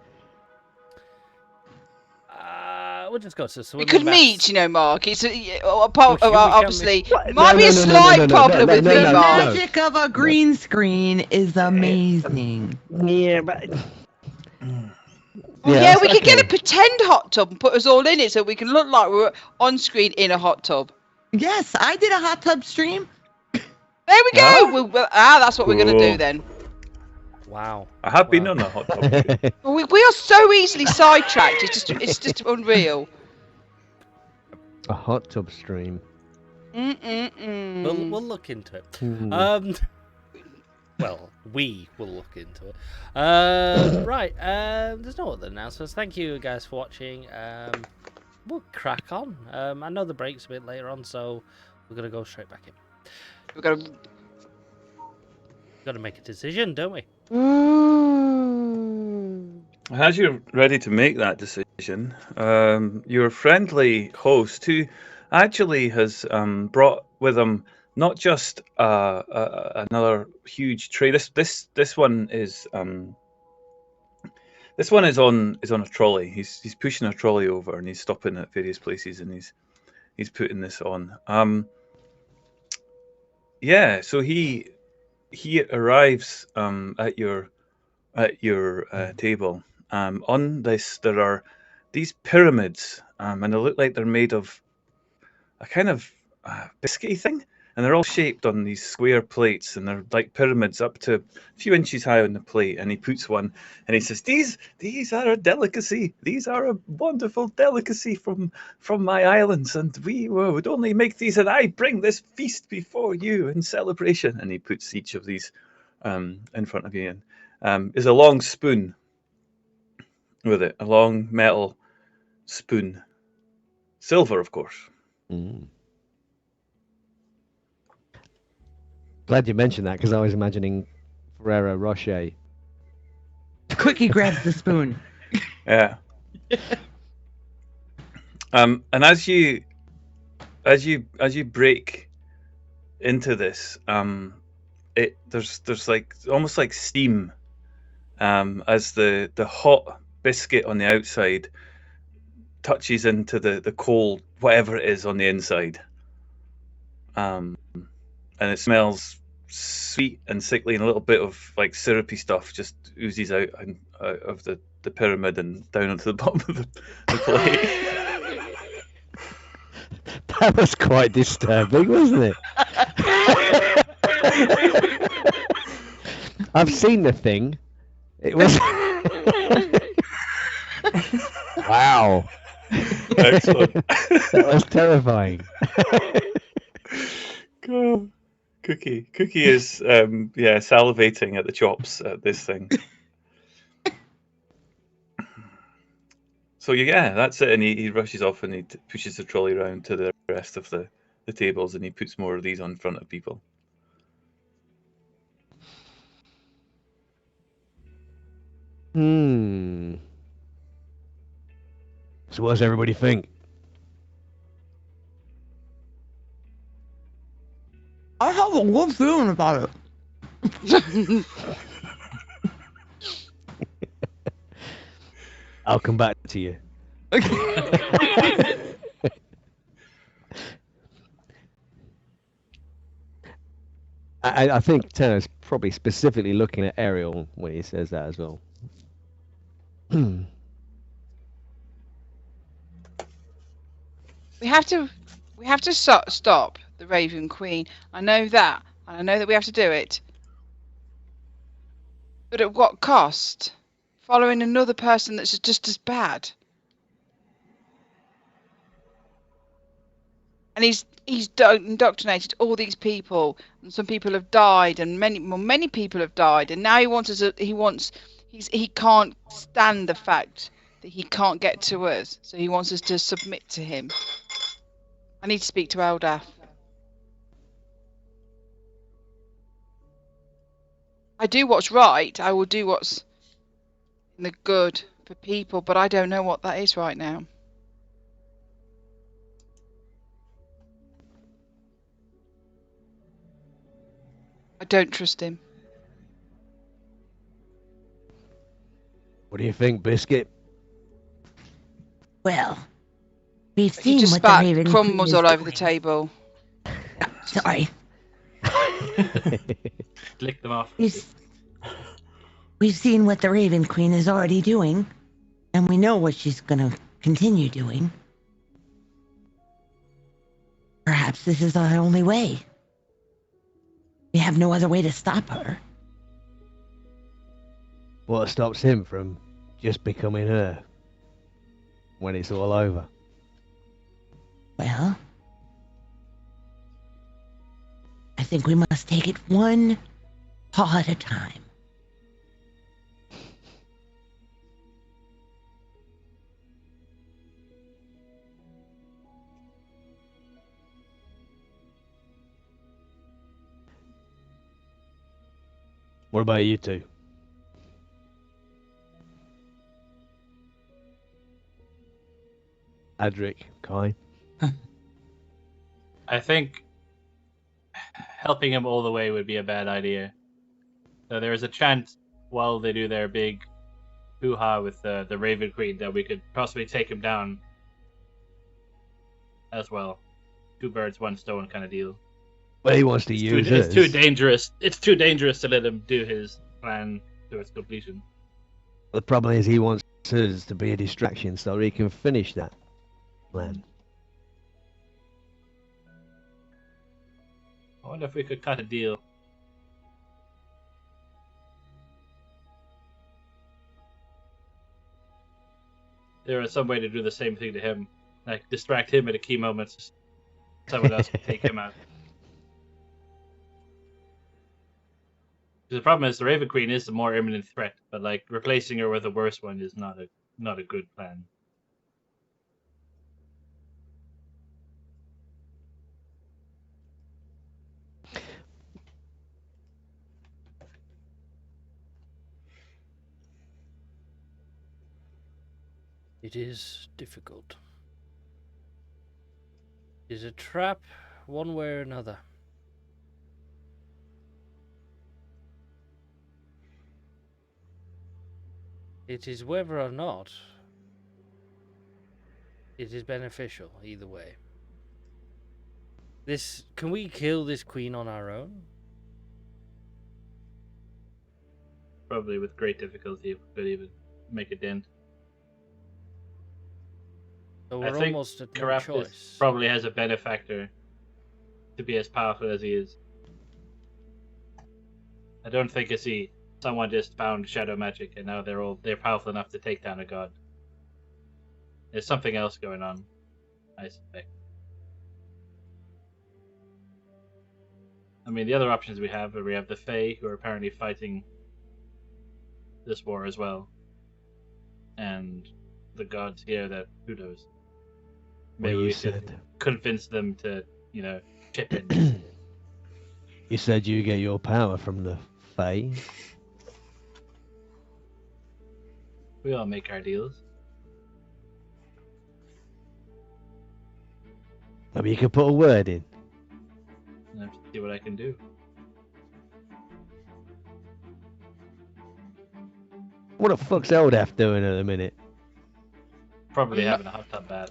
We'll just go to. We could meet, you know, Mark. It's obviously What? might be a slight problem with me, The Mark. magic of a green screen is amazing. Yeah, but... Yeah, we could get a okay. pretend hot tub and put us all in it so we can look like we're on screen in a hot tub. Yes, I did a hot tub stream. There we go. That's what we're going to do Cool. then. Wow. I have been on a hot tub. We are so easily sidetracked. It's just unreal. A hot tub stream. We'll look into it. Hmm. Well, we will look into it. Right. There's no other announcements. Thank you guys for watching. We'll crack on. I know the break's a bit later on, so we're gonna go straight back in. We've got We've got to make a decision, don't we? As you're ready to make that decision, your friendly host, who actually has brought with him not just another huge tray. This one is on a trolley. He's pushing a trolley over and he's stopping at various places and he's putting this on. Yeah, so he arrives at your table. On this, there are these pyramids, and they look like they're made of a kind of biscuity thing, and they're all shaped on these square plates, and they're like pyramids up to a few inches high on the plate. And he puts one, and he says, "These are a delicacy. These are a wonderful delicacy from my islands, and we would only make these, and I bring this feast before you in celebration." And he puts each of these in front of you, and is a long spoon with it, a long metal spoon, silver, of course. Mm. Glad you mentioned that because I was imagining Ferrero Rocher. Quickie grabs the spoon. Yeah. And as you break into this, there's like almost like steam, as the hot biscuit on the outside touches into the cold whatever it is on the inside, and it smells sweet and sickly, and a little bit of like syrupy stuff just oozes out of the pyramid and down onto the bottom of the plate. That was quite disturbing, wasn't it? I've seen the thing. It was. Wow. Excellent. That was terrifying. God. Cookie is salivating at the chops at this thing. So yeah, that's it, and he rushes off and he pushes the trolley around to the rest of the tables, and he puts more of these on front of people. So what does everybody think? I have a good feeling about it. I'll come back to you. I think Tanner's probably specifically looking at Ariel when he says that as well. We have to stop the Raven Queen. I know that. And I know that we have to do it. But at what cost? Following another person that's just as bad. And he's indoctrinated all these people, and some people have died, and many people have died, and now he can't stand the fact that he can't get to us, so he wants us to submit to him. I need to speak to Eldaf. I do what's right. I will do what's in the good for people, but I don't know what that is right now. I don't trust him. What do you think, Biscuit? Well, we've He seen just what the spat Raven crumbs Queen all is over the doing. table. Sorry. Lick them off. We've seen what the Raven Queen is already doing, and we know what she's going to continue doing. Perhaps this is our only way. We have no other way to stop her. What stops him from just becoming her when it's all over? Well, I think we must take it one paw at a time. What about you two? Adric, Kai? I think helping him all the way would be a bad idea. So there is a chance while they do their big hoo-ha with the Raven Queen that we could possibly take him down as well. 2 birds, 1 stone kind of deal. Well, he wants to use it. It's too dangerous. It's too dangerous to let him do his plan to its completion. The problem is he wants us to be a distraction so he can finish that plan. I wonder if we could cut a deal. There is some way to do the same thing to him, like distract him at a key moment. Someone else can take him out. The problem is the Raven Queen is the more imminent threat, but like replacing her with a worse one is not a good plan. It is difficult. It is a trap, one way or another. It is whether or not it is beneficial, either way. Can we kill this queen on our own? Probably with great difficulty if we could even make a dent. So I we're think almost at no Caraptus choice. probably has a benefactor to be as powerful as he is. I don't think someone just found shadow magic and now they're powerful enough to take down a god. There's something else going on, I suspect. I mean, the other options we have are the Fae, who are apparently fighting this war as well, and the gods here that who knows. Maybe Well, you we should said convince them to, chip in. you said you get your power from the Fae. We all make our deals. Maybe you could put a word in. I have to see what I can do. What the fuck's Eldaf doing at the minute? Probably having a hot tub bath.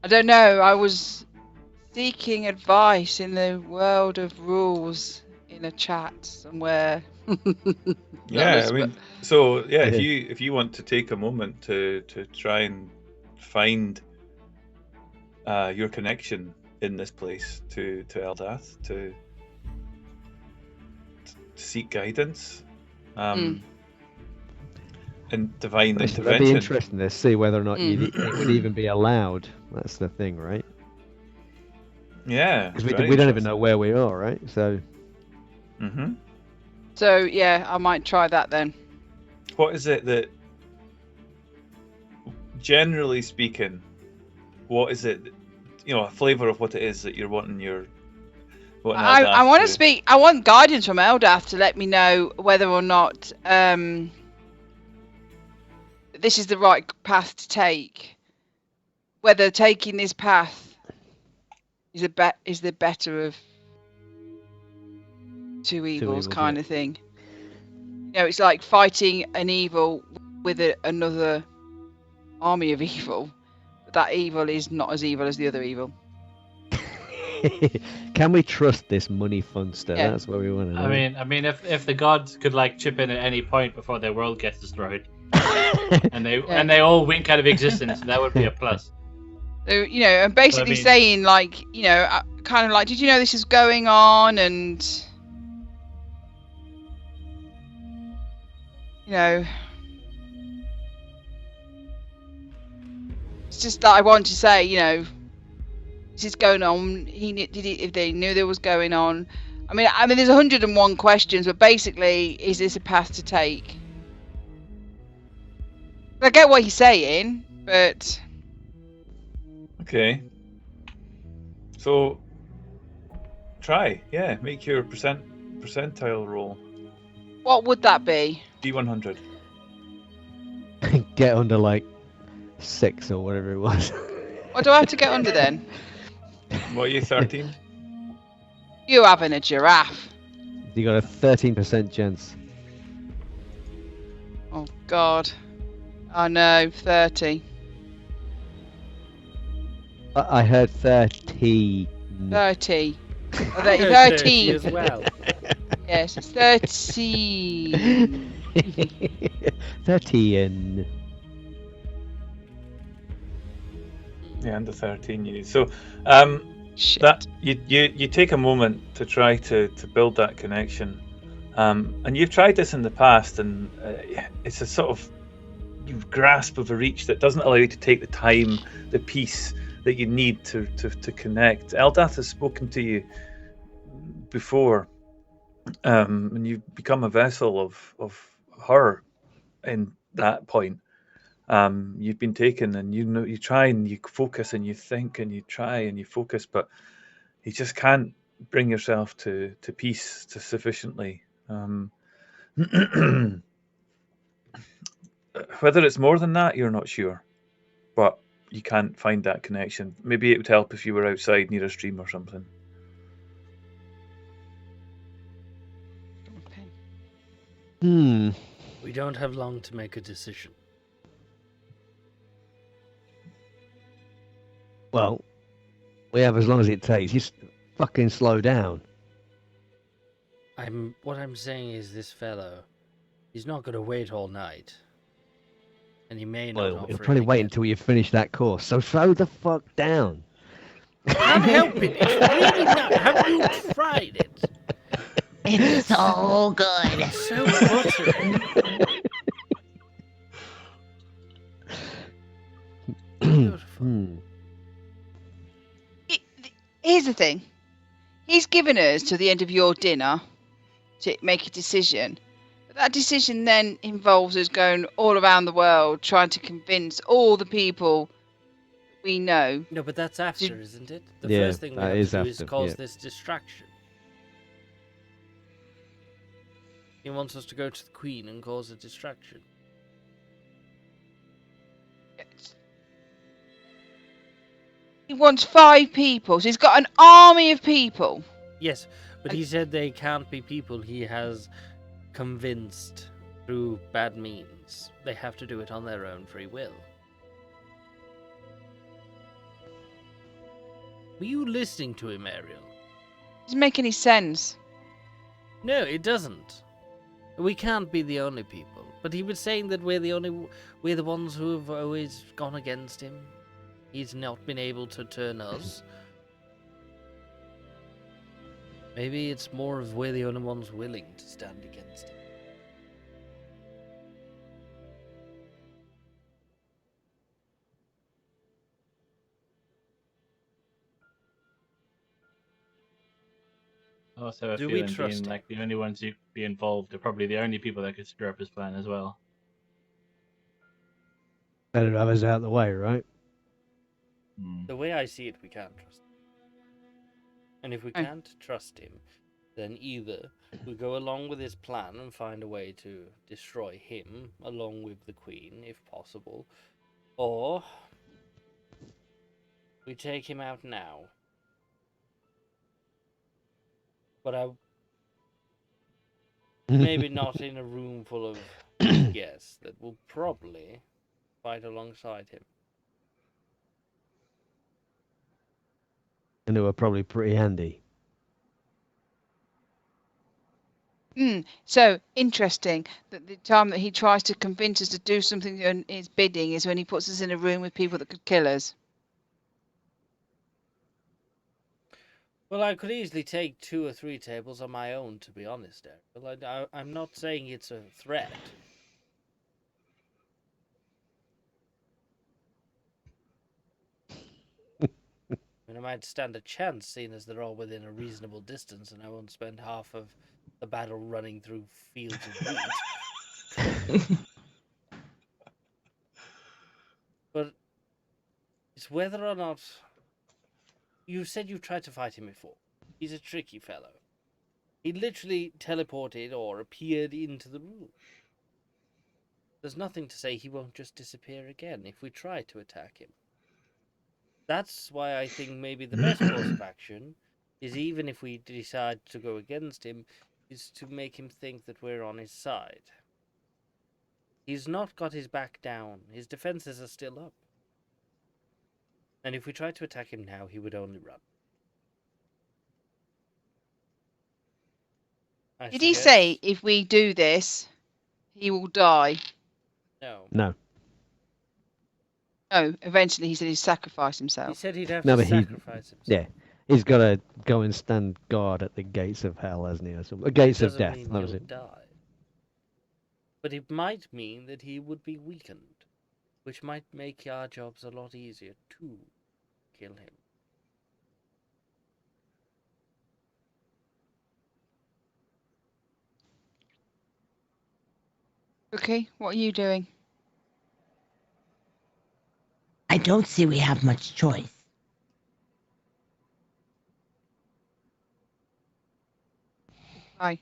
I don't know. I was seeking advice in the world of rules in a chat somewhere. Yeah, I mean, so yeah, Yeah. if you want to take a moment to try and find your connection in this place to Eldath, to seek guidance, and divine That'd be intervention. interesting to see whether or not it would even be allowed. That's the thing, right? Yeah, Because we don't even know where we are, right? So. Mm-hmm. So yeah, I might try that then. What is it that, generally speaking, what is it? A flavour of what it is that you're wanting your. I want to speak. I want guidance from Eldath to let me know whether or not this is the right path to take. Whether taking this path is the better of two evils, kind of thing. It's like fighting an evil with another army of evil. But that evil is not as evil as the other evil. Can we trust this money funster? Yeah. That's what we want to know. I mean, if the gods could chip in at any point before their world gets destroyed, and they all wink out of existence, that would be a plus. So and basically saying kind of like, did you know this is going on? And it's just that I want to say, this is going on. If they knew there was going on. I mean, there's 101 questions, but basically, is this a path to take? I get what he's saying, but Okay. So, make your percentile roll. what would that be? D100. Get under 6 or whatever it was. What do I have to get under then? What are you, 13? You having a giraffe? You got a 13% chance. Oh God. Oh no, 30. I heard 30. 30. Oh, 13 as well. Yes, it's 13. 13. Yeah, under 13 you need. So, Shit. that you take a moment to try to build that connection, and you've tried this in the past, and it's a sort of grasp of a reach that doesn't allow you to take the time, the peace that you need to connect. Eldath has spoken to you before, and you've become a vessel of her in that point. You've been taken, and you try and you focus and you think and you try and you focus, but you just can't bring yourself to peace sufficiently. Whether it's more than that, you're not sure, but you can't find that connection. Maybe it would help if you were outside near a stream or something. Hmm. We don't have long to make a decision. Well, we have as long as it takes. You fucking slow down. What I'm saying is this fellow, he's not going to wait all night. And he may not Well, offer he'll it probably wait again. until you finish that course. So slow the fuck down. Can't help it. It's really not. Have you tried it? It's so good. It's so buttery. Beautiful. Here's the thing. He's given us to the end of your dinner to make a decision. But that decision then involves us going all around the world trying to convince all the people we know. No, but that's after, isn't it? The Yeah, first thing we that have is to do is after, cause yeah. this distraction. He wants us to go to the Queen and cause a distraction. He wants 5 people, so he's got an army of people. Yes, but he said they can't be people he has convinced through bad means. They have to do it on their own free will. Were you listening to him, Ariel? Doesn't make any sense. No, it doesn't. We can't be the only people. But he was saying that we're the ones who have always gone against him. He's not been able to turn us. Maybe it's more of we're the only ones willing to stand against him. I also have a Do we feeling trust being him? like the only ones who could be involved are probably the only people that could screw up his plan as well. Better have us out of the way, right? The way I see it, we can't trust him. And if we Oh. can't trust him, then either we go along with his plan and find a way to destroy him along with the Queen, if possible, or we take him out now. But maybe not in a room full of guests that will probably fight alongside him. And they were probably pretty handy. So interesting that the time that he tries to convince us to do something on his bidding is when he puts us in a room with people that could kill us. Well, I could easily take 2 or 3 tables on my own, to be honest, Eric. Well, I'm not saying it's a threat. I mean, I might stand a chance, seeing as they're all within a reasonable distance, and I won't spend half of the battle running through fields of wheat. But it's whether or not... You said you tried to fight him before. He's a tricky fellow. He literally teleported or appeared into the room. There's nothing to say he won't just disappear again if we try to attack him. That's why I think maybe the best course of action is, even if we decide to go against him, is to make him think that we're on his side. He's not got his back down. His defenses are still up. And if we tried to attack him now, he would only run. Did he say if we do this, he will die? No. No. Oh, eventually he said he'd sacrifice He himself. said he'd have No, to but he- sacrifice himself. Yeah. He's got to go and stand guard at the gates of hell, hasn't he? Or something. The gates of Doesn't death. mean That was he'll it. die. But it might mean that he would be weakened, which might make our jobs a lot easier to kill him. Okay, what are you doing? I don't see we have much choice. Hi.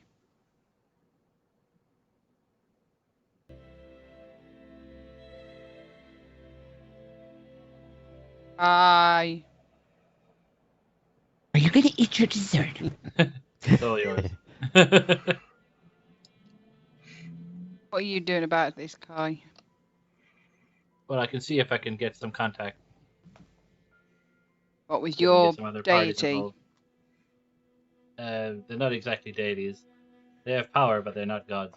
Hi. Are you going to eat your dessert? It's all yours. What are you doing about this, Kai? Well, I can see if I can get some contact. What with See if we can your get some other parties deity? involved. They're not exactly deities. They have power, but they're not gods.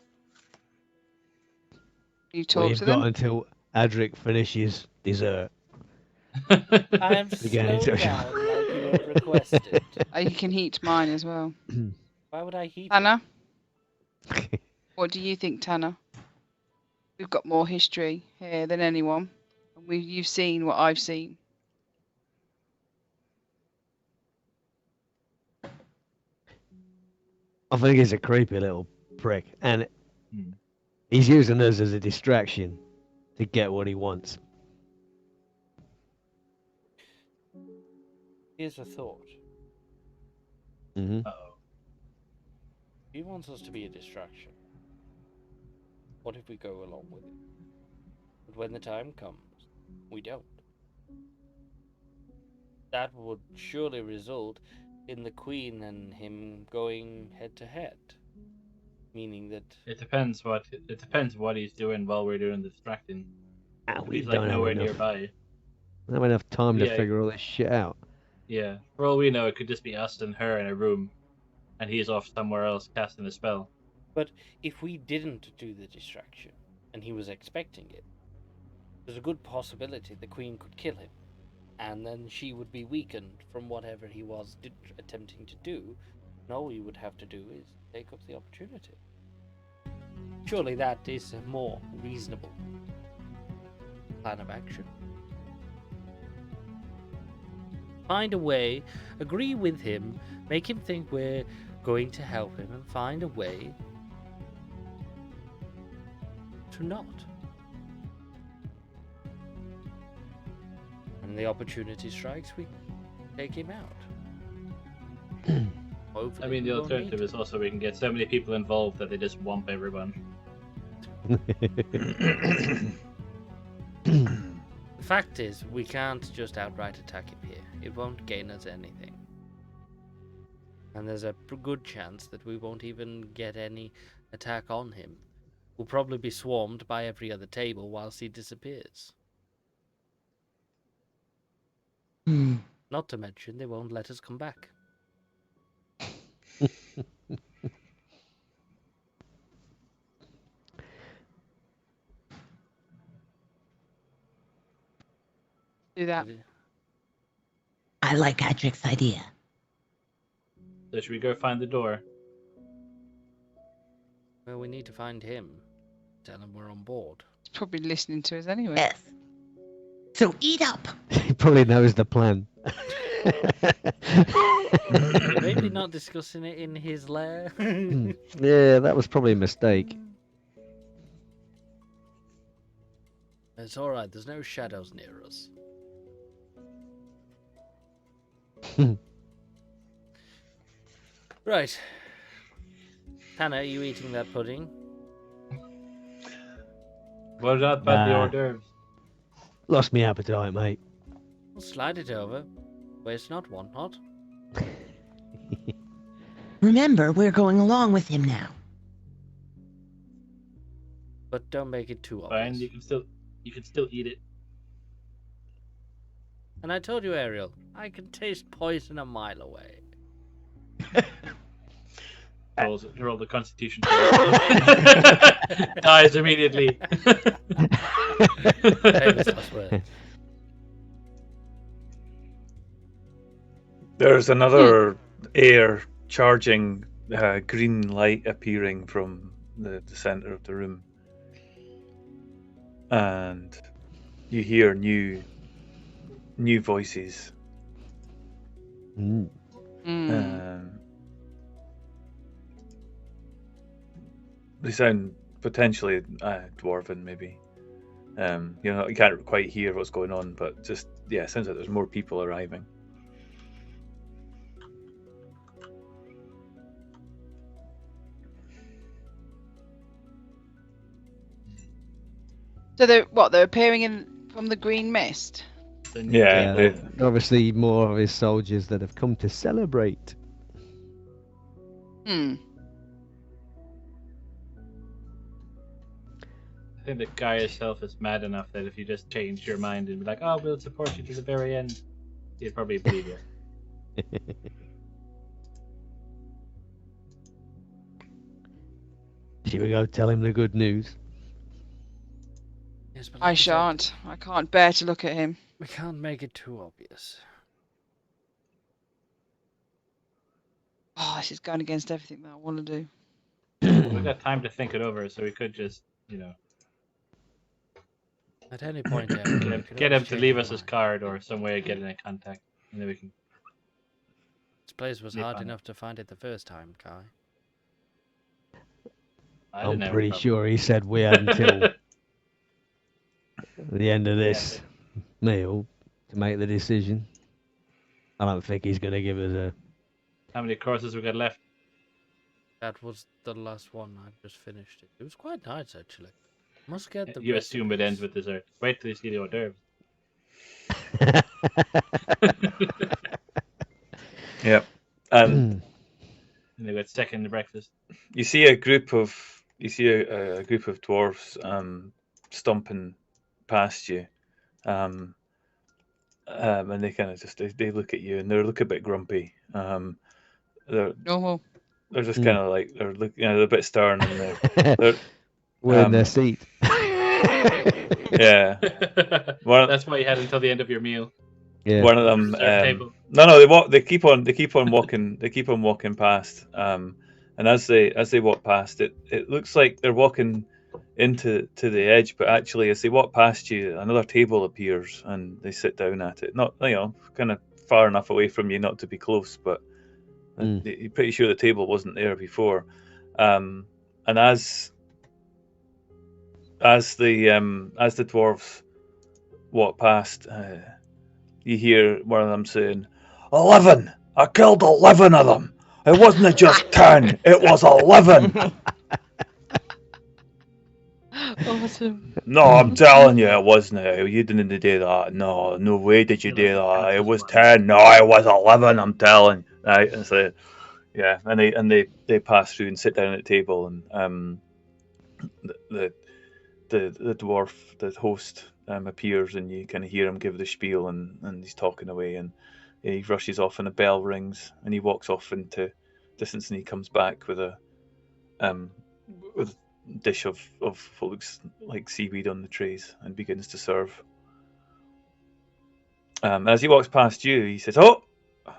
You talk We've to got them? until Adric finishes dessert. I am Again, slowed it's- down like you have requested. You can heat mine as well. Why would I heat it? Tanner, what do you think, Tanner? We've got more history here than anyone. You've seen what I've seen. I think he's a creepy little prick, and he's using us as a distraction to get what he wants. Here's a thought. Mm-hmm. He wants us to be a distraction. What if we go along with it? But when the time comes, we don't. That would surely result in the Queen and him going head to head. Meaning that It depends what he's doing while we're doing the distracting. We He's don't like have nowhere enough. nearby. We don't have enough time to Yeah. figure all this shit out. Yeah. For all we know, it could just be us and her in a room, and he's off somewhere else casting a spell. But if we didn't do the distraction, and he was expecting it, there's a good possibility the Queen could kill him, and then she would be weakened from whatever he was attempting to do, and all we would have to do is take up the opportunity. Surely that is a more reasonable plan of action. Find a way, agree with him, make him think we're going to help him, and find a way to not. And the opportunity strikes, we take him out. Hopefully I mean, we the won't alternative need is also we can get so many people involved that they just womp everyone. The fact is, we can't just outright attack him here. It won't gain us anything. And there's a good chance that we won't even get any attack on him. We'll probably be swarmed by every other table whilst he disappears. Not to mention, they won't let us come back. Do that. I like Adric's idea. So should we go find the door? Well, we need to find him. Tell him we're on board. He's probably listening to us anyway. Yes. So eat up. He probably knows the plan. Maybe not discussing it in his lair. Yeah, that was probably a mistake. It's alright, there's no shadows near us. Right. Tanner, are you eating that pudding? What about the Nah. hors d'oeuvres? Lost me appetite, mate. We'll slide it over. Waste not, want not. Remember, we're going along with him now. But don't make it too Fine, obvious. you can still eat it. And I told you, Ariel, I can taste poison a mile away. Roll the Constitution. Dies immediately. Famous last word. There's another air charging green light appearing from the center of the room, and you hear new voices. Mm. They sound potentially dwarven, maybe. You can't quite hear what's going on, but just it sounds like there's more people arriving. So they're appearing from the green mist. Yeah, Obviously, more of his soldiers that have come to celebrate. I think the guy himself is mad enough that if you just changed your mind and be like, "Oh, we'll support you to the very end," he'd probably believe you. Should we go tell him the good news? Yes, but I like said, shan't. I can't bear to look at him. we can't make it too obvious. Oh, this is going against everything that I want to do. We've got time to think it over, so we could just, At any point, get him, we could get always him to change leave our us his mind. card or some way of getting in contact, and then we can. This place was nip hard on it. enough to find it the first time, Kai. I I'm didn't have a pretty problem. sure he said we had until the end of this meal to make the decision. I don't think he's going to give us a... How many courses we got left? That was the last one. I just finished it. It was quite nice, actually. Must get the You assume it ends recipes. with dessert. Wait till you see the hors d'oeuvres. Yeah. And they got second to breakfast. You see a group of dwarves stomping past you, and they kind of just they look at you and they look a bit grumpy. They're Normal. just kind of like they're a bit stern and they're We're in their seat. yeah. That's why you had until the end of your meal. Yeah. One of them. Reserved table. No, they keep on walking. They keep on walking past. And as they walk past, it looks like they're walking to the edge, but actually, as they walk past you, another table appears and they sit down at it. Not kind of far enough away from you not to be close, but you're pretty sure the table wasn't there before. And as the dwarves walk past, you hear one of them saying, 11! I killed 11 of them! It wasn't just 10, it was 11! Awesome. No, I'm telling you, it wasn't. You didn't do that. No way did you do that. It was 10. No, it was 11, I'm telling. Right, and so, yeah, and they pass through and sit down at the table, and the dwarf, the host, appears, and you kind of hear him give the spiel, and he's talking away, and he rushes off, and a bell rings, and he walks off into distance, and he comes back with a dish of what looks like seaweed on the trays, and begins to serve. As he walks past you, he says, "Oh, have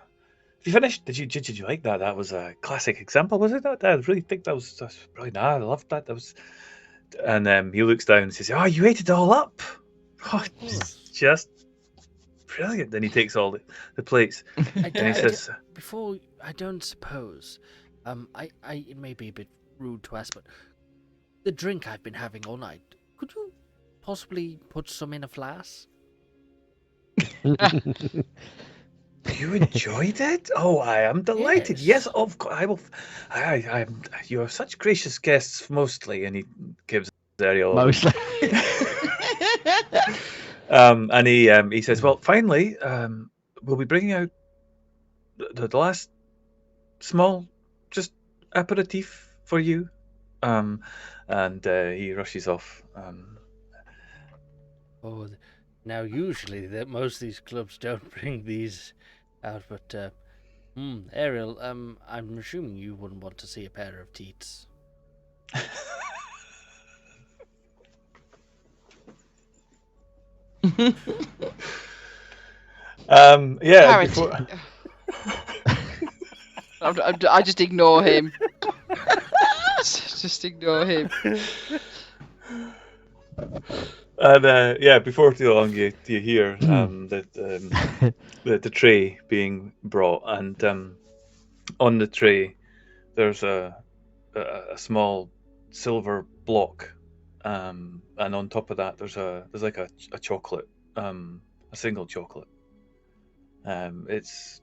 you finished? Did you like that? That was a classic example, was it? I really think that's really nice. I loved that. That was." And he looks down and says, "Oh, you ate it all up. Oh, just brilliant." Then he takes all the plates, and he says, "Before I don't suppose, it may be a bit rude to ask, but the drink I've been having all night, could you possibly put some in a flask?" "You enjoyed it? Oh, I am delighted. Yes, of course. I will. You are such gracious guests, mostly." And he gives Ariel Mostly. and he says, "Well, finally, we'll be bringing out the last small, just aperitif for you." And he rushes off. Oh, now usually most of these clubs don't bring these out, but Ariel, I'm assuming you wouldn't want to see a pair of teats. Yeah. Before... I just ignore him. Just ignore him. And yeah, before too long, you hear the tray being brought, and on the tray there's a small silver block, and on top of that there's like a chocolate, a single chocolate. It's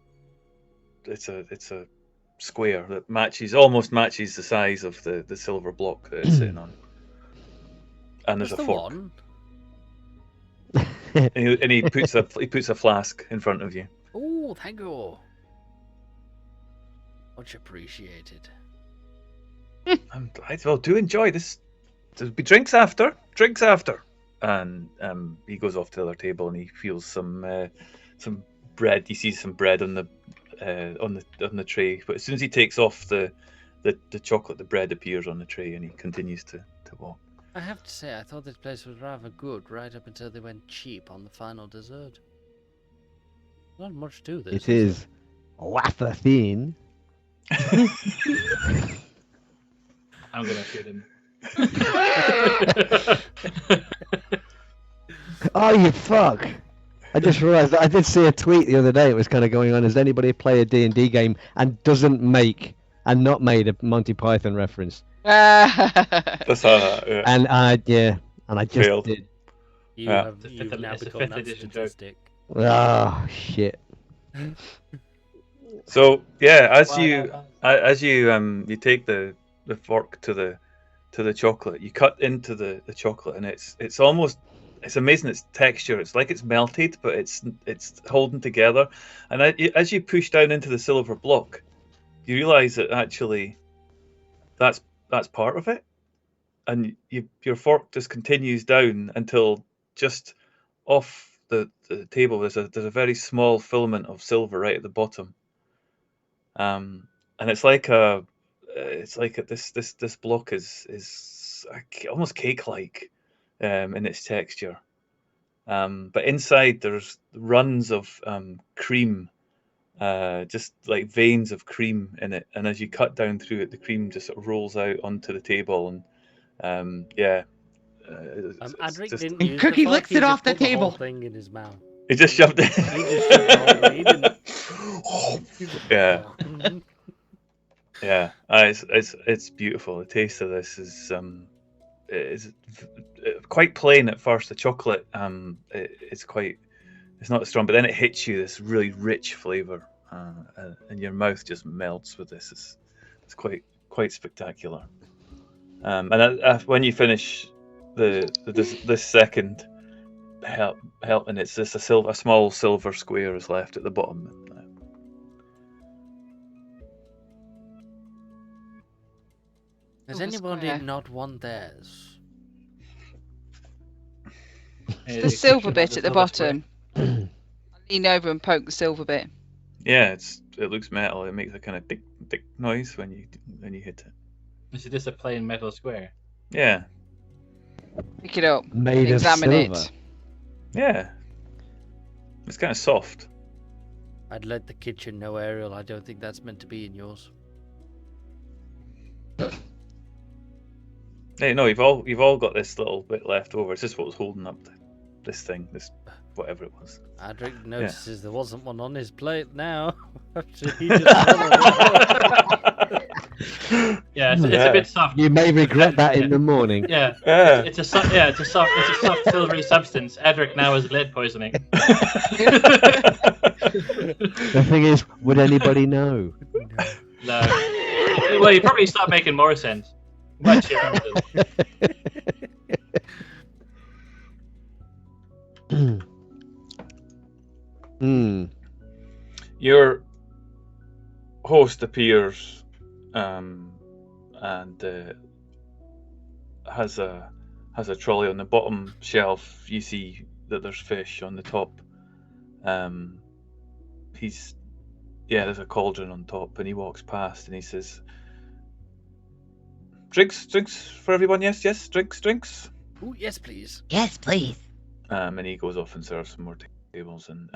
a square that almost matches the size of the silver block that it's sitting on, and there's a fork. One? And he puts a flask in front of you. Oh, thank you. Much appreciated. I'm glad. Well, do enjoy this. There'll be drinks after. And he goes off to the other table and he feels some bread. He sees some bread on the tray. But as soon as he takes off the chocolate, the bread appears on the tray, and he continues to walk. I have to say, I thought this place was rather good right up until they went cheap on the final dessert. Not much to this. It is wafer thin. I'm gonna shoot him. Oh, you fuck! I just realised that I did see a tweet the other day. It was kind of going on. Has anybody play a D&D game and doesn't make and not made a Monty Python reference? That's how. Yeah. And I just Failed. did. You Yeah. have It's a you've fifth- now it's a become fifth that edition joke. statistic. Oh shit! So yeah, as you you take the fork to the chocolate, you cut into the chocolate, and it's almost, it's amazing its texture. It's like it's melted, but it's holding together. And as you push down into the silver block, you realise that actually that's part of it, and your fork just continues down until just off the table there's a very small filament of silver right at the bottom. And it's like this block is almost cake-like in its texture. But inside there's runs of cream, just like veins of cream in it. And as you cut down through it, the cream just sort of rolls out onto the table. And Adric just, didn't And use Cookie the fork, licks he it just off the put whole table. thing in his mouth. it just shoved it. He just shoved the whole thing. He didn't. Yeah. Mhm. Yeah, it's beautiful. The taste of this is quite plain at first. The chocolate it's not strong, but then it hits you this really rich flavor, and your mouth just melts with this. It's quite spectacular. And when you finish this second helping, it's just a small silver square is left at the bottom. Does Silver anybody square. not want theirs? The silver bit at the bottom. I lean over and poke the silver bit. Yeah, it looks metal. It makes a kind of tick noise when you hit it. Is it just a plain metal square? Yeah, Pick it up. Made of Examine silver. it. yeah. It's kind of soft. I'd let the kitchen know, Ariel. I don't think that's meant to be in yours. Hey, no, you've all got this little bit left over. It's just what was holding up this thing, this whatever it was. Adric notices there wasn't one on his plate now. After he just swallowed it. Yeah, it's a bit soft. You may regret that in the morning. Yeah, Yeah. it's a soft silvery substance. Edric now has lead poisoning. The thing is, would anybody know? No. Well, you probably start making more sense. Much Your host appears, and has a trolley on the bottom shelf. You see that there's fish on the top. There's a cauldron on top, and he walks past and he says, Drinks for everyone, yes, drinks. Ooh, yes, please. Yes, please. And he goes off and serves some more tables, and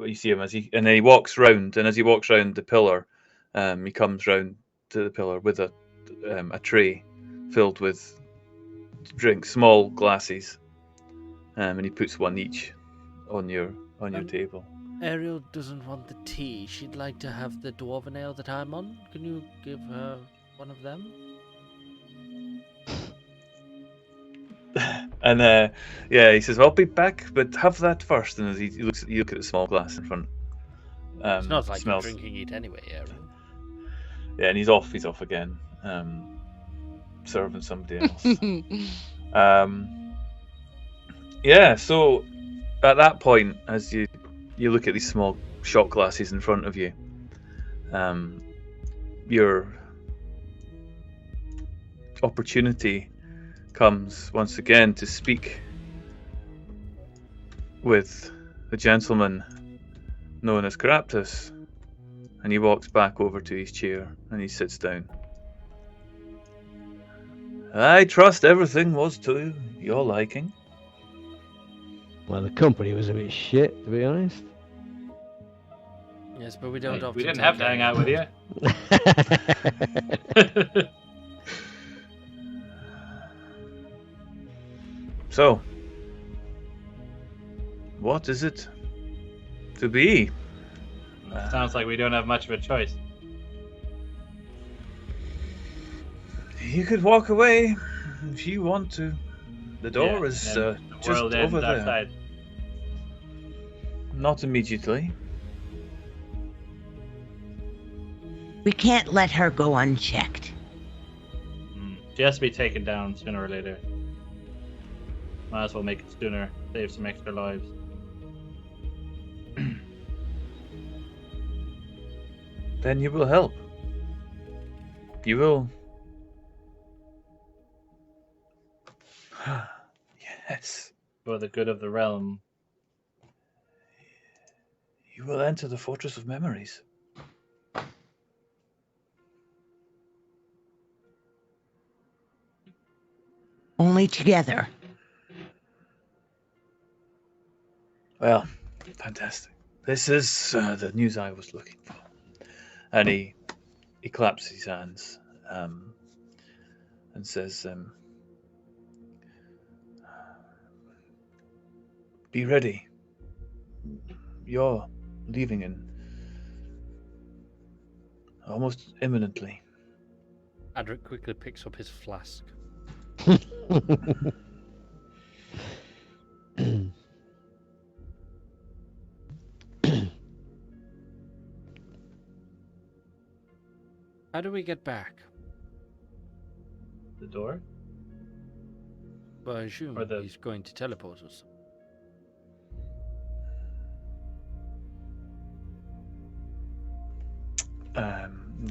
you see him and then he walks round, and as he walks round the pillar, he comes round to the pillar with a tray filled with drinks, small glasses, and he puts one each on your table. Ariel doesn't want the tea. She'd like to have the dwarven ale that I'm on. Can you give her one of them? And he says, "I'll be back, but have that first." And as you look at the small glass in front. It's not like smells. you're drinking it anyway, Ariel. Yeah, and he's off again, serving somebody else. So at that point, as you look at these small shot glasses in front of you, your opportunity comes once again to speak with the gentleman known as Caraptus, and he walks back over to his chair and he sits down. I trust everything was to your liking. Well, the company was a bit shit, to be honest. Yes, but we don't. Hey, often we didn't take have to hang out with you. So, what is it to be? Sounds like we don't have much of a choice. You could walk away if you want to. The door is and then the just world ends over there. outside. Not immediately. We can't let her go unchecked. She has to be taken down sooner or later. Might as well make it sooner, save some extra lives. Then you will help. You will. Yes. For the good of the realm. You will enter the Fortress of Memories. Only together. Well, fantastic. This is the news I was looking for. And he claps his hands and says, be ready. You're leaving in almost imminently. Adric quickly picks up his flask. How do we get back? The door? Well, I assume Or the- he's going to teleport us.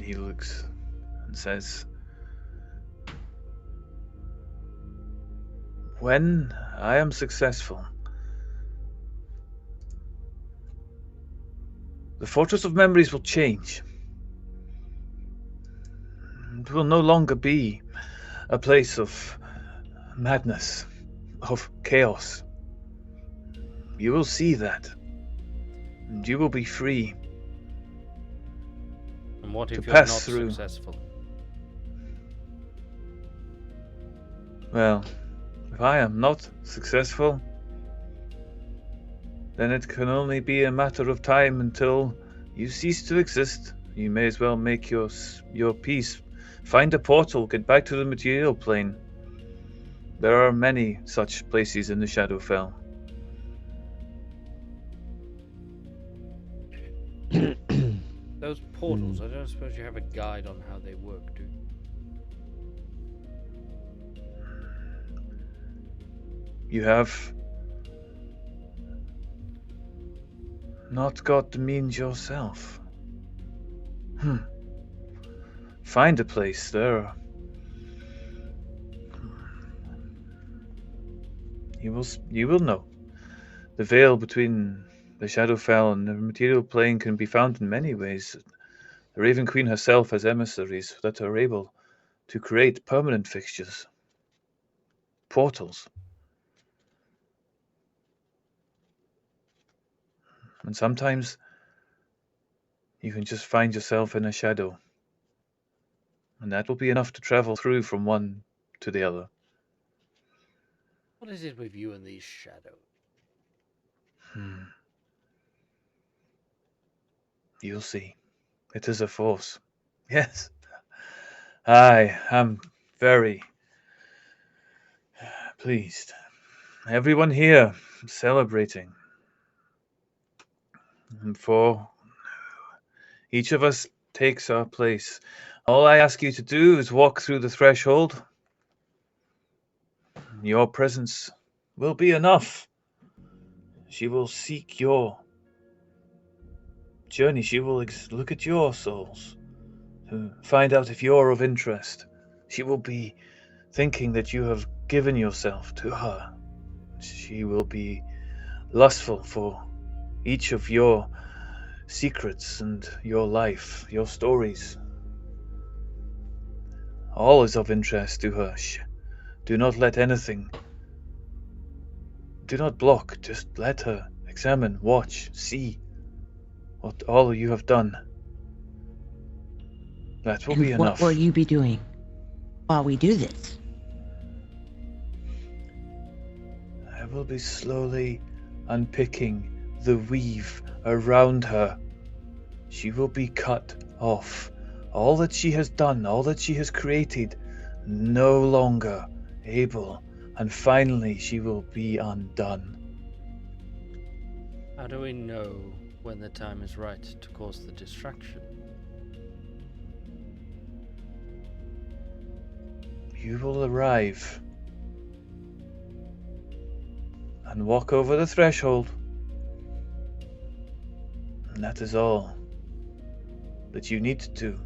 He looks and says, when I am successful, the Fortress of Memories will change. It will no longer be a place of madness, of chaos. You will see that, and you will be free. And what To if you're pass not through. successful? Well, if I am not successful, then it can only be a matter of time until you cease to exist. You may as well make your peace. Find a portal, get back to the material plane. There are many such places in the Shadowfell. Those portals, I don't suppose you have a guide on how they work, do you? You have not got the means yourself. Find a place there. You will know. The veil between the Shadowfell and the material plane can be found in many ways. The Raven Queen herself has emissaries that are able to create permanent fixtures, portals. And sometimes you can just find yourself in a shadow. And that will be enough to travel through from one to the other. What is it with you and these shadows? You'll see. It is a force. Yes. I am very pleased. Everyone here celebrating. And for each of us takes our place. All I ask you to do is walk through the threshold. Your presence will be enough. She will seek your journey. She will look at your souls to find out if you're of interest. She will be thinking that you have given yourself to her. She will be lustful for each of your secrets and your life, your stories. All is of interest to her. Do not let anything. Do not block. Just let her examine, watch, see what all you have done. That will be And what enough. will you be doing while we do this? I will be slowly unpicking the weave around her. She will be cut off. All that she has done, all that she has created, no longer able. And finally, she will be undone. How do we know when the time is right to cause the distraction? You will arrive and walk over the threshold. And that is all that you need to do.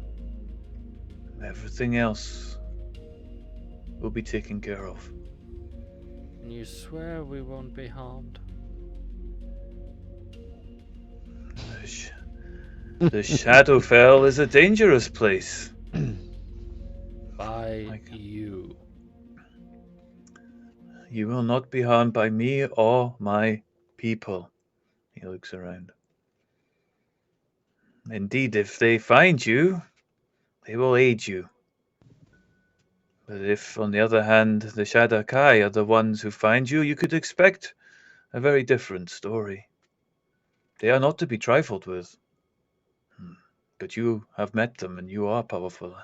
Everything else will be taken care of. Can you swear we won't be harmed? The Shadowfell is a dangerous place. By you. You will not be harmed by me or my people. He looks around. Indeed, if they find you, they will aid you. But if, on the other hand, the Shadakai are the ones who find you, you could expect a very different story. They are not to be trifled with. But you have met them, and you are powerful.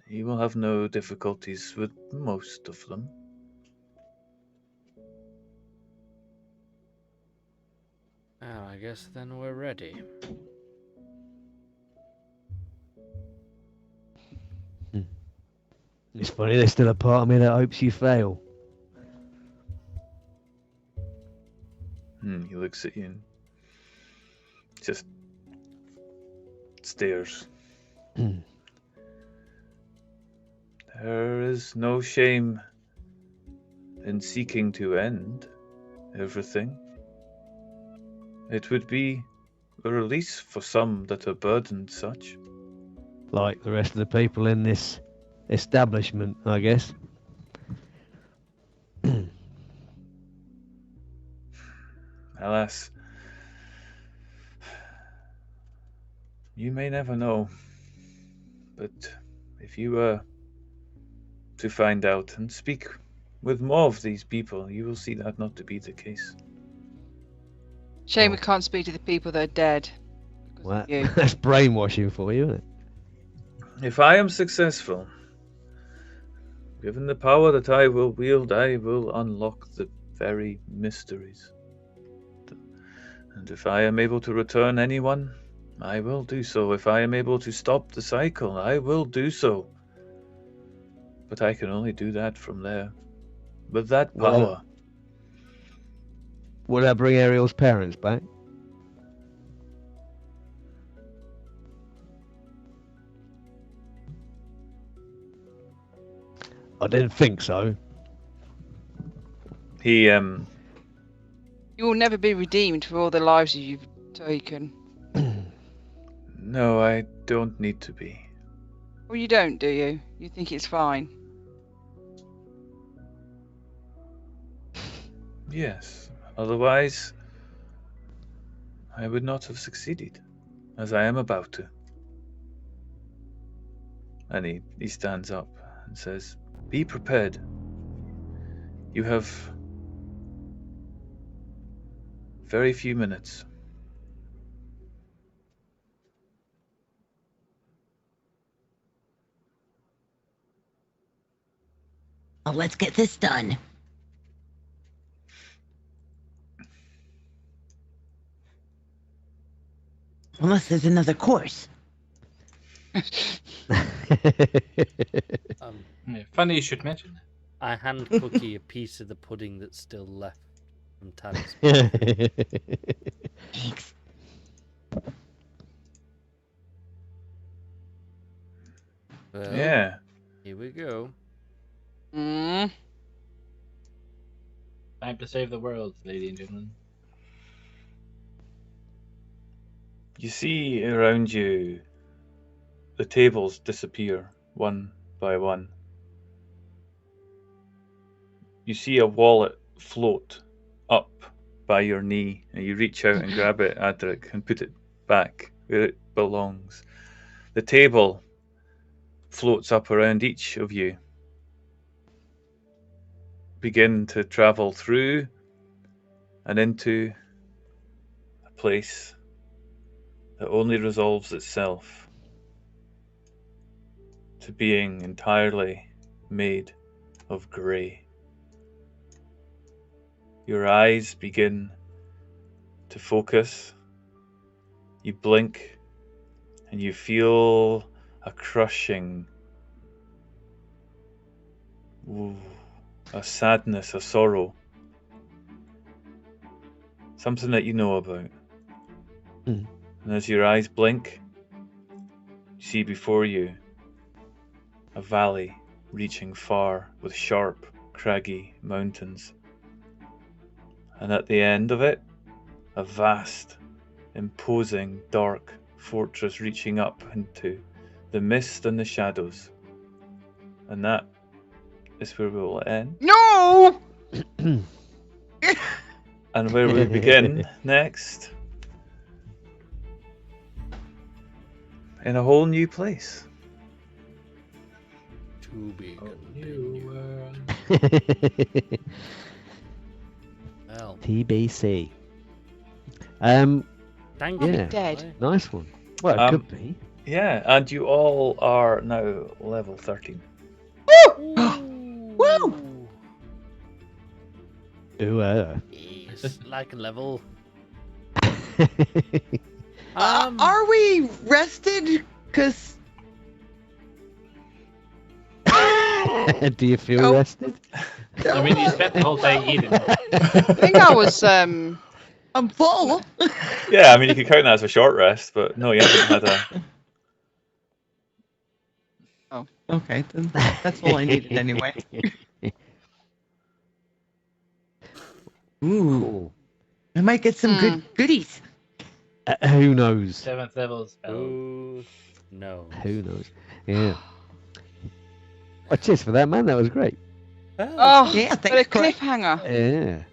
You will have no difficulties with most of them. Well, I guess then we're ready. It's funny, there's still a part of me that hopes you fail. He looks at you and just stares. There is no shame in seeking to end everything. It would be a release for some that are burdened such. Like the rest of the people in this establishment, I guess. Alas, you may never know. But if you were to find out and speak with more of these people, you will see that not to be the case. Shame we can't speak to the people that are dead. Well, You. that's brainwashing for you, isn't it? If I am successful, given the power that I will wield, I will unlock the very mysteries. And if I am able to return anyone, I will do so. If I am able to stop the cycle, I will do so. But I can only do that from there. With that power. Will that bring Ariel's parents back? I didn't think so. He, You will never be redeemed for all the lives you've taken. No, I don't need to be. Well, you don't, do you? You think it's fine? Yes. Otherwise, I would not have succeeded, as I am about to. And he stands up and says, "Be prepared. You have very few minutes." Well, let's get this done. Unless there's another course. Yeah, funny you should mention that. I hand Cookie a piece of the pudding that's still left from Tan's. Thanks. Well, Yeah. here we go. Mm. Time to save the world, ladies and gentlemen. You see around you the tables disappear one by one. you see a wallet float up by your knee, and you reach out and grab it, Adric, and put it back where it belongs. The table floats up around each of you. Begin to travel through and into a place that only resolves itself to being entirely made of grey. Your eyes begin to focus. You blink and you feel a crushing, a sadness, a sorrow. Something that you know about. And as your eyes blink, you see before you a valley reaching far with sharp, craggy mountains. And at the end of it, a vast, imposing, dark fortress reaching up into the mist and the shadows. And that is where we will end. No! And where we begin next, in a whole new place. To be New continued. Well, TBC. thank Yeah. you. Dead. Nice one. Well, it could be. Yeah, and you all are now level 13. Woo! Ooh, Yes, like a level. Are we rested? Because Do you feel rested? I mean, you spent the whole day eating. I think I was. I'm full. Yeah, I mean, you could count that as a short rest, but no, you haven't had a... Okay, then that's all I needed anyway. Ooh, I might get some good goodies. Who knows? 7th level spell. Who knows? Who knows? Yeah. Oh, cheers for that, man. That was great. Oh, Yeah, what a thanks, Clay. cliffhanger. Yeah.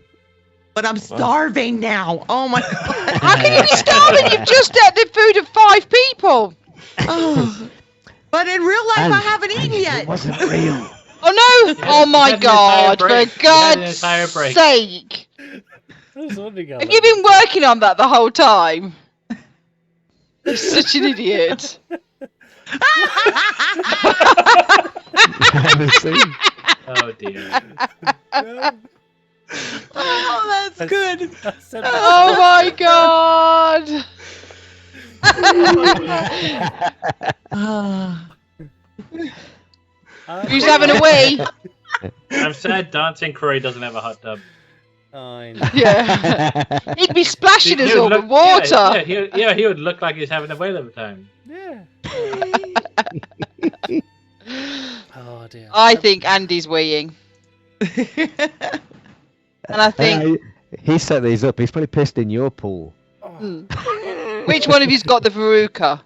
But I'm starving now. Oh my god. How can you be starving? You've just ate the food of 5 people. Oh. But in real life, I haven't eaten It yet. wasn't real. Oh no! Oh my had an god! entire break. For You had an God's entire break. sake! I was wondering how Have that you been was. working on that the whole time? You're such an idiot. Haven't seen. Oh dear. Oh, that's good. I said that. Oh my god! Who's having a wee? I'm sad Dancing Curry doesn't have a hot tub. I know. Yeah. He'd be splashing us He would all with look- water. he would look like he's having a whale of a time. Yeah. Oh dear. I think Andy's weeing. And I think... He set these up. He's probably pissed in your pool. Which one of you's got the Veruca?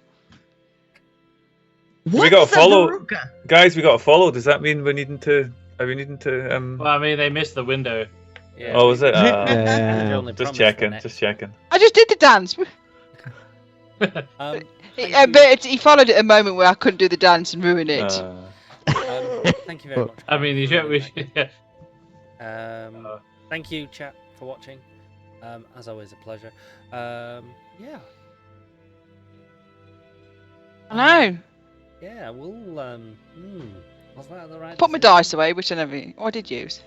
We got to follow, Veruca? guys. We got to follow. Does that mean we're needing to? Are we needing to? Well, I mean, they missed the window. Yeah. Oh, is it? They only Just promised checking. the next. Just checking. I just did the dance. Thank But he followed it a moment where I couldn't do the dance and ruin it. thank you very much. I mean, you should. We should yeah. Thank you, chat, for watching. As always, a pleasure. Yeah. I know. Yeah, we'll. Was that the right? Put my decision? dice away, which I never. Oh, I did use.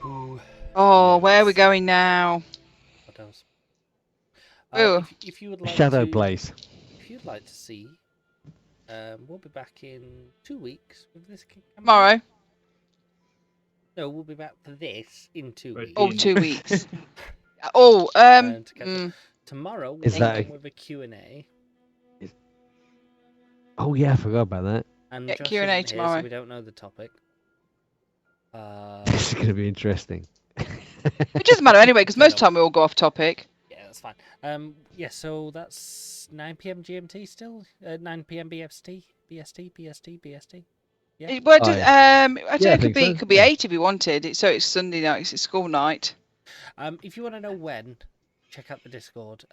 Ooh, Oh, where are we going now? what else? Ooh. If you would like Shadow to, place. If you'd like to see, we'll be back in 2 weeks with this. campaign. Tomorrow. No, we'll be back for this in 2 Right. weeks. Oh, 2 weeks. Oh, And to catch up. mm, Tomorrow we'll Is be that with a Q&A. Oh yeah, I forgot about that. And Yeah, Josh Q&A isn't here, tomorrow. so we don't know the topic. This is gonna be interesting. it doesn't matter anyway, because most of the time we all go off topic. Yeah, that's fine. Yeah, so that's 9 p.m. GMT still? 9 p.m. BST? BST? BST? BST? Yeah. Well, I don't Yeah, know. I It think so, could be yeah. 8 if you wanted. It's Sunday night. It's a school night. If you want to know when, check out the Discord.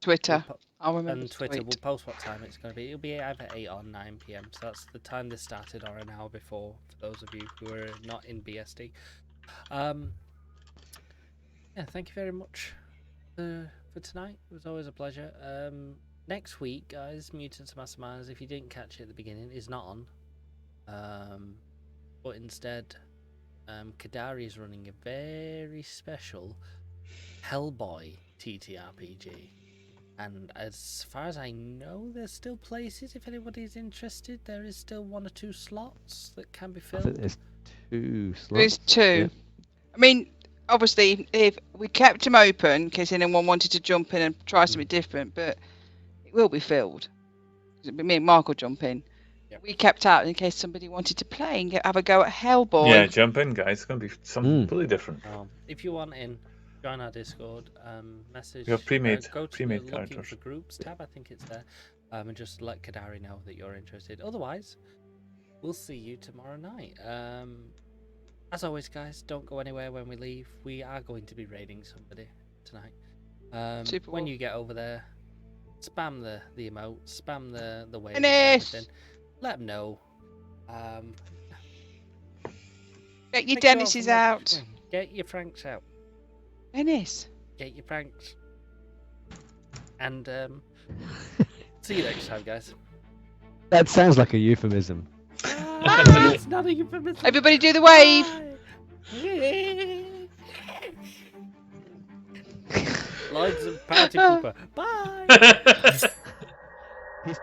Twitter. we'll I'll remember. and to Twitter. tweet. We'll post what time it's going to be. It'll be either 8 or 9 p.m. So that's the time this started, or an hour before, for those of you who are not in BSD. Yeah, thank you very much for tonight. It was always a pleasure. Next week, guys, Mutants Masterminds, if you didn't catch it at the beginning, is not on. But instead, Kadari is running a very special Hellboy TTRPG. And as far as I know, there's still places. If anybody's interested, there is still 1 or 2 slots that can be I think filled. there's 2 slots. There's 2. Yeah. I mean, obviously, if we kept them open in case anyone wanted to jump in and try something different, but it will be filled. Me and Mark will jump in. Yep. We kept out in case somebody wanted to play and have a go at Hellboy. Yeah, jump in, guys. It's going to be something completely different. If you want in, join our Discord. Message. We have pre-made go to pre-made the Looking characters. for Groups tab. I think it's there. And just let Kadari know that you're interested. Otherwise, we'll see you tomorrow night. As always, guys, don't go anywhere when we leave. We are going to be raiding somebody tonight. Super When well. you get over there, spam the emote, spam the wave. Dennis! Let them know. Get your Make sure Dennis's from out. everything. Get your Franks out. Dennis. Get your Franks. And see you next time, guys. That sounds like a euphemism. It's not a euphemism. Everybody do the wave. Lloyd's and Party Cooper. Bye. He's